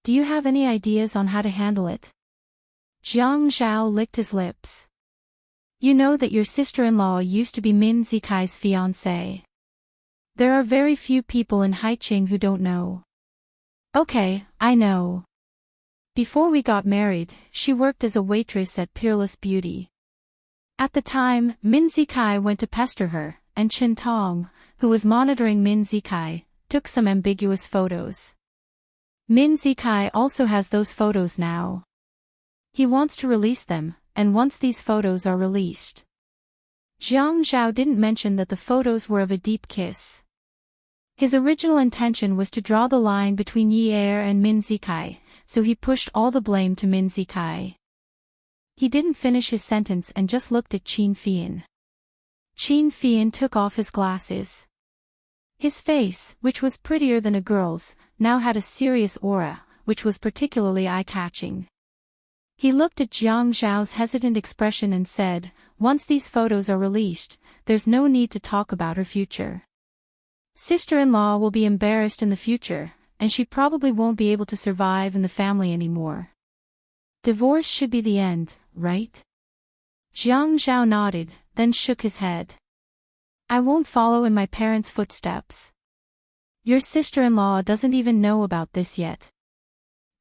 Do you have any ideas on how to handle it? Jiang Zhao licked his lips. You know that your sister-in-law used to be Min Zikai's fiancée. There are very few people in Haiqing who don't know. Okay, I know. Before we got married, she worked as a waitress at Peerless Beauty. At the time, Min Zikai went to pester her, and Chen Tong, who was monitoring Min Zikai, took some ambiguous photos. Min Zikai also has those photos now. He wants to release them, and once these photos are released. Jiang Zhao didn't mention that the photos were of a deep kiss. His original intention was to draw the line between Yi Er and Min Zikai, so he pushed all the blame to Min Zikai. He didn't finish his sentence and just looked at Qin Fian. Qin Fian took off his glasses. His face, which was prettier than a girl's, now had a serious aura, which was particularly eye-catching. He looked at Jiang Zhao's hesitant expression and said, once these photos are released, there's no need to talk about her future. Sister-in-law will be embarrassed in the future, and she probably won't be able to survive in the family anymore. Divorce should be the end, right? Jiang Zhao nodded, then shook his head. I won't follow in my parents' footsteps. Your sister-in-law doesn't even know about this yet.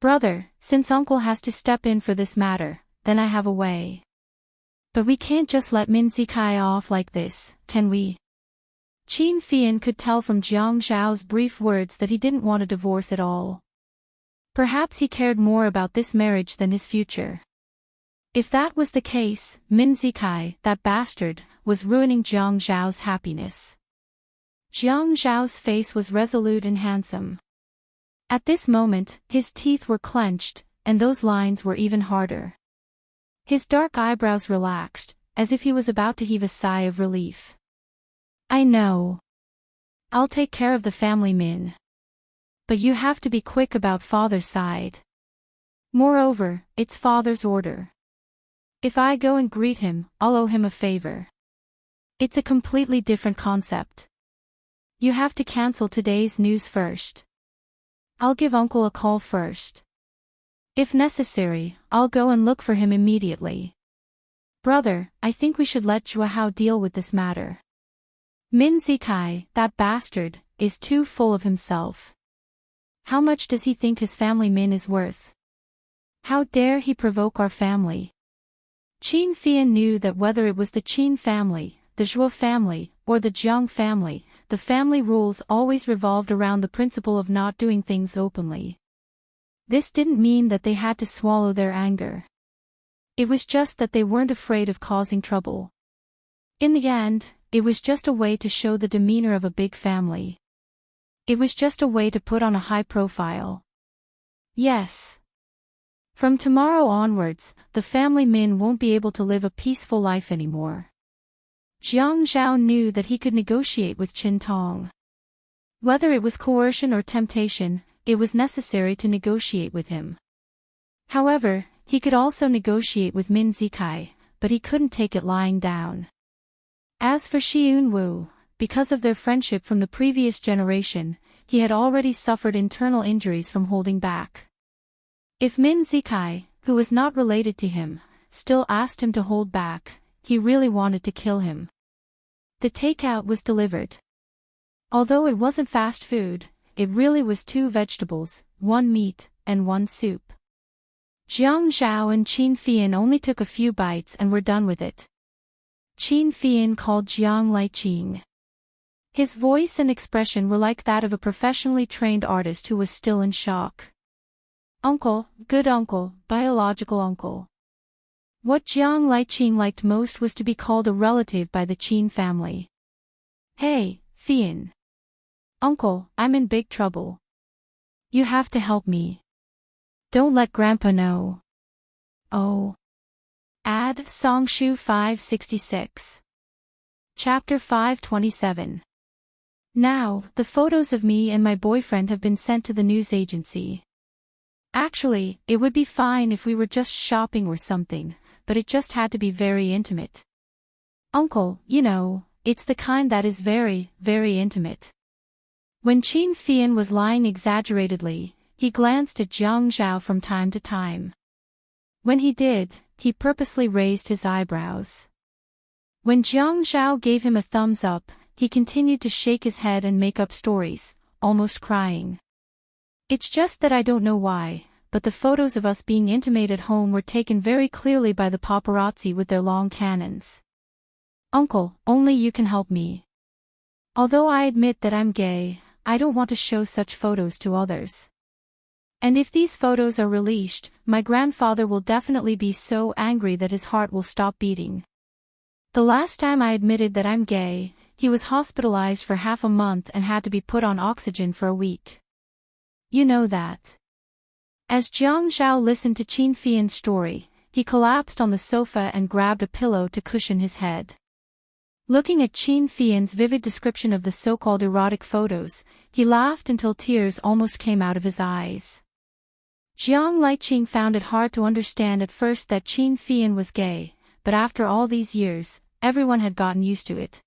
Brother, since uncle has to step in for this matter, then I have a way. But we can't just let Min Zikai off like this, can we? Qin Fian could tell from Jiang Zhao's brief words that he didn't want a divorce at all. Perhaps he cared more about this marriage than his future. If that was the case, Min Zikai, that bastard, was ruining Jiang Zhao's happiness. Jiang Zhao's face was resolute and handsome. At this moment, his teeth were clenched, and those lines were even harder. His dark eyebrows relaxed, as if he was about to heave a sigh of relief. I know. I'll take care of the family, Min. But you have to be quick about father's side. Moreover, it's father's order. If I go and greet him, I'll owe him a favor. It's a completely different concept. You have to cancel today's news first. I'll give uncle a call first. If necessary, I'll go and look for him immediately. Brother, I think we should let Zhuahao deal with this matter. Min Zikai, that bastard, is too full of himself. How much does he think his family Min is worth? How dare he provoke our family? Qin Fian knew that whether it was the Qin family, the Zhuo family, or the Jiang family, the family rules always revolved around the principle of not doing things openly. This didn't mean that they had to swallow their anger. It was just that they weren't afraid of causing trouble. In the end, it was just a way to show the demeanor of a big family. It was just a way to put on a high profile. Yes. From tomorrow onwards, the family Min won't be able to live a peaceful life anymore. Jiang Zhao knew that he could negotiate with Qin Tong. Whether it was coercion or temptation, it was necessary to negotiate with him. However, he could also negotiate with Min Zikai, but he couldn't take it lying down. As for Shi Yunwu, because of their friendship from the previous generation, he had already suffered internal injuries from holding back. If Min Zikai, who was not related to him, still asked him to hold back, he really wanted to kill him. The takeout was delivered. Although it wasn't fast food, it really was 2 vegetables, 1 meat, and 1 soup. Jiang Zhao and Qin Fian only took a few bites and were done with it. Qin Fian called Jiang Liqing. His voice and expression were like that of a professionally trained artist who was still in shock. Uncle, good uncle, biological uncle. What Jiang Liqing liked most was to be called a relative by the Qin family. Hey, Fian. Uncle, I'm in big trouble. You have to help me. Don't let Grandpa know. Oh. Add Songshu 566. Chapter 527. Now, the photos of me and my boyfriend have been sent to the news agency. Actually, it would be fine if we were just shopping or something, but it just had to be very intimate. Uncle, you know, it's the kind that is very, very intimate. When Qin Fian was lying exaggeratedly, he glanced at Jiang Zhao from time to time. When he did, he purposely raised his eyebrows. When Jiang Zhao gave him a thumbs up, he continued to shake his head and make up stories, almost crying. It's just that I don't know why, but the photos of us being intimate at home were taken very clearly by the paparazzi with their long Canons. Uncle, only you can help me. Although I admit that I'm gay, I don't want to show such photos to others. And if these photos are released, my grandfather will definitely be so angry that his heart will stop beating. The last time I admitted that I'm gay, he was hospitalized for half a month and had to be put on oxygen for a week. You know that. As Jiang Zhao listened to Qin Fian's story, he collapsed on the sofa and grabbed a pillow to cushion his head. Looking at Qin Fian's vivid description of the so-called erotic photos, he laughed until tears almost came out of his eyes. Jiang Liqing found it hard to understand at first that Qin Fian was gay, but after all these years, everyone had gotten used to it.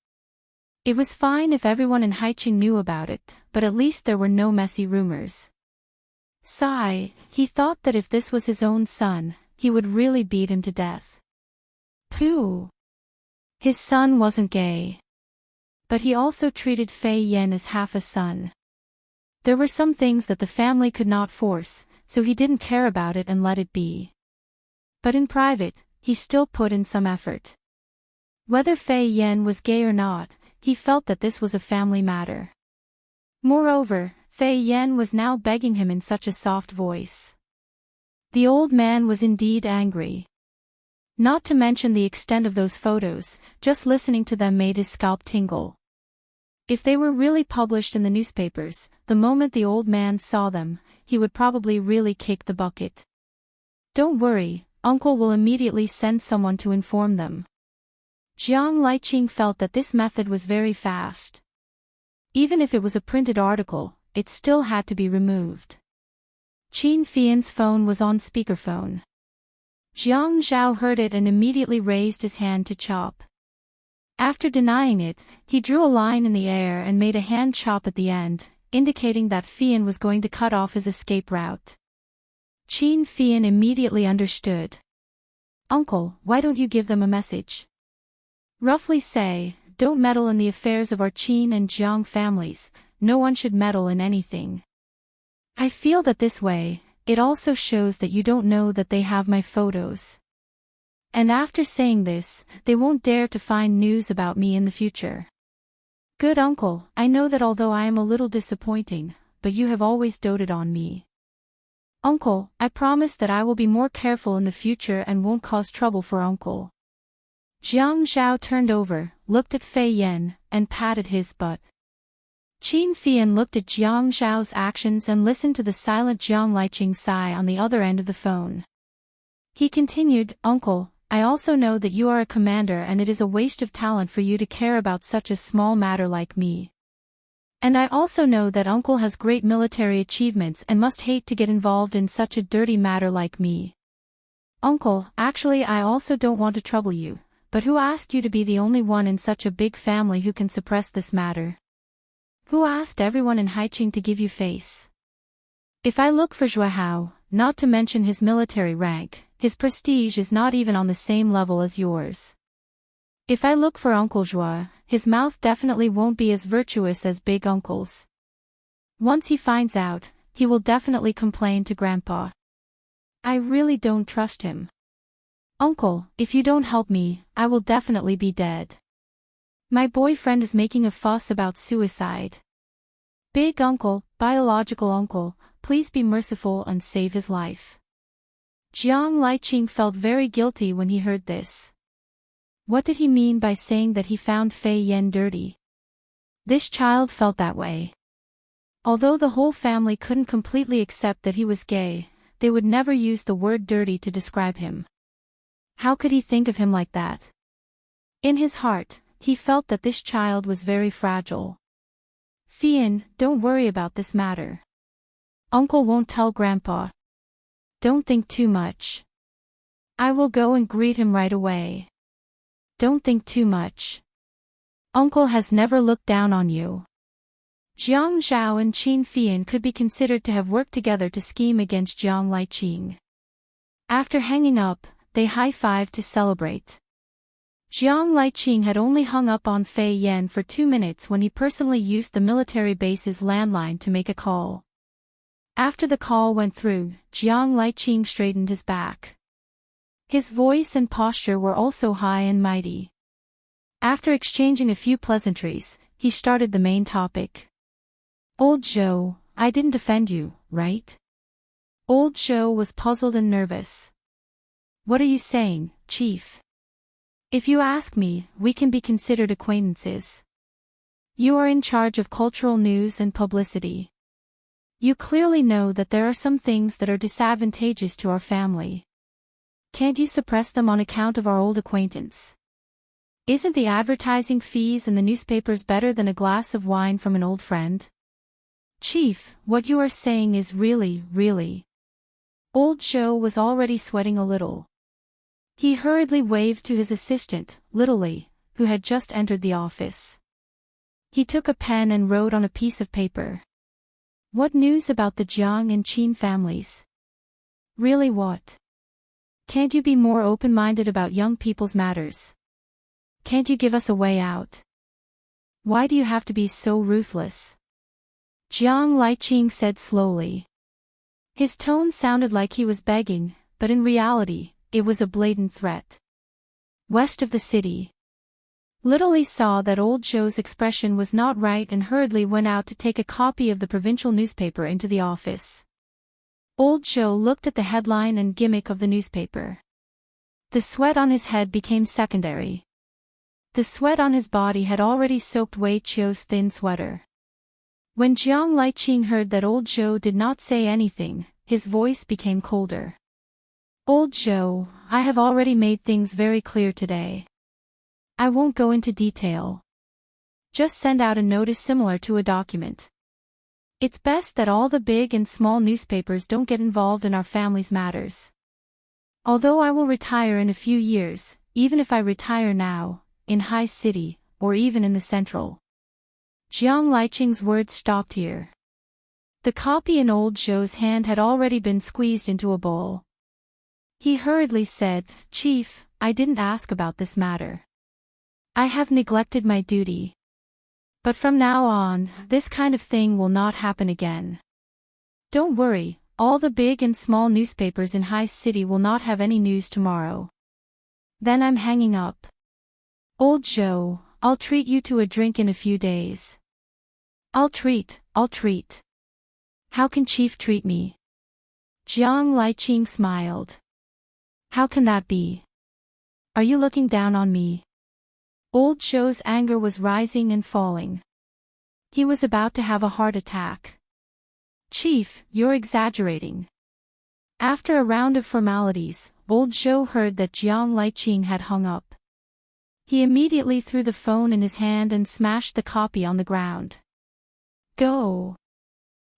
It was fine if everyone in Haiqing knew about it, but at least there were no messy rumors. Sigh, he thought that if this was his own son, he would really beat him to death. Pooh! His son wasn't gay. But he also treated Fei Yan as half a son. There were some things that the family could not force, so he didn't care about it and let it be. But in private, he still put in some effort. Whether Fei Yan was gay or not, he felt that this was a family matter. Moreover, Fei Yan was now begging him in such a soft voice. The old man was indeed angry. Not to mention the extent of those photos, just listening to them made his scalp tingle. If they were really published in the newspapers, the moment the old man saw them, he would probably really kick the bucket. Don't worry, Uncle will immediately send someone to inform them. Jiang Liqing felt that this method was very fast. Even if it was a printed article, it still had to be removed. Qin Fian's phone was on speakerphone. Jiang Zhao heard it and immediately raised his hand to chop. After denying it, he drew a line in the air and made a hand chop at the end, indicating that Fian was going to cut off his escape route. Qin Fian immediately understood. Uncle, why don't you give them a message? Roughly say, don't meddle in the affairs of our Qin and Jiang families, no one should meddle in anything. I feel that this way, it also shows that you don't know that they have my photos. And after saying this, they won't dare to find news about me in the future. Good uncle, I know that although I am a little disappointing, but you have always doted on me. Uncle, I promise that I will be more careful in the future and won't cause trouble for uncle. Jiang Zhao turned over, looked at Fei Yan, and patted his butt. Qin Fian looked at Jiang Zhao's actions and listened to the silent Jiang Liqing sigh on the other end of the phone. He continued, Uncle, I also know that you are a commander and it is a waste of talent for you to care about such a small matter like me. And I also know that Uncle has great military achievements and must hate to get involved in such a dirty matter like me. Uncle, actually I also don't want to trouble you, but who asked you to be the only one in such a big family who can suppress this matter? Who asked everyone in Haiqing to give you face? If I look for Zhuahao, not to mention his military rank, his prestige is not even on the same level as yours. If I look for Uncle Zhua, his mouth definitely won't be as virtuous as big uncle's. Once he finds out, he will definitely complain to Grandpa. I really don't trust him. Uncle, if you don't help me, I will definitely be dead. My boyfriend is making a fuss about suicide. Big uncle, biological uncle, please be merciful and save his life. Jiang Liqing felt very guilty when he heard this. What did he mean by saying that he found Fei Yan dirty? This child felt that way. Although the whole family couldn't completely accept that he was gay, they would never use the word dirty to describe him. How could he think of him like that? In his heart, he felt that this child was very fragile. Fian, don't worry about this matter. Uncle won't tell Grandpa. Don't think too much. I will go and greet him right away. Don't think too much. Uncle has never looked down on you. Jiang Zhao and Qin Fian could be considered to have worked together to scheme against Jiang Liqing. After hanging up, they high-fived to celebrate. Jiang Liqing had only hung up on Fei Yan for 2 minutes when he personally used the military base's landline to make a call. After the call went through, Jiang Liqing straightened his back. His voice and posture were also high and mighty. After exchanging a few pleasantries, he started the main topic. Old Zhou, I didn't offend you, right? Old Zhou was puzzled and nervous. What are you saying, Chief? If you ask me, we can be considered acquaintances. You are in charge of cultural news and publicity. You clearly know that there are some things that are disadvantageous to our family. Can't you suppress them on account of our old acquaintance? Isn't the advertising fees in the newspapers better than a glass of wine from an old friend? Chief, what you are saying is really. Old Zhou was already sweating a little. He hurriedly waved to his assistant, Little Li, who had just entered the office. He took a pen and wrote on a piece of paper. What news about the Jiang and Qin families? Really what? Can't you be more open-minded about young people's matters? Can't you give us a way out? Why do you have to be so ruthless? Jiang Liqing said slowly. His tone sounded like he was begging, but in reality, it was a blatant threat. West of the city. Little Li saw that old Zhou's expression was not right and hurriedly went out to take a copy of the provincial newspaper into the office. Old Zhou looked at the headline and gimmick of the newspaper. The sweat on his head became secondary. The sweat on his body had already soaked Wei Qiu's thin sweater. When Jiang Liqing heard that old Zhou did not say anything, his voice became colder. Old Zhou, I have already made things very clear today. I won't go into detail. Just send out a notice similar to a document. It's best that all the big and small newspapers don't get involved in our family's matters. Although I will retire in a few years, even if I retire now, in High City, or even in the Central. Jiang Liqing's words stopped here. The copy in old Zhou's hand had already been squeezed into a bowl. He hurriedly said, Chief, I didn't ask about this matter. I have neglected my duty. But from now on, this kind of thing will not happen again. Don't worry, all the big and small newspapers in High City will not have any news tomorrow. Then I'm hanging up. Old Zhou, I'll treat you to a drink in a few days. I'll treat. How can Chief treat me? Jiang Liqing smiled. How can that be? Are you looking down on me? Old Zhou's anger was rising and falling. He was about to have a heart attack. Chief, you're exaggerating. After a round of formalities, old Zhou heard that Jiang Liqing had hung up. He immediately threw the phone in his hand and smashed the copy on the ground. Go.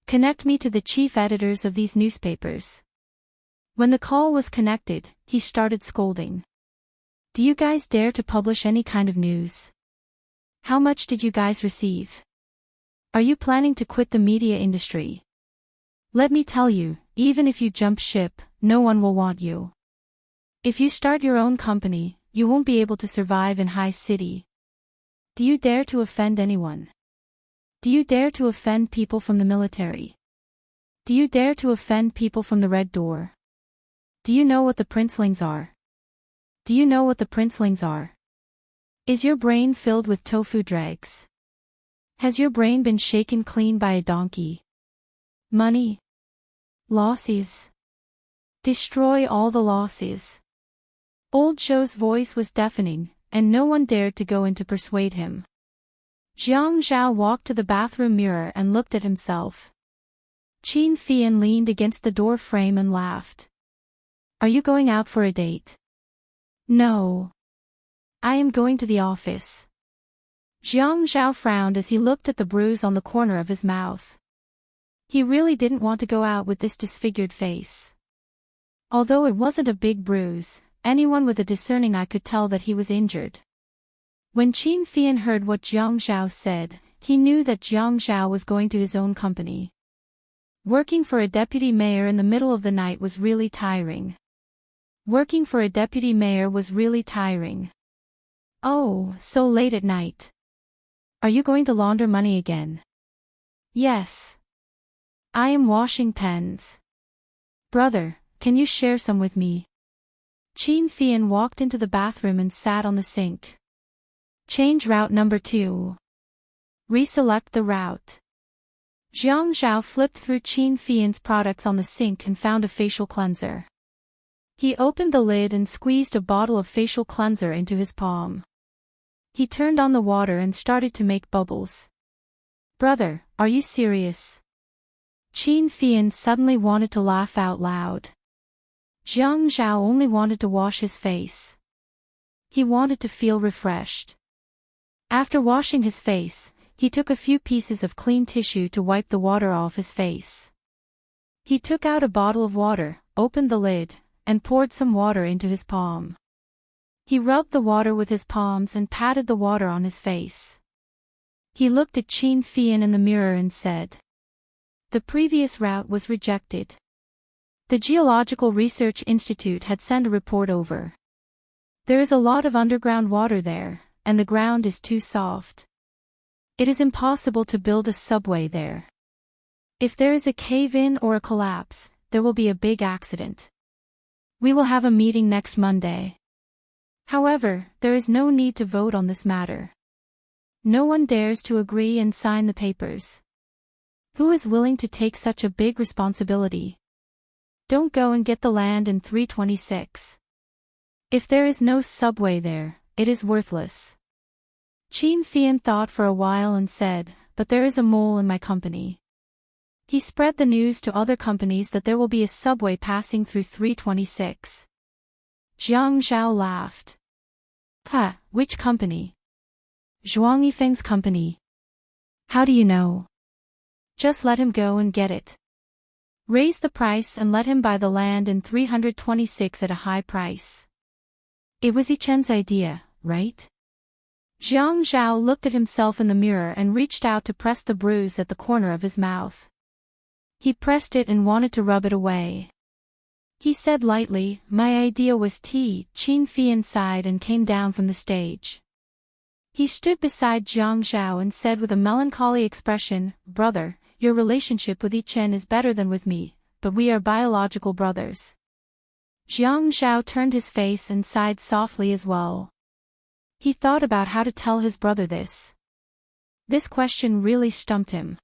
Connect me to the chief editors of these newspapers. When the call was connected, he started scolding. Do you guys dare to publish any kind of news? How much did you guys receive? Are you planning to quit the media industry? Let me tell you, even if you jump ship, no one will want you. If you start your own company, you won't be able to survive in High City. Do you dare to offend anyone? Do you dare to offend people from the military? Do you dare to offend people from the Red Door? Do you know what the princelings are? Do you know what the princelings are? Is your brain filled with tofu dregs? Has your brain been shaken clean by a donkey? Money? Losses? Destroy all the losses. Old Zhou's voice was deafening, and no one dared to go in to persuade him. Jiang Zhao walked to the bathroom mirror and looked at himself. Qin Fian leaned against the door frame and laughed. Are you going out for a date? No. I am going to the office. Jiang Zhao frowned as he looked at the bruise on the corner of his mouth. He really didn't want to go out with this disfigured face. Although it wasn't a big bruise, anyone with a discerning eye could tell that he was injured. When Qin Fian heard what Jiang Zhao said, he knew that Jiang Zhao was going to his own company. Working for a deputy mayor in the middle of the night was really tiring. Oh, so late at night. Are you going to launder money again? Yes. I am washing pens. Brother, can you share some with me? Qin Fian walked into the bathroom and sat on the sink. Change route number 2. Reselect the route. Jiang Zhao flipped through Qin Fian's products on the sink and found a facial cleanser. He opened the lid and squeezed a bottle of facial cleanser into his palm. He turned on the water and started to make bubbles. Brother, are you serious? Qin Fian suddenly wanted to laugh out loud. Jiang Zhao only wanted to wash his face. He wanted to feel refreshed. After washing his face, he took a few pieces of clean tissue to wipe the water off his face. He took out a bottle of water, opened the lid, and poured some water into his palm. He rubbed the water with his palms and patted the water on his face. He looked at Qin Fian in the mirror and said, the previous route was rejected. The Geological Research Institute had sent a report over. There is a lot of underground water there, and the ground is too soft. It is impossible to build a subway there. If there is a cave-in or a collapse, there will be a big accident. We will have a meeting next Monday. However, there is no need to vote on this matter. No one dares to agree and sign the papers. Who is willing to take such a big responsibility? Don't go and get the land in 326. If there is no subway there, it is worthless. Qin Fian thought for a while and said, but there is a mole in my company. He spread the news to other companies that there will be a subway passing through 326. Jiang Zhao laughed. Which company? Zhuang Yifeng's company. How do you know? Just let him go and get it. Raise the price and let him buy the land in 326 at a high price. It was Yichen's idea, right? Jiang Zhao looked at himself in the mirror and reached out to press the bruise at the corner of his mouth. He pressed it and wanted to rub it away. He said lightly, my idea was tea. Qin Fian sighed and came down from the stage. He stood beside Jiang Zhao and said with a melancholy expression, brother, your relationship with Yichen is better than with me, but we are biological brothers. Jiang Zhao turned his face and sighed softly as well. He thought about how to tell his brother this. This question really stumped him.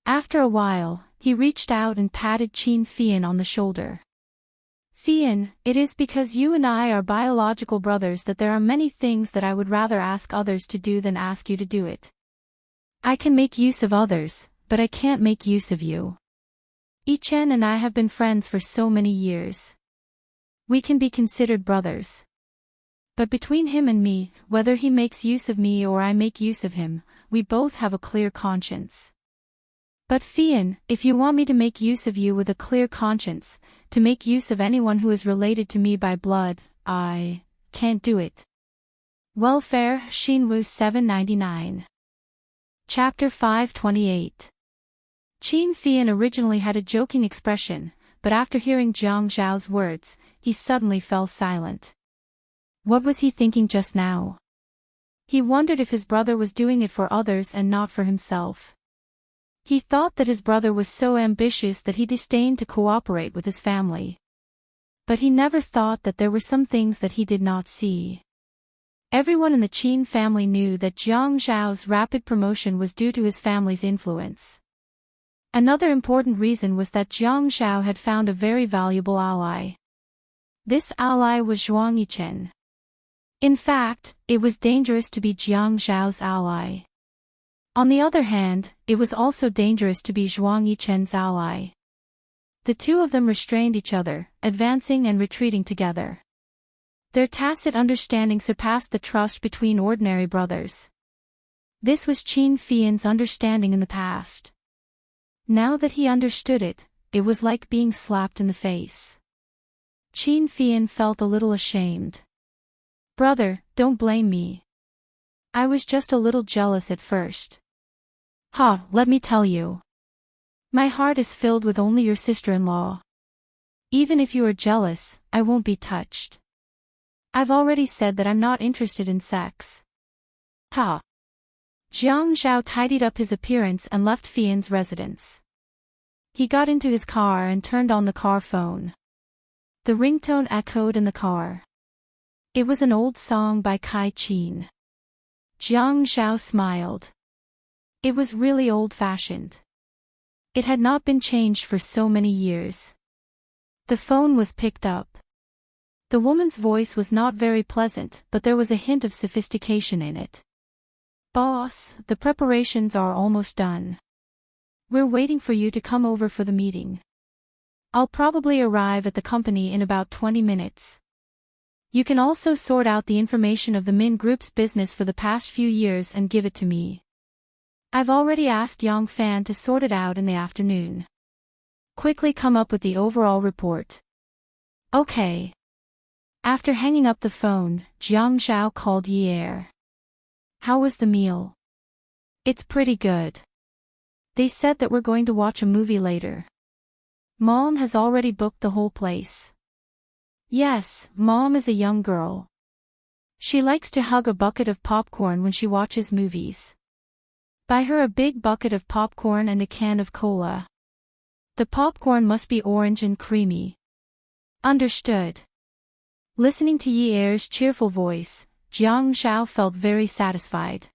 After a while, he reached out and patted Qin Fian on the shoulder. Fian, it is because you and I are biological brothers that there are many things that I would rather ask others to do than ask you to do it. I can make use of others, but I can't make use of you. Yichen and I have been friends for so many years. We can be considered brothers. But between him and me, whether he makes use of me or I make use of him, we both have a clear conscience. But Fian, if you want me to make use of you with a clear conscience, to make use of anyone who is related to me by blood, I can't do it. Welfare, Xinwu 799. Chapter 528. Qin Fian originally had a joking expression, but after hearing Jiang Zhao's words, he suddenly fell silent. What was he thinking just now? He wondered if his brother was doing it for others and not for himself. He thought that his brother was so ambitious that he disdained to cooperate with his family. But he never thought that there were some things that he did not see. Everyone in the Qin family knew that Jiang Zhao's rapid promotion was due to his family's influence. Another important reason was that Jiang Zhao had found a very valuable ally. This ally was Zhuang Yichen. In fact, it was dangerous to be Jiang Zhao's ally. On the other hand, it was also dangerous to be Zhuang Yichen's ally. The two of them restrained each other, advancing and retreating together. Their tacit understanding surpassed the trust between ordinary brothers. This was Qin Fian's understanding in the past. Now that he understood it, it was like being slapped in the face. Qin Fian felt a little ashamed. "Brother, don't blame me. I was just a little jealous at first. Let me tell you. My heart is filled with only your sister-in-law. Even if you are jealous, I won't be touched. I've already said that I'm not interested in sex." Jiang Zhao tidied up his appearance and left Fian's residence. He got into his car and turned on the car phone. The ringtone echoed in the car. It was an old song by Kai Qin. Jiang Zhao smiled. It was really old-fashioned. It had not been changed for so many years. The phone was picked up. The woman's voice was not very pleasant, but there was a hint of sophistication in it. "Boss, the preparations are almost done. We're waiting for you to come over for the meeting. I'll probably arrive at the company in about 20 minutes. You can also sort out the information of the Min Group's business for the past few years and give it to me. I've already asked Yang Fan to sort it out in the afternoon. Quickly come up with the overall report." "Okay." After hanging up the phone, Jiang Zhao called Yi Er. "How was the meal?" "It's pretty good. They said that we're going to watch a movie later. Mom has already booked the whole place." "Yes, Mom is a young girl. She likes to hug a bucket of popcorn when she watches movies. Buy her a big bucket of popcorn and a can of cola. The popcorn must be orange and creamy." "Understood." Listening to Yi Er's cheerful voice, Jiang Zhao felt very satisfied.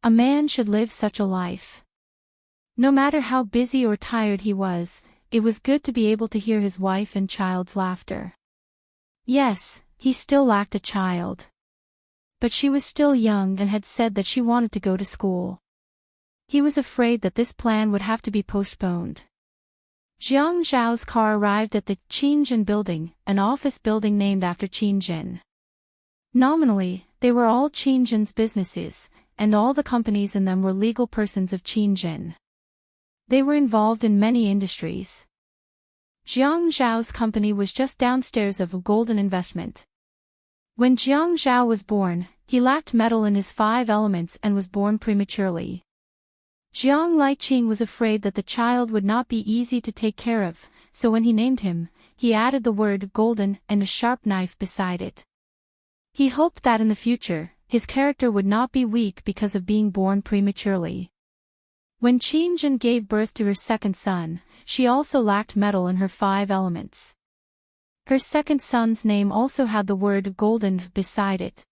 A man should live such a life. No matter how busy or tired he was, it was good to be able to hear his wife and child's laughter. Yes, he still lacked a child. But she was still young and had said that she wanted to go to school. He was afraid that this plan would have to be postponed. Jiang Zhao's car arrived at the Qinzhen building, an office building named after Qinzhen. Nominally, they were all Qinzhen's businesses, and all the companies in them were legal persons of Qinzhen. They were involved in many industries. Jiang Zhao's company was just downstairs of a golden investment. When Jiang Zhao was born, he lacked metal in his 5 elements and was born prematurely. Jiang Liqing was afraid that the child would not be easy to take care of, so when he named him, he added the word golden and a sharp knife beside it. He hoped that in the future, his character would not be weak because of being born prematurely. When Qinzhen gave birth to her second son, she also lacked metal in her 5 elements. Her second son's name also had the word golden beside it.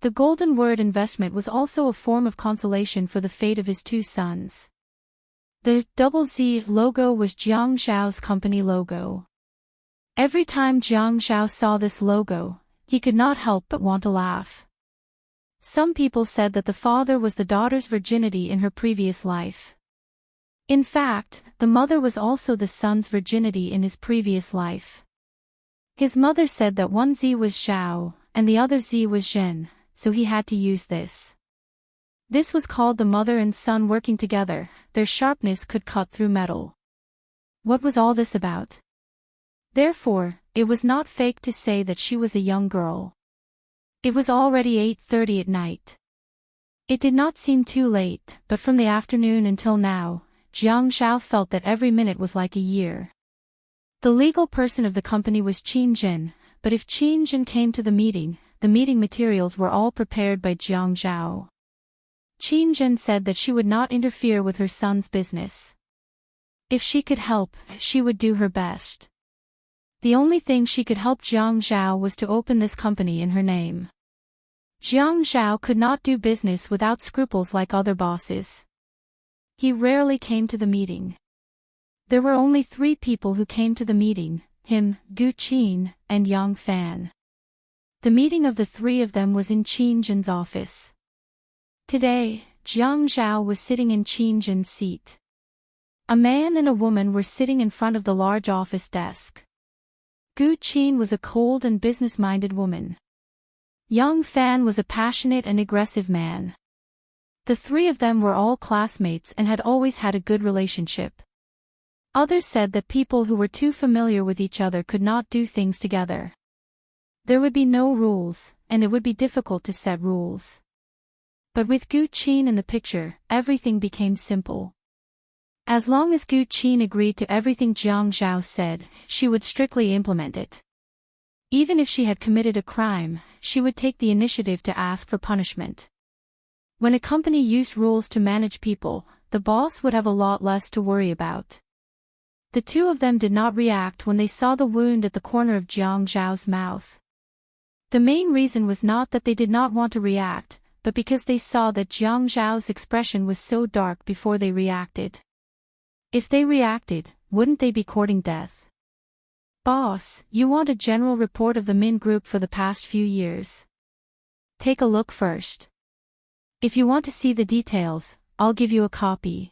The golden word investment was also a form of consolation for the fate of his 2 sons. The "ZZ" logo was Jiang Zhao's company logo. Every time Jiang Zhao saw this logo, he could not help but want to laugh. Some people said that the father was the daughter's virginity in her previous life. In fact, the mother was also the son's virginity in his previous life. His mother said that one Z was Zhao, and the other Z was Zhen, so he had to use this. This was called the mother and son working together, their sharpness could cut through metal. What was all this about? Therefore, it was not fake to say that she was a young girl. It was already 8:30 at night. It did not seem too late, but from the afternoon until now, Jiang Zhao felt that every minute was like a year. The legal person of the company was Qinzhen, but if Qinzhen came to the meeting materials were all prepared by Jiang Zhao. Qinzhen said that she would not interfere with her son's business. If she could help, she would do her best. The only thing she could help Jiang Zhao was to open this company in her name. Jiang Zhao could not do business without scruples like other bosses. He rarely came to the meeting. There were only 3 people who came to the meeting, him, Gu Qin, and Yang Fan. The meeting of the 3 of them was in Qinzhen's office. Today, Jiang Zhao was sitting in Qin Jin's seat. A man and a woman were sitting in front of the large office desk. Gu Qin was a cold and business-minded woman. Yang Fan was a passionate and aggressive man. The three of them were all classmates and had always had a good relationship. Others said that people who were too familiar with each other could not do things together. There would be no rules, and it would be difficult to set rules. But with Gu Qin in the picture, everything became simple. As long as Gu Qin agreed to everything Jiang Zhao said, she would strictly implement it. Even if she had committed a crime, she would take the initiative to ask for punishment. When a company used rules to manage people, the boss would have a lot less to worry about. The two of them did not react when they saw the wound at the corner of Jiang Zhao's mouth. The main reason was not that they did not want to react, but because they saw that Jiang Zhao's expression was so dark before they reacted. If they reacted, wouldn't they be courting death? Boss, you want a general report of the Min Group for the past few years. Take a look first. If you want to see the details, I'll give you a copy.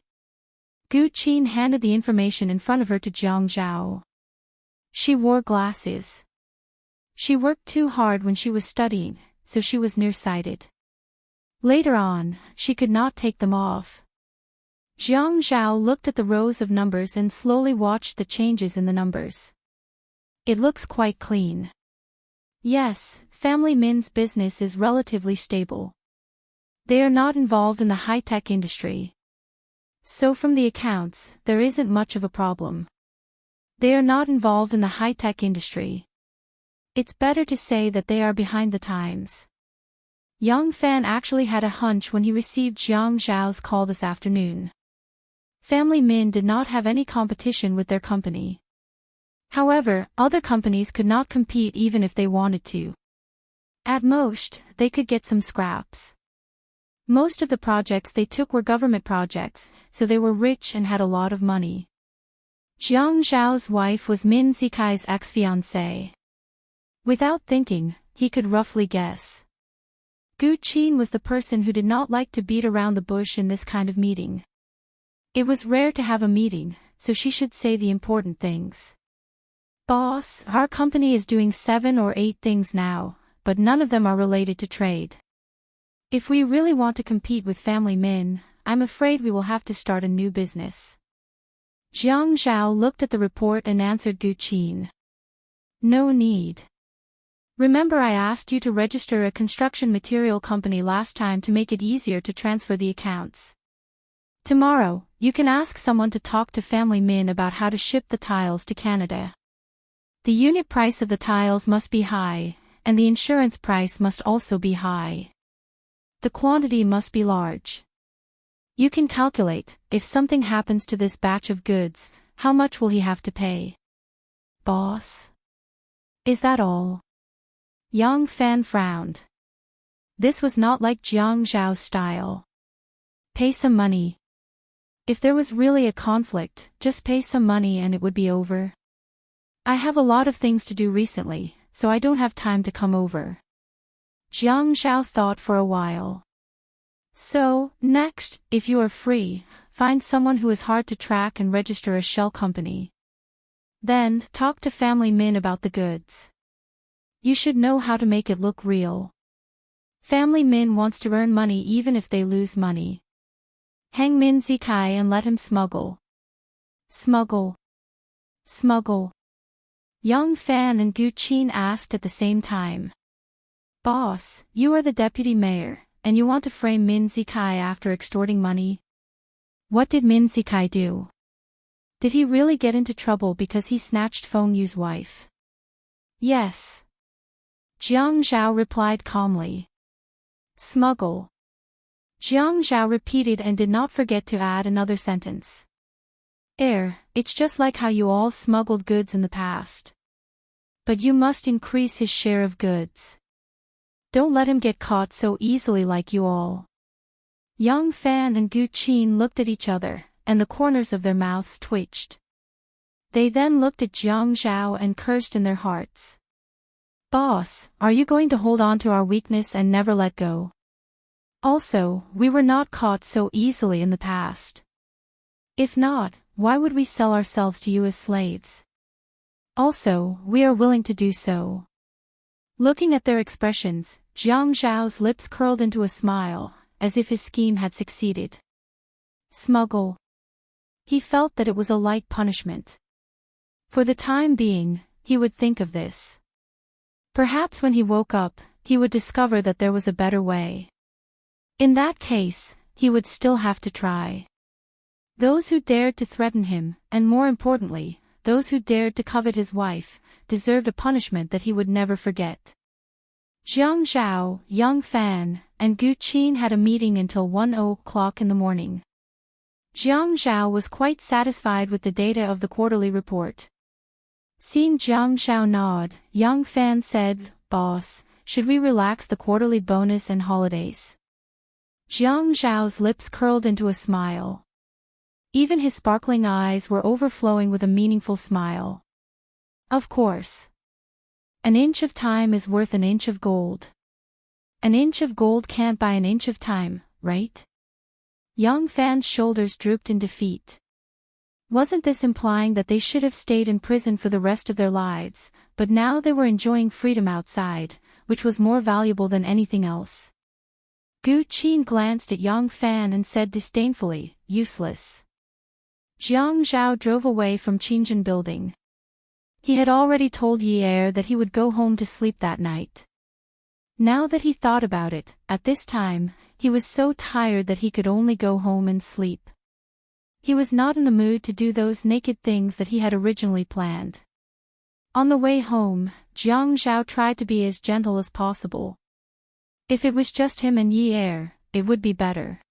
Gu Qin handed the information in front of her to Jiang Zhao. She wore glasses. She worked too hard when she was studying, so she was nearsighted. Later on, she could not take them off. Jiang Zhao looked at the rows of numbers and slowly watched the changes in the numbers. It looks quite clean. Yes, Family Min's business is relatively stable. They are not involved in the high-tech industry. So from the accounts, there isn't much of a problem. They are not involved in the high-tech industry. It's better to say that they are behind the times. Yang Fan actually had a hunch when he received Jiang Zhao's call this afternoon. Family Min did not have any competition with their company. However, other companies could not compete even if they wanted to. At most, they could get some scraps. Most of the projects they took were government projects, so they were rich and had a lot of money. Jiang Zhao's wife was Min Zikai's ex-fiancée. Without thinking, he could roughly guess. Gu Qin was the person who did not like to beat around the bush in this kind of meeting. It was rare to have a meeting, so she should say the important things. Boss, our company is doing 7 or 8 things now, but none of them are related to trade. If we really want to compete with Family Min, I'm afraid we will have to start a new business. Jiang Zhao looked at the report and answered Gu Qin. No need. Remember I asked you to register a construction material company last time to make it easier to transfer the accounts. Tomorrow, you can ask someone to talk to Family Min about how to ship the tiles to Canada. The unit price of the tiles must be high, and the insurance price must also be high. The quantity must be large. You can calculate, if something happens to this batch of goods, how much will he have to pay? Boss? Is that all? Yang Fan frowned. This was not like Jiang Zhao's style. Pay some money. If there was really a conflict, just pay some money and it would be over. I have a lot of things to do recently, so I don't have time to come over. Jiang Zhao thought for a while. So, next, if you are free, find someone who is hard to track and register a shell company. Then, talk to Family Min about the goods. You should know how to make it look real. Family Min wants to earn money even if they lose money. Hang Min Zikai and let him smuggle. Smuggle. Smuggle. Yang Fan and Gu Qin asked at the same time. Boss, you are the deputy mayor, and you want to frame Min Zikai after extorting money? What did Min Zikai do? Did he really get into trouble because he snatched Feng Yu's wife? Yes. Jiang Zhao replied calmly. Smuggle. Jiang Zhao repeated and did not forget to add another sentence. It's just like how you all smuggled goods in the past. But you must increase his share of goods. Don't let him get caught so easily like you all. Yang Fan and Gu Qin looked at each other, and the corners of their mouths twitched. They then looked at Jiang Zhao and cursed in their hearts. Boss, are you going to hold on to our weakness and never let go? Also, we were not caught so easily in the past. If not, why would we sell ourselves to you as slaves? Also, we are willing to do so. Looking at their expressions, Jiang Zhao's lips curled into a smile, as if his scheme had succeeded. Smuggle. He felt that it was a light punishment. For the time being, he would think of this. Perhaps when he woke up, he would discover that there was a better way. In that case, he would still have to try. Those who dared to threaten him, and more importantly, those who dared to covet his wife, deserved a punishment that he would never forget. Jiang Zhao, Yang Fan, and Gu Qin had a meeting until 1:00 in the morning. Jiang Zhao was quite satisfied with the data of the quarterly report. Seeing Jiang Zhao nod, Yang Fan said, "Boss, should we relax the quarterly bonus and holidays?" Jiang Zhao's lips curled into a smile. Even his sparkling eyes were overflowing with a meaningful smile. Of course. An inch of time is worth an inch of gold. An inch of gold can't buy an inch of time, right? Yang Fan's shoulders drooped in defeat. Wasn't this implying that they should have stayed in prison for the rest of their lives, but now they were enjoying freedom outside, which was more valuable than anything else? Gu Qin glanced at Yang Fan and said disdainfully, "Useless." Jiang Zhao drove away from Qingjin building. He had already told Yi Er that he would go home to sleep that night. Now that he thought about it, at this time, he was so tired that he could only go home and sleep. He was not in the mood to do those naked things that he had originally planned. On the way home, Jiang Zhao tried to be as gentle as possible. If it was just him and Yi Er, it would be better.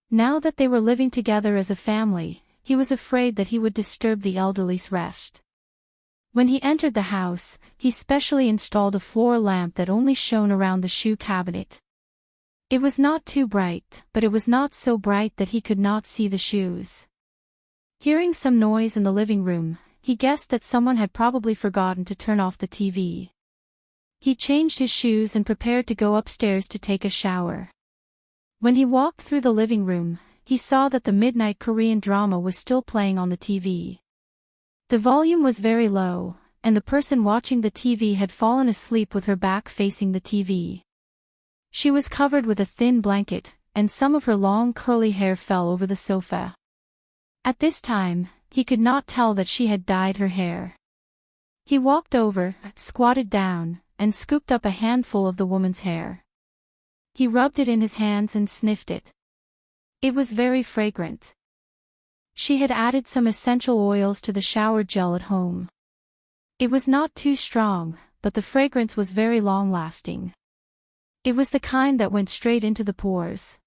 Now that they were living together as a family, he was afraid that he would disturb the elderly's rest. When he entered the house, he specially installed a floor lamp that only shone around the shoe cabinet. It was not too bright, but it was not so bright that he could not see the shoes. Hearing some noise in the living room, he guessed that someone had probably forgotten to turn off the TV. He changed his shoes and prepared to go upstairs to take a shower. When he walked through the living room, he saw that the midnight Korean drama was still playing on the TV. The volume was very low, and the person watching the TV had fallen asleep with her back facing the TV. She was covered with a thin blanket, and some of her long curly hair fell over the sofa. At this time, he could not tell that she had dyed her hair. He walked over, squatted down, and scooped up a handful of the woman's hair. He rubbed it in his hands and sniffed it. It was very fragrant. She had added some essential oils to the shower gel at home. It was not too strong, but the fragrance was very long-lasting. It was the kind that went straight into the pores.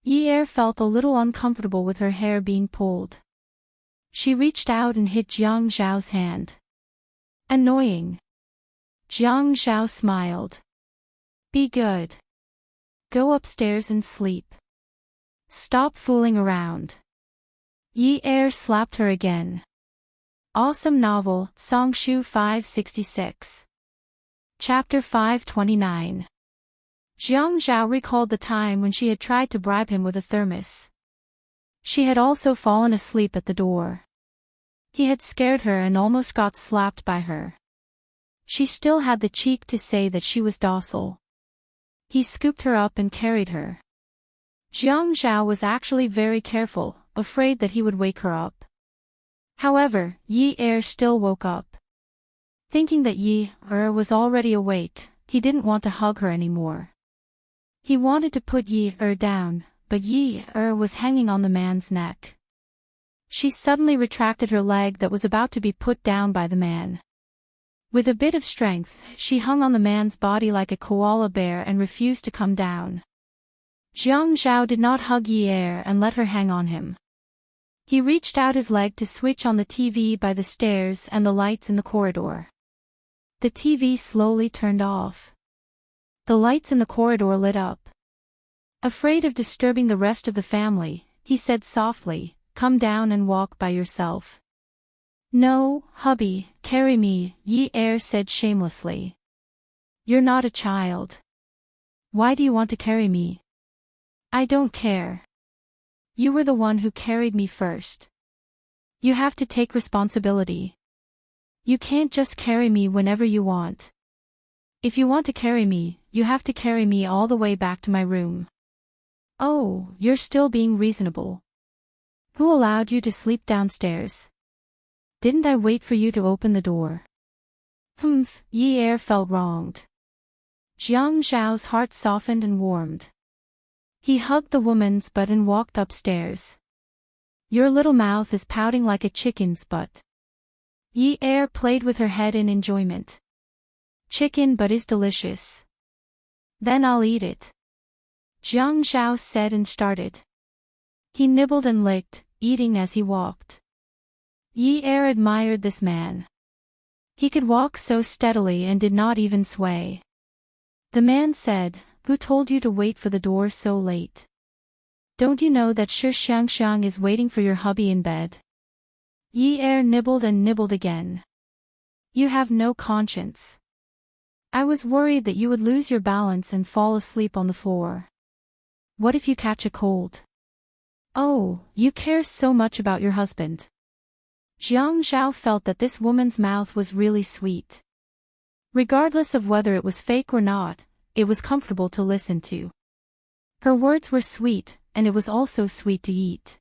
Yi Er felt a little uncomfortable with her hair being pulled. She reached out and hit Jiang Zhao's hand. Annoying. Jiang Zhao smiled. Be good. Go upstairs and sleep. Stop fooling around. Yi Er slapped her again. Awesome novel, Songshu 566. Chapter 529. Jiang Zhao recalled the time when she had tried to bribe him with a thermos. She had also fallen asleep at the door. He had scared her and almost got slapped by her. She still had the cheek to say that she was docile. He scooped her up and carried her. Jiang Zhao was actually very careful, afraid that he would wake her up. However, Yi Er still woke up. Thinking that Yi Er was already awake, he didn't want to hug her anymore. He wanted to put Yi Er down, but Yi Er was hanging on the man's neck. She suddenly retracted her leg that was about to be put down by the man. With a bit of strength, she hung on the man's body like a koala bear and refused to come down. Jiang Zhao did not hug Yi Er and let her hang on him. He reached out his leg to switch on the TV by the stairs and the lights in the corridor. The TV slowly turned off. The lights in the corridor lit up. Afraid of disturbing the rest of the family, he said softly, "Come down and walk by yourself." "No, hubby, carry me," Yi Er said shamelessly. "You're not a child. Why do you want to carry me?" I don't care. You were the one who carried me first. You have to take responsibility. You can't just carry me whenever you want. If you want to carry me, you have to carry me all the way back to my room. Oh, you're still being reasonable. Who allowed you to sleep downstairs? Didn't I wait for you to open the door? Humph, Yi Er felt wronged. Jiang Zhao's heart softened and warmed. He hugged the woman's butt and walked upstairs. Your little mouth is pouting like a chicken's butt. Yi Er played with her head in enjoyment. Chicken butt is delicious. Then I'll eat it. Jiang Zhao said and started. He nibbled and licked, eating as he walked. Yi Er admired this man. He could walk so steadily and did not even sway. The man said, "Who told you to wait for the door so late? Don't you know that Shi Xiangxiang is waiting for your hubby in bed?" Yi Er nibbled and nibbled again. You have no conscience. I was worried that you would lose your balance and fall asleep on the floor. What if you catch a cold? Oh, you care so much about your husband. Jiang Zhao felt that this woman's mouth was really sweet. Regardless of whether it was fake or not, it was comfortable to listen to. Her words were sweet, and it was also sweet to eat.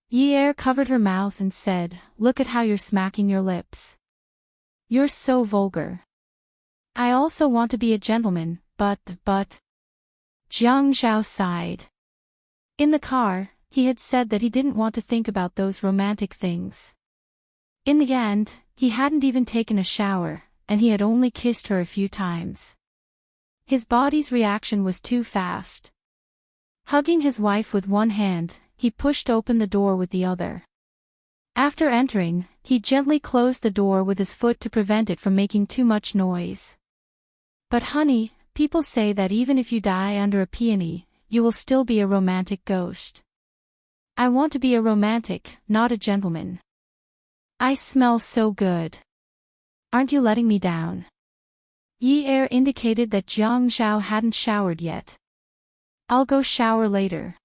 Yi Er covered her mouth and said, "Look at how you're smacking your lips. You're so vulgar. I also want to be a gentleman, but... Jiang Zhao sighed. In the car, he had said that he didn't want to think about those romantic things. In the end, he hadn't even taken a shower, and he had only kissed her a few times. His body's reaction was too fast. Hugging his wife with one hand, he pushed open the door with the other. After entering, he gently closed the door with his foot to prevent it from making too much noise. But honey, people say that even if you die under a peony, you will still be a romantic ghost. I want to be a romantic, not a gentleman. I smell so good. Aren't you letting me down? Yi Er indicated that Jiang Zhao hadn't showered yet. I'll go shower later.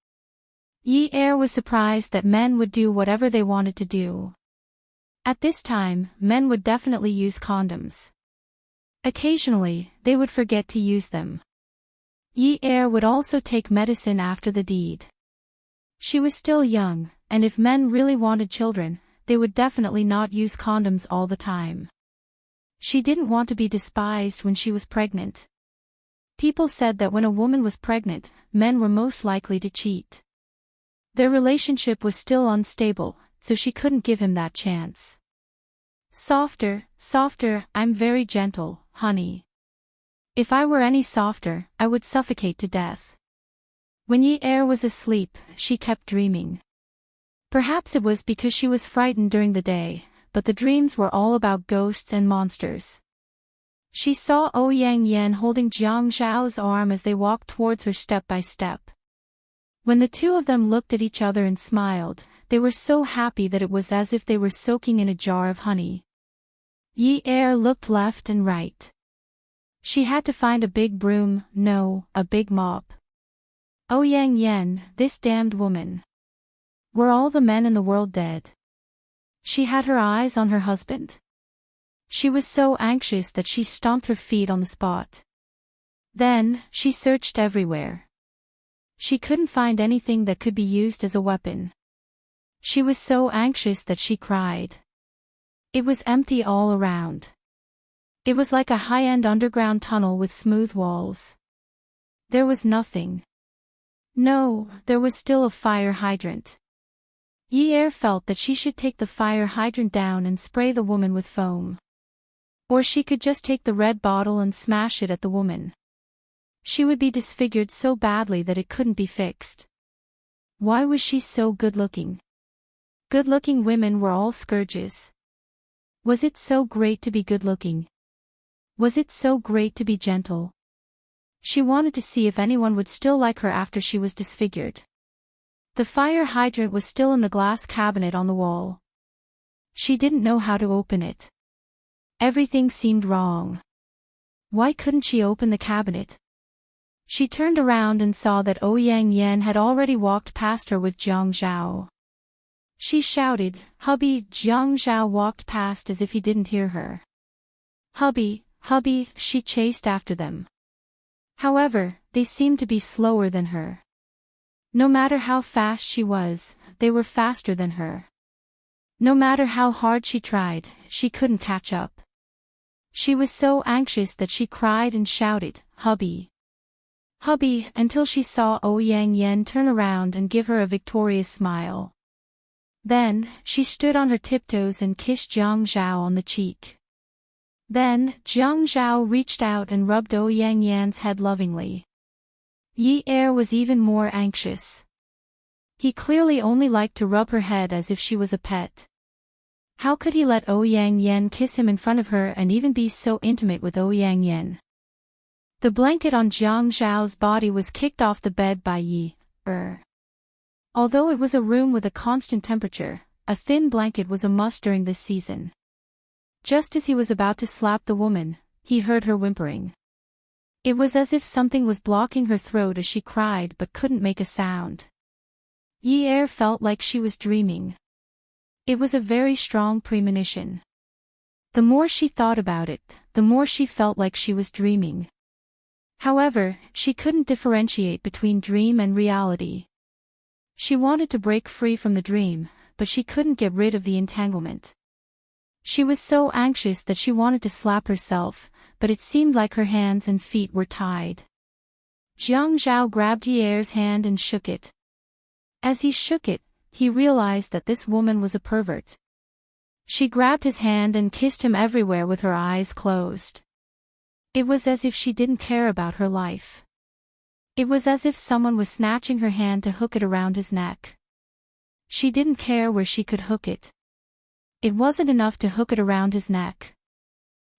Yi Er was surprised that men would do whatever they wanted to do. At this time, men would definitely use condoms. Occasionally, they would forget to use them. Yi Er would also take medicine after the deed. She was still young, and if men really wanted children, they would definitely not use condoms all the time. She didn't want to be despised when she was pregnant. People said that when a woman was pregnant, men were most likely to cheat. Their relationship was still unstable, so she couldn't give him that chance. Softer, softer, I'm very gentle, honey. If I were any softer, I would suffocate to death. When Yi Er was asleep, she kept dreaming. Perhaps it was because she was frightened during the day, but the dreams were all about ghosts and monsters. She saw Ouyang Yan holding Jiang Zhao's arm as they walked towards her step by step. When the two of them looked at each other and smiled, they were so happy that it was as if they were soaking in a jar of honey. Yi Er looked left and right. She had to find a big broom, no, a big mop. Ouyang Yan, this damned woman. Were all the men in the world dead? She had her eyes on her husband. She was so anxious that she stomped her feet on the spot. Then, she searched everywhere. She couldn't find anything that could be used as a weapon. She was so anxious that she cried. It was empty all around. It was like a high-end underground tunnel with smooth walls. There was nothing. No, there was still a fire hydrant. Yi Er felt that she should take the fire hydrant down and spray the woman with foam. Or she could just take the red bottle and smash it at the woman. She would be disfigured so badly that it couldn't be fixed. Why was she so good-looking? Good-looking women were all scourges. Was it so great to be good-looking? Was it so great to be gentle? She wanted to see if anyone would still like her after she was disfigured. The fire hydrant was still in the glass cabinet on the wall. She didn't know how to open it. Everything seemed wrong. Why couldn't she open the cabinet? She turned around and saw that Ouyang Yen had already walked past her with Jiang Zhao. She shouted, "Hubby!" Jiang Zhao walked past as if he didn't hear her. "Hubby, hubby!" She chased after them. However, they seemed to be slower than her. No matter how fast she was, they were faster than her. No matter how hard she tried, she couldn't catch up. She was so anxious that she cried and shouted, "Hubby! Hubby!" until she saw Ouyang Yen turn around and give her a victorious smile. Then, she stood on her tiptoes and kissed Jiang Zhao on the cheek. Then, Jiang Zhao reached out and rubbed Ouyang Yan's head lovingly. Yi Er was even more anxious. He clearly only liked to rub her head as if she was a pet. How could he let Ouyang Yen kiss him in front of her and even be so intimate with Ouyang Yen? The blanket on Jiang Zhao's body was kicked off the bed by Yi Er. Although it was a room with a constant temperature, a thin blanket was a must during this season. Just as he was about to slap the woman, he heard her whimpering. It was as if something was blocking her throat as she cried but couldn't make a sound. Yi Er felt like she was dreaming. It was a very strong premonition. The more she thought about it, the more she felt like she was dreaming. However, she couldn't differentiate between dream and reality. She wanted to break free from the dream, but she couldn't get rid of the entanglement. She was so anxious that she wanted to slap herself, but it seemed like her hands and feet were tied. Jiang Zhao grabbed Yi Er's hand and shook it. As he shook it, he realized that this woman was a pervert. She grabbed his hand and kissed him everywhere with her eyes closed. It was as if she didn't care about her life. It was as if someone was snatching her hand to hook it around his neck. She didn't care where she could hook it. It wasn't enough to hook it around his neck.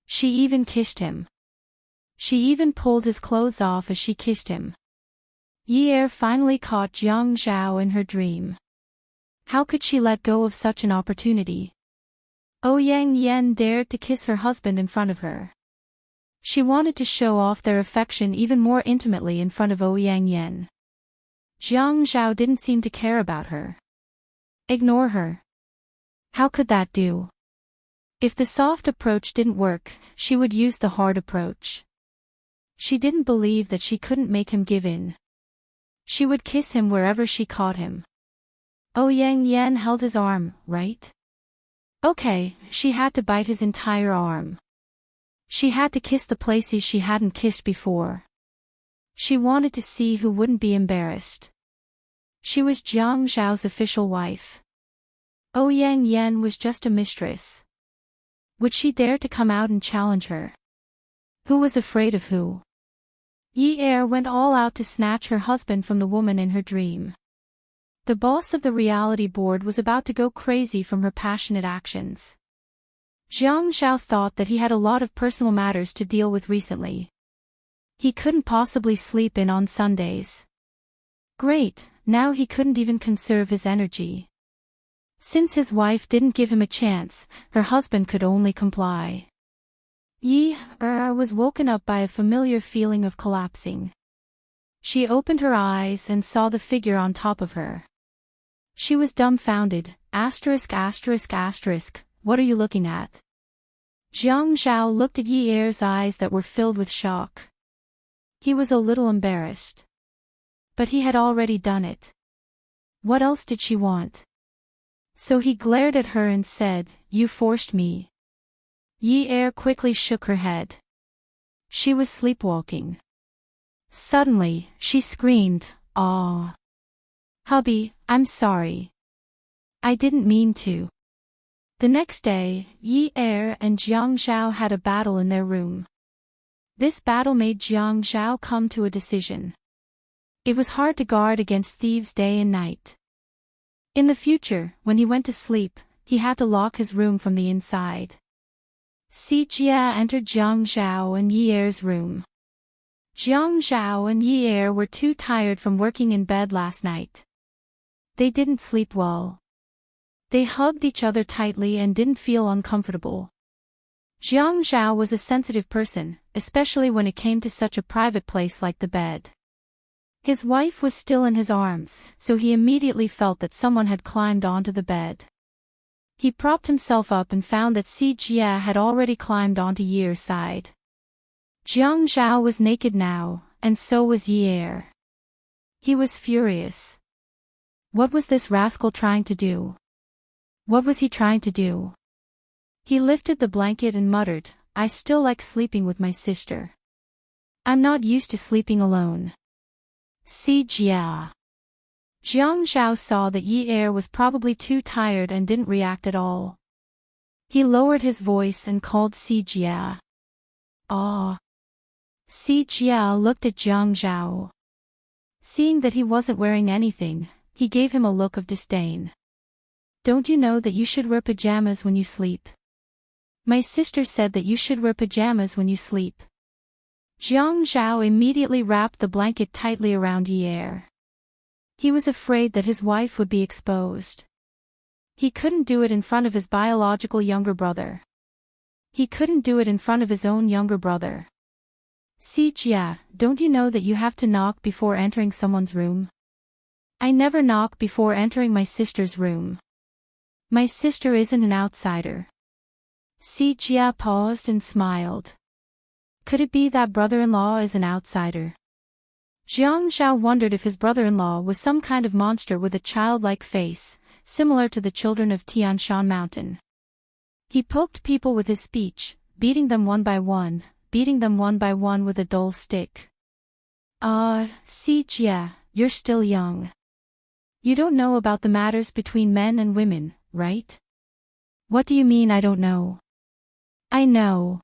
She even kissed him. She even pulled his clothes off as she kissed him. Yi Er finally caught Jiang Zhao in her dream. How could she let go of such an opportunity? Ouyang Yen dared to kiss her husband in front of her. She wanted to show off their affection even more intimately in front of Ouyang Yen. Jiang Zhao didn't seem to care about her. Ignore her. How could that do? If the soft approach didn't work, she would use the hard approach. She didn't believe that she couldn't make him give in. She would kiss him wherever she caught him. Ouyang Yen held his arm, right? Okay, she had to bite his entire arm. She had to kiss the places she hadn't kissed before. She wanted to see who wouldn't be embarrassed. She was Jiang Zhao's official wife. Ouyang Yen was just a mistress. Would she dare to come out and challenge her? Who was afraid of who? Yi Er went all out to snatch her husband from the woman in her dream. The boss of the reality board was about to go crazy from her passionate actions. Jiang Zhao thought that he had a lot of personal matters to deal with recently. He couldn't possibly sleep in on Sundays. Great, now he couldn't even conserve his energy. Since his wife didn't give him a chance, her husband could only comply. Yi Er was woken up by a familiar feeling of collapsing. She opened her eyes and saw the figure on top of her. She was dumbfounded, ******, what are you looking at? Jiang Zhao looked at Yi Er's eyes that were filled with shock. He was a little embarrassed. But he had already done it. What else did she want? So he glared at her and said, "You forced me." Yi Er quickly shook her head. She was sleepwalking. Suddenly, she screamed, "Aw! Hubby, I'm sorry. I didn't mean to." The next day, Yi Er and Jiang Zhao had a battle in their room. This battle made Jiang Zhao come to a decision. It was hard to guard against thieves day and night. In the future, when he went to sleep, he had to lock his room from the inside. Si Jia entered Jiang Zhao and Yi Er's room. Jiang Zhao and Yi Er were too tired from working in bed last night. They didn't sleep well. They hugged each other tightly and didn't feel uncomfortable. Jiang Zhao was a sensitive person, especially when it came to such a private place like the bed. His wife was still in his arms, so he immediately felt that someone had climbed onto the bed. He propped himself up and found that Si Jia had already climbed onto Ye's side. Jiang Zhao was naked now, and so was Ye. He was furious. What was this rascal trying to do? What was he trying to do? He lifted the blanket and muttered, "I still like sleeping with my sister. I'm not used to sleeping alone." Si Jia. Jiang Zhao saw that Ye was probably too tired and didn't react at all. He lowered his voice and called Si Jia. "Ah." Si Jia looked at Jiang Zhao. Seeing that he wasn't wearing anything, he gave him a look of disdain. "Don't you know that you should wear pajamas when you sleep? My sister said that you should wear pajamas when you sleep." Jiang Zhao immediately wrapped the blanket tightly around Ye. He was afraid that his wife would be exposed. He couldn't do it in front of his biological younger brother. He couldn't do it in front of his own younger brother. "Si Jia, don't you know that you have to knock before entering someone's room? I never knock before entering my sister's room. My sister isn't an outsider." Si Jia paused and smiled. Could it be that brother-in-law is an outsider? Jiang Zhao wondered if his brother-in-law was some kind of monster with a childlike face, similar to the children of Tian Shan Mountain. He poked people with his speech, beating them one by one with a dull stick. Si Jia, you're still young. You don't know about the matters between men and women, right? What do you mean I don't know? I know.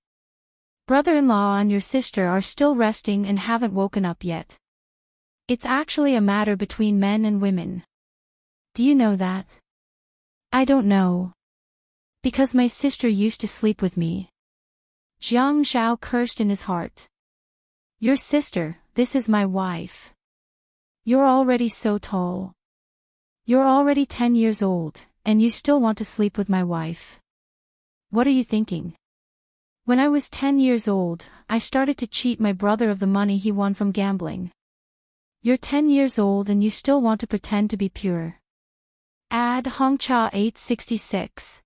Brother-in-law and your sister are still resting and haven't woken up yet. It's actually a matter between men and women. Do you know that? I don't know. Because my sister used to sleep with me. Jiang Zhao cursed in his heart. Your sister, this is my wife. You're already so tall. You're already 10 years old, and you still want to sleep with my wife. What are you thinking? When I was 10 years old, I started to cheat my brother of the money he won from gambling. You're 10 years old and you still want to pretend to be pure. Ad Hongcha 866.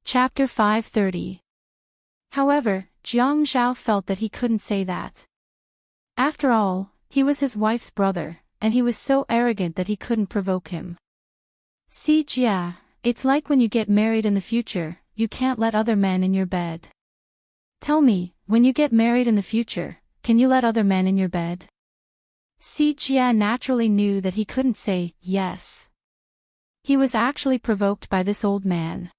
Chapter 530. However, Jiang Zhao felt that he couldn't say that. After all, he was his wife's brother, and he was so arrogant that he couldn't provoke him. Si Jia, it's like when you get married in the future, you can't let other men in your bed. Tell me, when you get married in the future, can you let other men in your bed? Si Jia naturally knew that he couldn't say yes. He was actually provoked by this old man.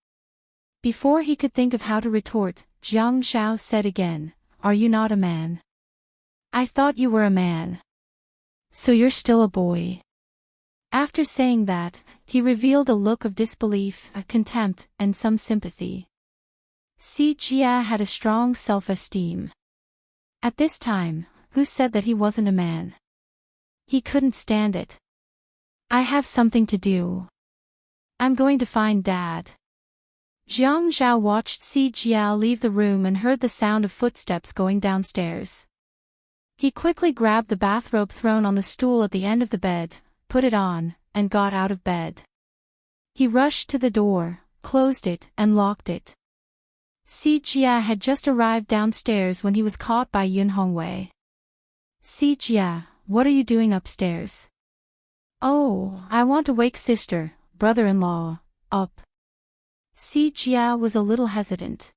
Before he could think of how to retort, Jiang Zhao said again, "Are you not a man? I thought you were a man. So you're still a boy." After saying that, he revealed a look of disbelief, contempt, and some sympathy. Si Jia had a strong self-esteem. At this time, who said that he wasn't a man? He couldn't stand it. "I have something to do. I'm going to find Dad." Jiang Zhao watched Si Jia leave the room and heard the sound of footsteps going downstairs. He quickly grabbed the bathrobe thrown on the stool at the end of the bed, put it on, and got out of bed. He rushed to the door, closed it, and locked it. Si Jia had just arrived downstairs when he was caught by Yun Hongwei. "Si Jia, what are you doing upstairs?" "Oh, I want to wake sister, brother-in-law, up." Si Jia was a little hesitant.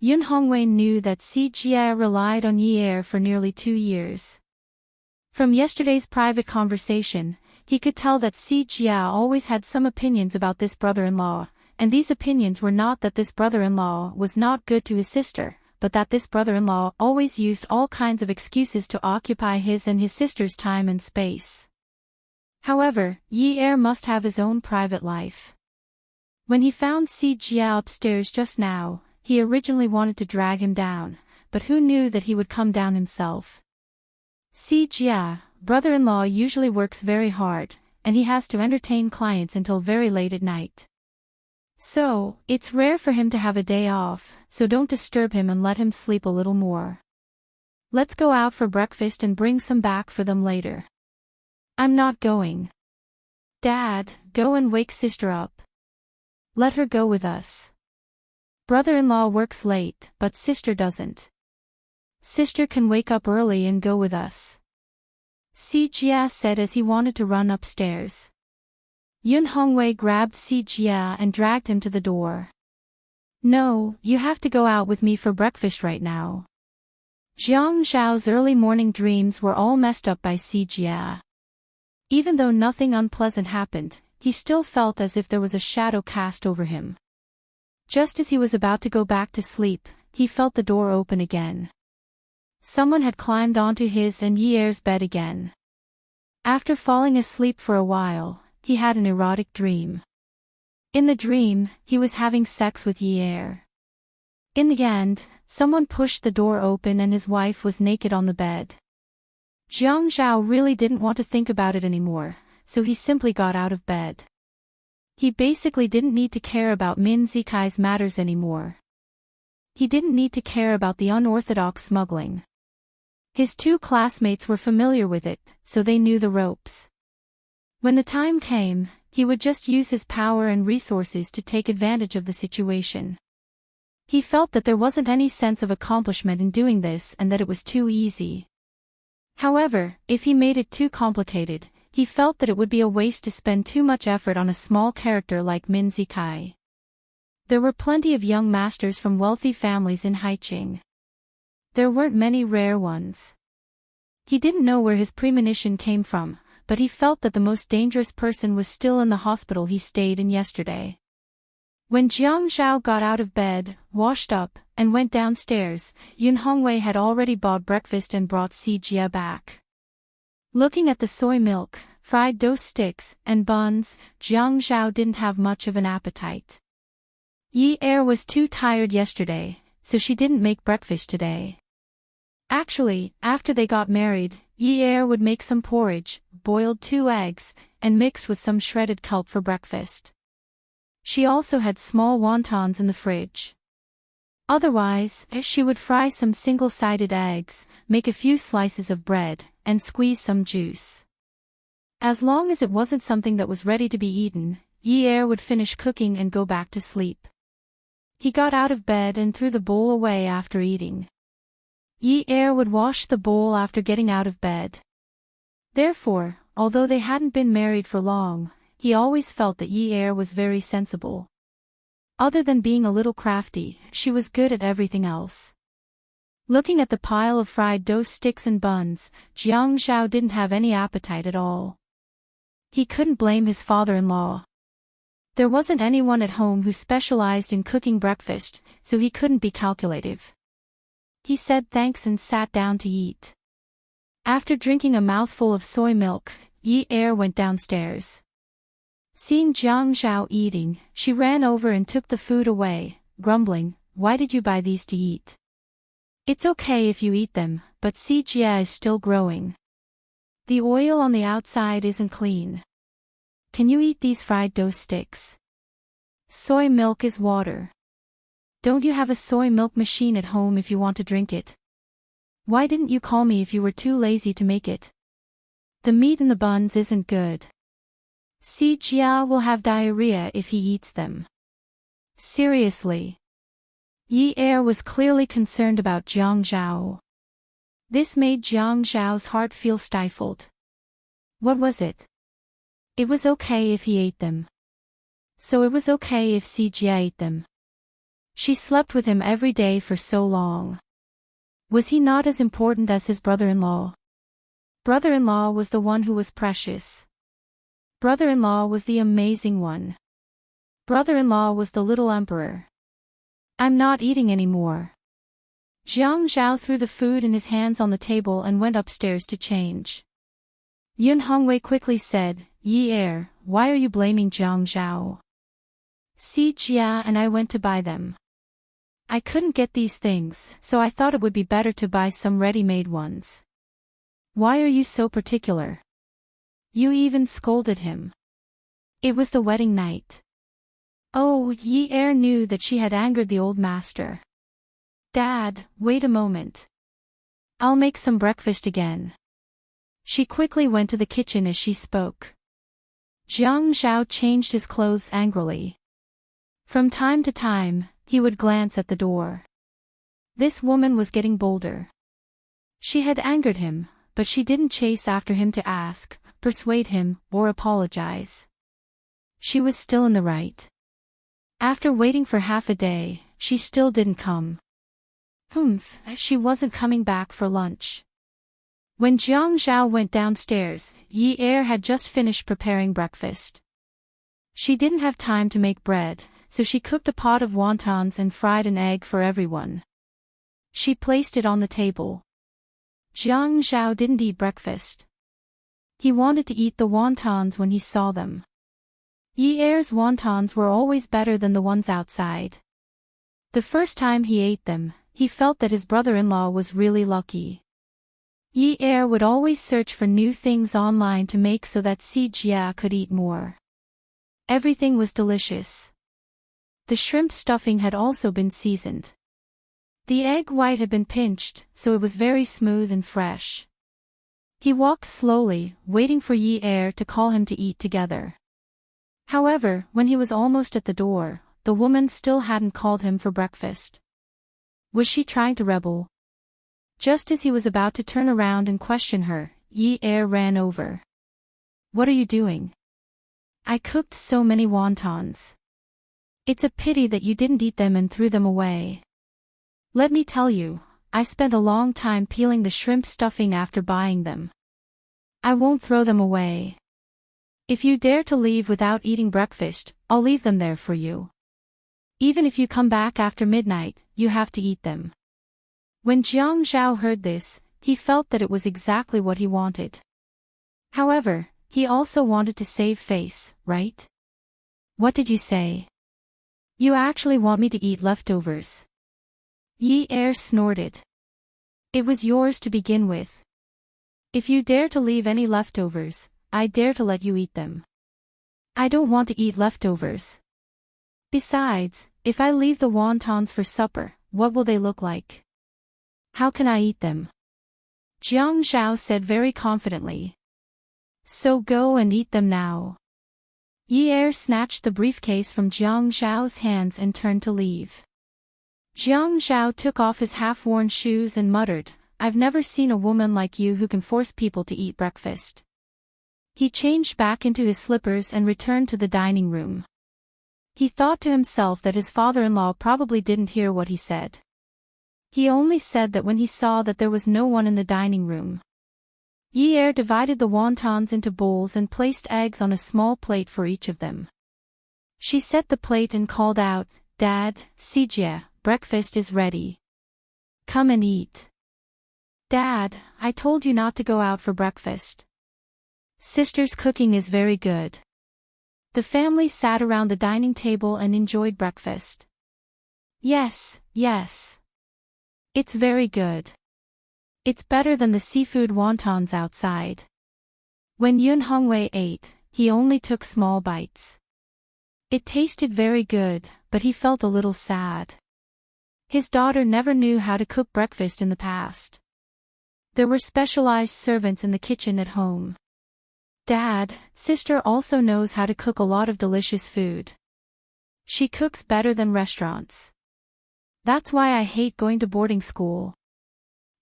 Yun Hongwei knew that Si Jia relied on Ye for nearly 2 years. From yesterday's private conversation, he could tell that Si Jia always had some opinions about this brother-in-law, and these opinions were not that this brother-in-law was not good to his sister, but that this brother-in-law always used all kinds of excuses to occupy his and his sister's time and space. However, Ye must have his own private life. When he found Si Jia upstairs just now, he originally wanted to drag him down, but who knew that he would come down himself? Si Jia, brother-in-law usually works very hard, and he has to entertain clients until very late at night. So, it's rare for him to have a day off, so don't disturb him and let him sleep a little more. Let's go out for breakfast and bring some back for them later. I'm not going. Dad, go and wake sister up. Let her go with us. Brother-in-law works late, but sister doesn't. Sister can wake up early and go with us. Si Jia said as he wanted to run upstairs. Yun Hongwei grabbed Si Jia and dragged him to the door. No, you have to go out with me for breakfast right now. Jiang Zhao's early morning dreams were all messed up by Si Jia. Even though nothing unpleasant happened, he still felt as if there was a shadow cast over him. Just as he was about to go back to sleep, he felt the door open again. Someone had climbed onto his and Yi Er's bed again. After falling asleep for a while, he had an erotic dream. In the dream, he was having sex with Yi Er. In the end, someone pushed the door open and his wife was naked on the bed. Jiang Zhao really didn't want to think about it anymore, so he simply got out of bed. He basically didn't need to care about Min Zikai's matters anymore. He didn't need to care about the unorthodox smuggling. His two classmates were familiar with it, so they knew the ropes. When the time came, he would just use his power and resources to take advantage of the situation. He felt that there wasn't any sense of accomplishment in doing this and that it was too easy. However, if he made it too complicated, he felt that it would be a waste to spend too much effort on a small character like Min Zikai. There were plenty of young masters from wealthy families in Haiqing. There weren't many rare ones. He didn't know where his premonition came from, but he felt that the most dangerous person was still in the hospital he stayed in yesterday. When Jiang Zhao got out of bed, washed up, and went downstairs, Yun Hongwei had already bought breakfast and brought Si Jia back. Looking at the soy milk, fried dough sticks, and buns, Jiang Zhao didn't have much of an appetite. Yi Er was too tired yesterday, so she didn't make breakfast today. Actually, after they got married, Yi Er would make some porridge, boiled 2 eggs, and mixed with some shredded kelp for breakfast. She also had small wontons in the fridge. Otherwise, she would fry some single-sided eggs, make a few slices of bread, and squeeze some juice. As long as it wasn't something that was ready to be eaten, Yi Er would finish cooking and go back to sleep. He got out of bed and threw the bowl away after eating. Yi Er would wash the bowl after getting out of bed. Therefore, although they hadn't been married for long, he always felt that Yi Er was very sensible. Other than being a little crafty, she was good at everything else. Looking at the pile of fried dough sticks and buns, Jiang Zhao didn't have any appetite at all. He couldn't blame his father-in-law. There wasn't anyone at home who specialized in cooking breakfast, so he couldn't be calculative. He said thanks and sat down to eat. After drinking a mouthful of soy milk, Yi Er went downstairs. Seeing Jiang Zhao eating, she ran over and took the food away, grumbling, "Why did you buy these to eat? It's okay if you eat them, but Si Jia is still growing. The oil on the outside isn't clean. Can you eat these fried dough sticks? Soy milk is water. Don't you have a soy milk machine at home if you want to drink it? Why didn't you call me if you were too lazy to make it? The meat in the buns isn't good. Si Jia will have diarrhea if he eats them." Seriously. Yi Er was clearly concerned about Jiang Zhao. This made Jiang Zhao's heart feel stifled. What was it? It was okay if he ate them. So it was okay if Si Jia ate them. She slept with him every day for so long. Was he not as important as his brother-in-law? Brother-in-law was the one who was precious. Brother-in-law was the amazing one. Brother-in-law was the little emperor. "I'm not eating anymore." Jiang Zhao threw the food in his hands on the table and went upstairs to change. Yun Hongwei quickly said, "Yi Er, why are you blaming Jiang Zhao? Si Jia and I went to buy them. I couldn't get these things, so I thought it would be better to buy some ready-made ones. Why are you so particular?" You even scolded him. It was the wedding night. Oh, Yi Er knew that she had angered the old master. "Dad, wait a moment. I'll make some breakfast again." She quickly went to the kitchen as she spoke. Jiang Zhao changed his clothes angrily. From time to time, he would glance at the door. This woman was getting bolder. She had angered him, but she didn't chase after him to ask, persuade him, or apologize. She was still in the right. After waiting for half a day, she still didn't come. She wasn't coming back for lunch. When Jiang Zhao went downstairs, Yi Er had just finished preparing breakfast. She didn't have time to make bread, so she cooked a pot of wontons and fried an egg for everyone. She placed it on the table. Jiang Zhao didn't eat breakfast. He wanted to eat the wontons when he saw them. Yi Er's wontons were always better than the ones outside. The first time he ate them, he felt that his brother-in-law was really lucky. Yi Er would always search for new things online to make so that Si Jia could eat more. Everything was delicious. The shrimp stuffing had also been seasoned. The egg white had been pinched, so it was very smooth and fresh. He walked slowly, waiting for Yi Er to call him to eat together. However, when he was almost at the door, the woman still hadn't called him for breakfast. Was she trying to rebel? Just as he was about to turn around and question her, Yi Er ran over. "What are you doing? I cooked so many wontons. It's a pity that you didn't eat them and threw them away. Let me tell you, I spent a long time peeling the shrimp stuffing after buying them. I won't throw them away. If you dare to leave without eating breakfast, I'll leave them there for you. Even if you come back after midnight, you have to eat them." When Jiang Zhao heard this, he felt that it was exactly what he wanted. However, he also wanted to save face, right? "What did you say? You actually want me to eat leftovers?" Yi Er snorted. "It was yours to begin with. If you dare to leave any leftovers, I dare to let you eat them. I don't want to eat leftovers. Besides, if I leave the wontons for supper, what will they look like? How can I eat them?" Jiang Zhao said very confidently. "So go and eat them now." Yi Er snatched the briefcase from Jiang Zhao's hands and turned to leave. Jiang Zhao took off his half-worn shoes and muttered, "I've never seen a woman like you who can force people to eat breakfast." He changed back into his slippers and returned to the dining room. He thought to himself that his father-in-law probably didn't hear what he said. He only said that when he saw that there was no one in the dining room. Yi Er divided the wontons into bowls and placed eggs on a small plate for each of them. She set the plate and called out, "Dad, Sijie, breakfast is ready. Come and eat." "Dad, I told you not to go out for breakfast. Sister's cooking is very good." The family sat around the dining table and enjoyed breakfast. Yes. It's very good. It's better than the seafood wontons outside." When Yun Hongwei ate, he only took small bites. It tasted very good, but he felt a little sad. His daughter never knew how to cook breakfast in the past. There were specialized servants in the kitchen at home. "Dad, sister also knows how to cook a lot of delicious food. She cooks better than restaurants. That's why I hate going to boarding school.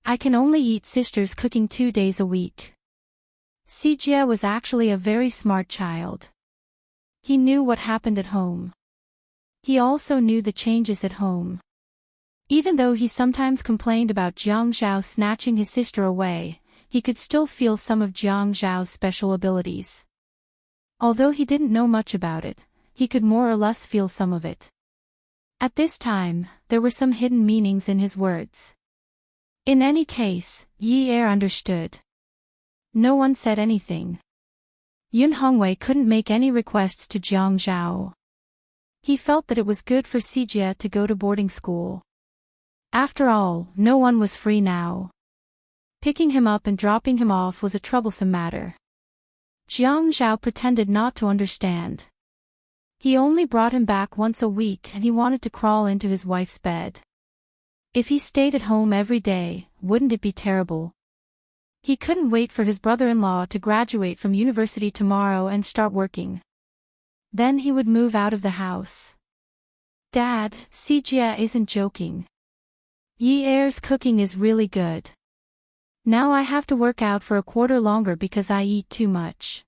I can only eat sister's cooking 2 days a week." Sijia was actually a very smart child. He knew what happened at home. He also knew the changes at home. Even though he sometimes complained about Jiang Zhao snatching his sister away, he could still feel some of Jiang Zhao's special abilities. Although he didn't know much about it, he could more or less feel some of it. At this time, there were some hidden meanings in his words. In any case, Yi Er understood. No one said anything. Yun Hongwei couldn't make any requests to Jiang Zhao. He felt that it was good for Sijia to go to boarding school. After all, no one was free now. Picking him up and dropping him off was a troublesome matter. Jiang Zhao pretended not to understand. He only brought him back once a week and he wanted to crawl into his wife's bed. If he stayed at home every day, wouldn't it be terrible? He couldn't wait for his brother-in-law to graduate from university tomorrow and start working. Then he would move out of the house. Dad, Sijia isn't joking. Yi Er's cooking is really good. Now I have to work out for a quarter longer because I eat too much.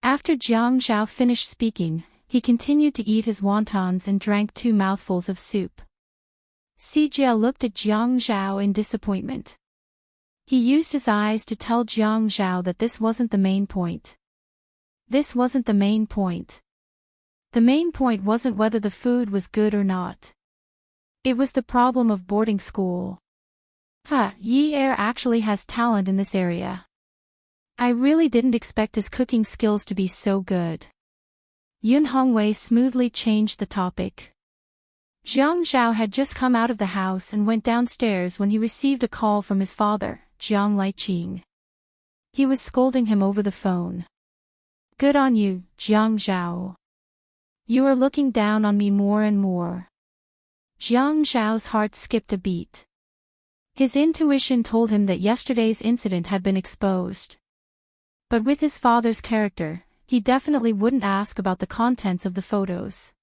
After Jiang Zhao finished speaking, he continued to eat his wontons and drank 2 mouthfuls of soup. Sijia looked at Jiang Zhao in disappointment. He used his eyes to tell Jiang Zhao that this wasn't the main point. This wasn't the main point. The main point wasn't whether the food was good or not. It was the problem of boarding school. Yi Er actually has talent in this area. I really didn't expect his cooking skills to be so good. Yun Hongwei smoothly changed the topic. Jiang Zhao had just come out of the house and went downstairs when he received a call from his father, Jiang Liqing. He was scolding him over the phone. Good on you, Jiang Zhao. You are looking down on me more and more. Jiang Zhao's heart skipped a beat. His intuition told him that yesterday's incident had been exposed. But with his father's character, he definitely wouldn't ask about the contents of the photos.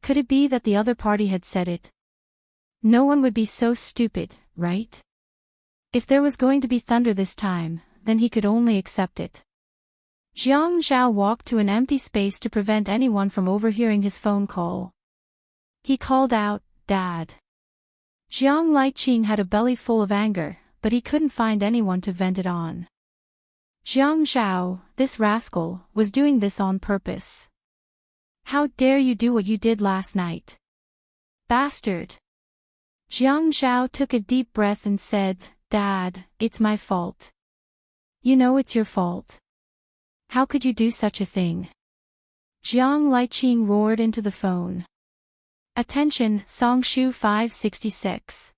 Could it be that the other party had said it? No one would be so stupid, right? If there was going to be thunder this time, then he could only accept it. Jiang Zhao walked to an empty space to prevent anyone from overhearing his phone call. He called out, Dad. Jiang Liqing had a belly full of anger, but he couldn't find anyone to vent it on. Jiang Zhao, this rascal, was doing this on purpose. How dare you do what you did last night? Bastard! Jiang Zhao took a deep breath and said, Dad, it's my fault. You know it's your fault. How could you do such a thing? Jiang Liqing roared into the phone. Attention, Songshu 566.